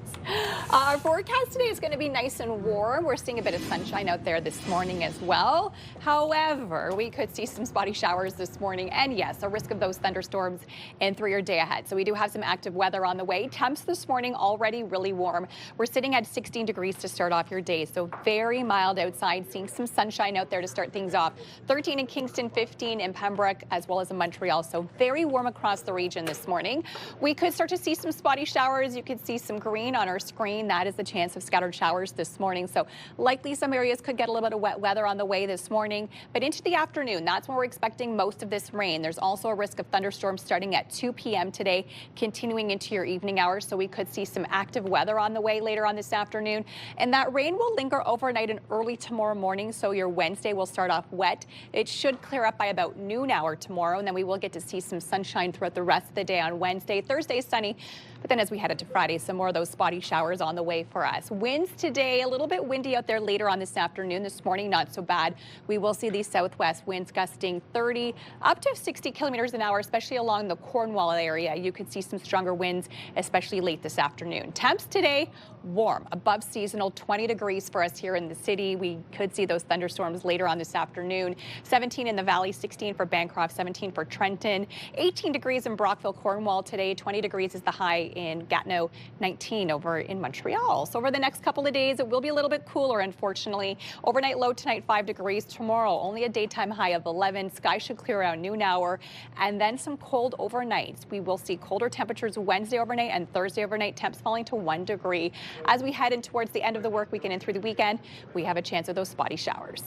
Our forecast today is going to be nice and warm. We're seeing a bit of sunshine out there this morning as well. However, we could see some spotty showers this morning, and yes, a risk of those thunderstorms in through your day ahead. So we do have some active weather on the way. Temps this morning already really warm. We're sitting at 16 degrees to start off your day, so very mild outside, seeing some sunshine out there to start things off. 13 in Kingston, 15 in Pembroke, as well as in Montreal, so very warm across the region this morning. We could start to see some spotty showers. You could see some green on our screen. That is the chance of scattered showers this morning, so likely some areas could get a little bit of wet weather on the way this morning, but into the afternoon, that's when we're expecting most of this rain. There's also a risk of thunderstorms starting at 2 p.m. today, continuing into your evening hours, so we could see some active weather on the way later on this afternoon, and that rain will linger overnight and early tomorrow morning, so your Wednesday will start off wet. It should clear up by about noon hour tomorrow, and then we will get to see some sunshine throughout the rest of the day on Wednesday. Thursday sunny, but then as we head into Friday, some more of those spotty showers on the way for us. Winds today, a little bit windy out there later on this afternoon. This morning, not so bad. We will see these southwest winds gusting 30 up to 60 kilometers an hour, especially along the Cornwall area. You could see some stronger winds, especially late this afternoon. Temps today, warm, above seasonal, 20 degrees for us here in the city. We could see those thunderstorms later on this afternoon. 17 in the Valley, 16 for Bancroft, 17 for Trenton, 18 degrees in Brockville, Cornwall today. 20 degrees is the high in Gatineau, 19 over in Montreal. So over the next couple of days, it will be a little bit cooler, unfortunately. Overnight low tonight, 5 degrees. Tomorrow, only a daytime high of 11. Sky should clear around noon hour, and then some cold overnights. We will see colder temperatures Wednesday overnight and Thursday overnight, temps falling to 1 degree. As we head in towards the end of the work weekend and through the weekend, we have a chance of those spotty showers.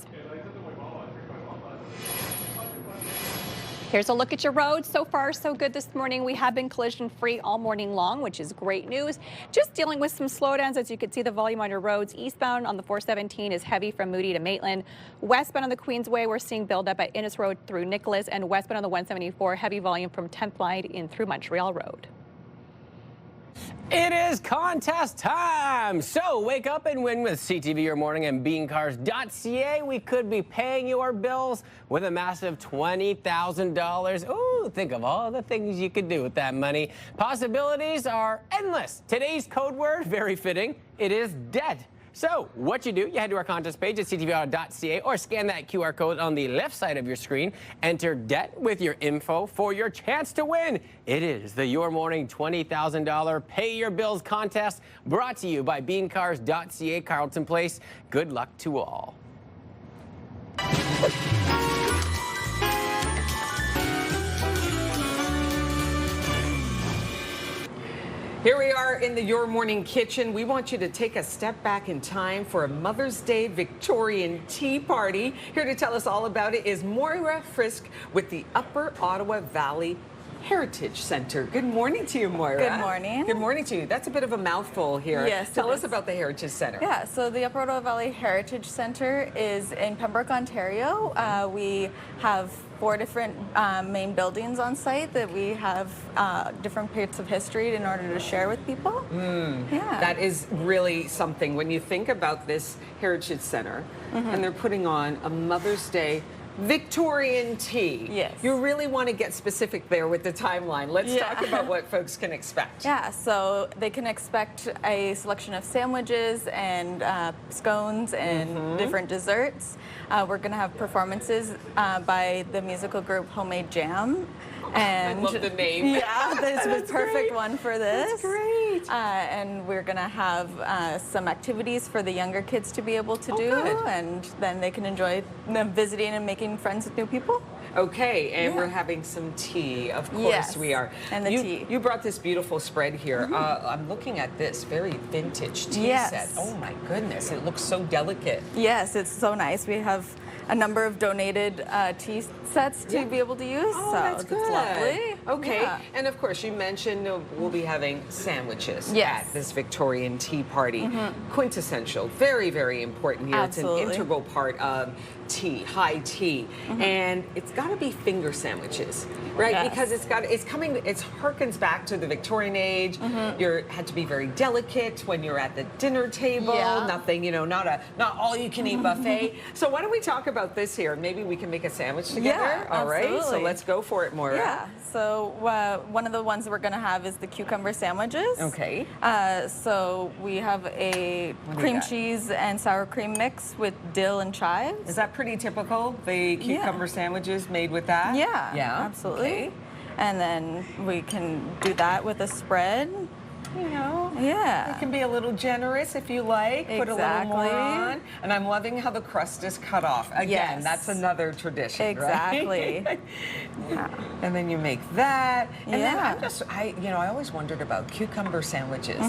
Here's a look at your roads. So far, so good this morning. We have been collision-free all morning long, which is great news. Just dealing with some slowdowns. As you can see, the volume on your roads. Eastbound on the 417 is heavy from Moody to Maitland. Westbound on the Queensway, we're seeing buildup at Innes Road through Nicholas, and westbound on the 174, heavy volume from 10th Line in through Montreal Road. It is contest time! So wake up and win with CTV Your Morning and beancars.ca. We could be paying your bills with a massive $20,000. Ooh, think of all the things you could do with that money. Possibilities are endless. Today's code word, very fitting, it is debt. So what you do, you head to our contest page at ctvauto.ca or scan that QR code on the left side of your screen. Enter debt with your info for your chance to win. It is the Your Morning $20,000 Pay Your Bills contest brought to you by beancars.ca, Carleton Place. Good luck to all. Here we are in the Your Morning Kitchen. We want you to take a step back in time for a Mother's Day Victorian tea party. Here to tell us all about it is Moira Frisk with the Upper Ottawa Valley Heritage Center. Good morning to you, Moira. Good morning. Good morning to you. That's a bit of a mouthful here. Yes, Tell us about the Heritage Center. Yeah, so the Upper Ottawa Valley Heritage Center is in Pembroke, Ontario. We have 4 different main buildings on site that we have different parts of history in order to share with people. Yeah. That is really something. When you think about this Heritage Center and they're putting on a Mother's Day Victorian tea. Yes. You really want to get specific there with the timeline. Let's talk about what folks can expect. Yeah, so they can expect a selection of sandwiches and scones and different desserts. We're going to have performances by the musical group Homemade Jam. And I love the name. Yeah, this was the perfect one for this. That's great. And we're going to have some activities for the younger kids to be able to do, and then they can enjoy visiting and making friends with new people. Okay, and we're having some tea. Of course we are. And the tea. You brought this beautiful spread here. I'm looking at this very vintage tea set. Oh my goodness, it looks so delicate. Yes, it's so nice. We have a number of donated tea sets to be able to use, Oh, so that's it's good. lovely. Okay, Yeah. and of course you mentioned we'll be having sandwiches Yes. at this Victorian tea party. Quintessential, very, very important here. Absolutely. It's an integral part of tea, high tea, and it's got to be finger sandwiches, right? Yes. Because it harkens back to the Victorian age. You had to be very delicate when you're at the dinner table. Yeah. Nothing, not all you can eat buffet. So why don't we talk about this here? Maybe we can make a sandwich together. Yeah, All right, so absolutely. let's go for it, Moira. Yeah, so one of the ones that we're going to have is the cucumber sandwiches. Okay. So we have a What do you cream got? cheese and sour cream mix with dill and chives. Is that pretty typical, the cucumber sandwiches made with that? Yeah, Yeah, absolutely. okay. And then we can do that with a spread. Yeah. It can be a little generous if you like. Put a little more Exactly. on. And I'm loving how the crust is cut off. Again, Yes. that's another tradition, Exactly. right? And then you make that. And then Yeah. I always wondered about cucumber sandwiches.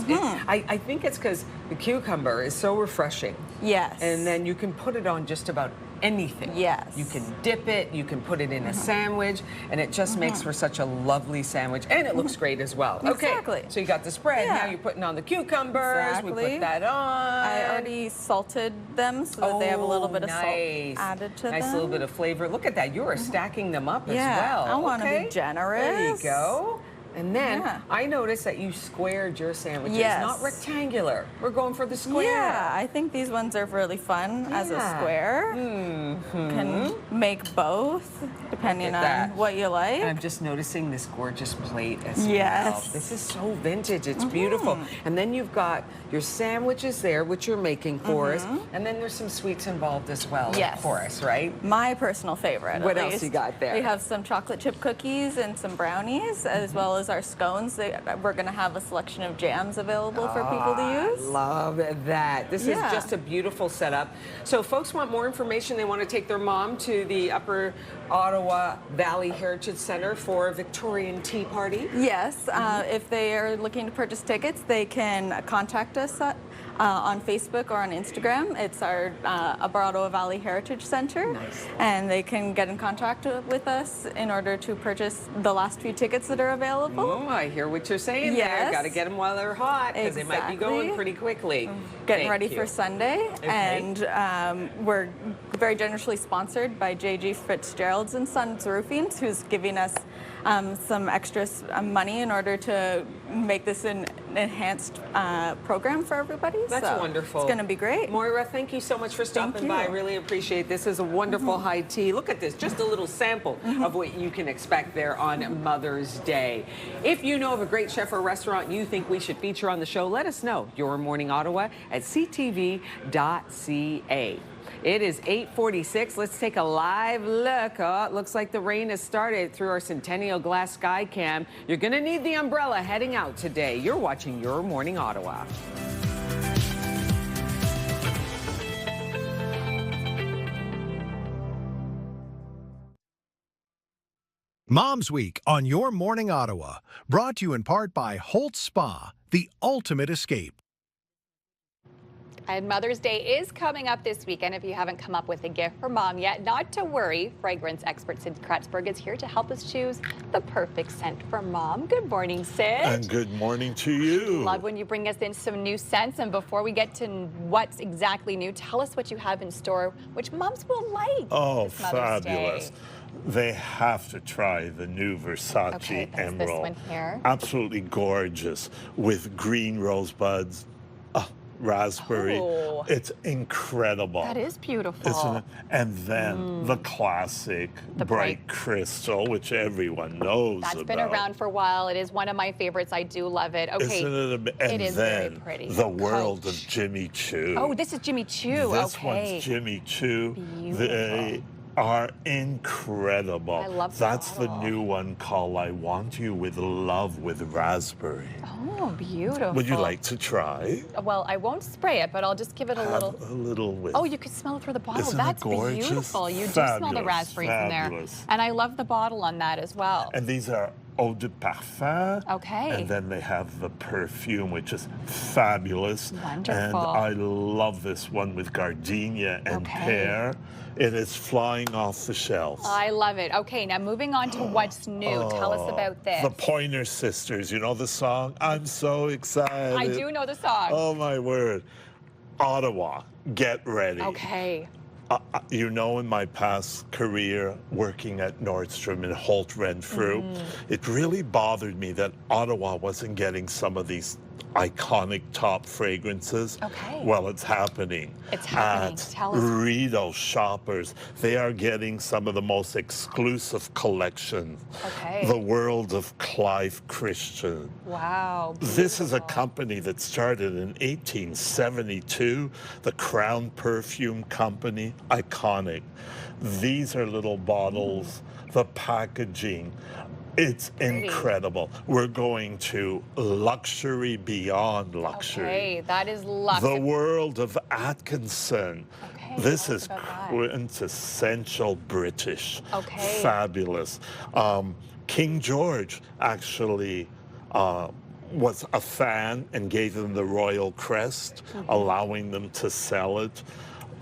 I think it's because the cucumber is so refreshing. Yes. And then you can put it on just about anything. Yes. You can dip it, you can put it in a sandwich, and it just makes for such a lovely sandwich. And it looks great as well. Exactly. Okay, so you got the spread. Yeah. Now you're putting on the cucumbers. Exactly. We put that on. I already salted them so that they have a little bit of salt added to them. Nice little bit of flavor. Look at that. You are stacking them up as Yeah, well. I wanna be Okay. generous. There you go. And then Yeah. I noticed that you squared your sandwiches, Yes. not rectangular. We're going for the square. Yeah, I think these ones are really fun as a Yeah. square. Can make both depending Look at on that. what you like. And I'm just noticing this gorgeous plate as well. Yes. This is so vintage. It's beautiful. And then you've got your sandwiches there, which you're making for us. And then there's some sweets involved as well, Yes. of course, right? My personal favorite. What at else least. you got there? We have some chocolate chip cookies and some brownies, as well as our scones. We're going to have a selection of jams available for people to use. Love that. This is Yeah. just a beautiful setup. So if folks want more information, they want to take their mom to the Upper Ottawa Valley Heritage Center for a Victorian tea party. Yes, if they are looking to purchase tickets, they can contact us on Facebook or on Instagram. It's our Upper Ottawa Valley Heritage Center. Nice. And they can get in contact with us in order to purchase the last few tickets that are available. Oh, I hear what you're saying there. Yes. Got to get them while they're hot because they might be going Exactly. pretty quickly. Getting Thank ready you. for Sunday, Okay. and we're very generously sponsored by J.G. Fitzgerald's and Sons Roofing, who's giving us some extra money in order to make this an enhanced program for everybody. That's so wonderful. It's going to be great. Moira, thank you so much for stopping by. I really appreciate this. This is a wonderful high tea. Look at this, just a little sample of what you can expect there on Mother's Day. If you know of a great chef or restaurant you think we should feature on the show, let us know. Your Morning Ottawa at ctv.ca. It is 8:46. Let's take a live look. Oh, it looks like the rain has started through our Centennial Glass Sky Cam. You're going to need the umbrella heading out today. You're watching Your Morning Ottawa. Mom's Week on Your Morning Ottawa, brought to you in part by Holt Spa, the ultimate escape. And Mother's Day is coming up this weekend. If you haven't come up with a gift for Mom yet, not to worry. Fragrance expert Sid Kratzberg is here to help us choose the perfect scent for Mom. Good morning, Sid. And good morning to you. Love when you bring us in some new scents. And before we get to what's exactly new, tell us what you have in store, which moms will like. Oh, this Mother's fabulous. Day. They have to try the new Versace Emerald. This one here. Absolutely gorgeous with green rosebuds. Raspberry. Oh. It's incredible. That is beautiful. Isn't it? And then the classic bright crystal, which everyone knows That's about. been around for a while. It is one of my favorites. I do love it. Okay. Isn't it? And it is then very pretty. the world of Jimmy Choo. Oh, this is Jimmy Choo. This okay. one's Jimmy Choo. Beautiful. They are incredible. I love That's the new one called I Want You with Love with Raspberry. Oh, beautiful. Would you like to try? Well, I won't spray it, but I'll just give it a little. A little with. Oh, you can smell it through the bottle. Isn't That's it gorgeous? beautiful. You do Fabulous, smell the raspberries in there. fabulous. And I love the bottle on that as well. And these are eau de parfum. Okay. And then they have the perfume, which is fabulous. Wonderful. And I love this one with gardenia and pear. It is flying off the shelves. I love it. Okay, now moving on to what's new. Tell us about this. The Pointer Sisters. You know the song? I'm so excited. I do know the song. Oh, my word. Ottawa, get ready. Okay. You know, in my past career working at Nordstrom and Holt Renfrew, it really bothered me that Ottawa wasn't getting some of these iconic top fragrances. Okay. Well, it's happening. It's happening. Tell us. Rideau shoppers, they are getting some of the most exclusive collections. Okay. The world of Clive Christian. Wow. This is a company that started in 1872, the Crown Perfume Company, iconic. These are little bottles, the packaging. It's incredible. We're going to luxury beyond luxury. Okay, that is luxe. The world of Atkinson. Okay, this tell us is about that. quintessential British. Okay. Fabulous. King George actually was a fan and gave them the royal crest, allowing them to sell it.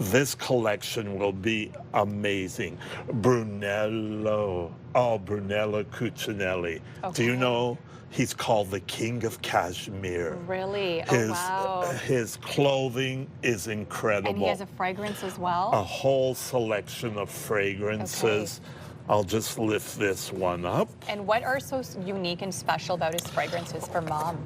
This collection will be amazing. Brunello Cucinelli. Do you know he's called the King of Kashmir? Really? His, oh, wow. His clothing is incredible. And he has a fragrance as well? A whole selection of fragrances. I'll just lift this one up. And what are so unique and special about his fragrances for Mom?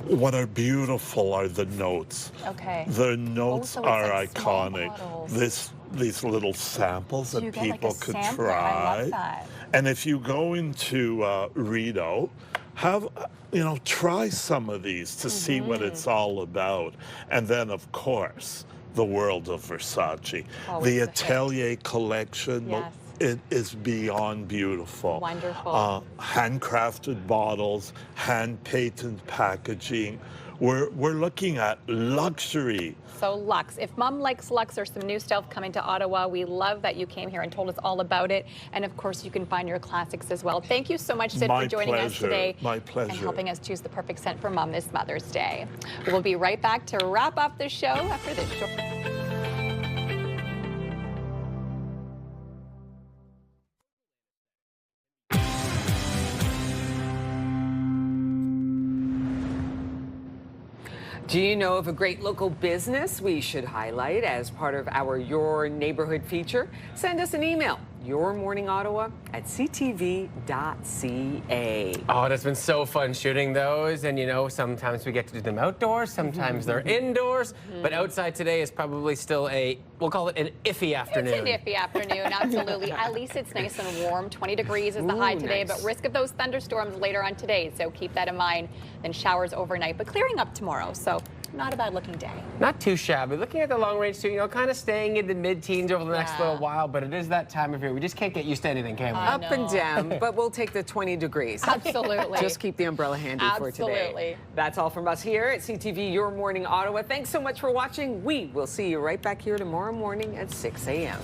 What are beautiful are the notes. Okay. The notes so it's are like small iconic. bottles. These little samples So that you get like people a could sampler. try. I love that. And if you go into Rideau, try some of these to see what it's all about. And then, of course, the world of Versace. Always The a hit. Atelier collection. Yes. It is beyond beautiful. Wonderful. Handcrafted bottles, hand-painted packaging. We're looking at luxury. So luxe. If Mom likes luxe, there's some new stuff coming to Ottawa. We love that you came here and told us all about it. And of course, you can find your classics as well. Thank you so much, Sid, for joining us today. My pleasure. And helping us choose the perfect scent for Mom this Mother's Day. We'll be right back to wrap up the show after this short. Do you know of a great local business we should highlight as part of our Your Neighborhood feature? Send us an email, Your Morning Ottawa at ctv.ca. Oh, it's been so fun shooting those. And, you know, sometimes we get to do them outdoors, sometimes they're indoors. But outside today is probably still we'll call it an iffy afternoon. It's an iffy afternoon, absolutely. At least it's nice and warm. 20 degrees is the high today, nice. but risk of those thunderstorms later on today. So keep that in mind. Then showers overnight, but clearing up tomorrow. So not a bad looking day. Not too shabby. Looking at the long range too, you know, kind of staying in the mid-teens over the next little while, but it is that time of year. We just can't get used to anything, can we? Up and down, but we'll take the 20 degrees. Absolutely. Just keep the umbrella handy for today. Absolutely. That's all from us here at CTV Your Morning Ottawa. Thanks so much for watching. We will see you right back here tomorrow morning at 6 a.m.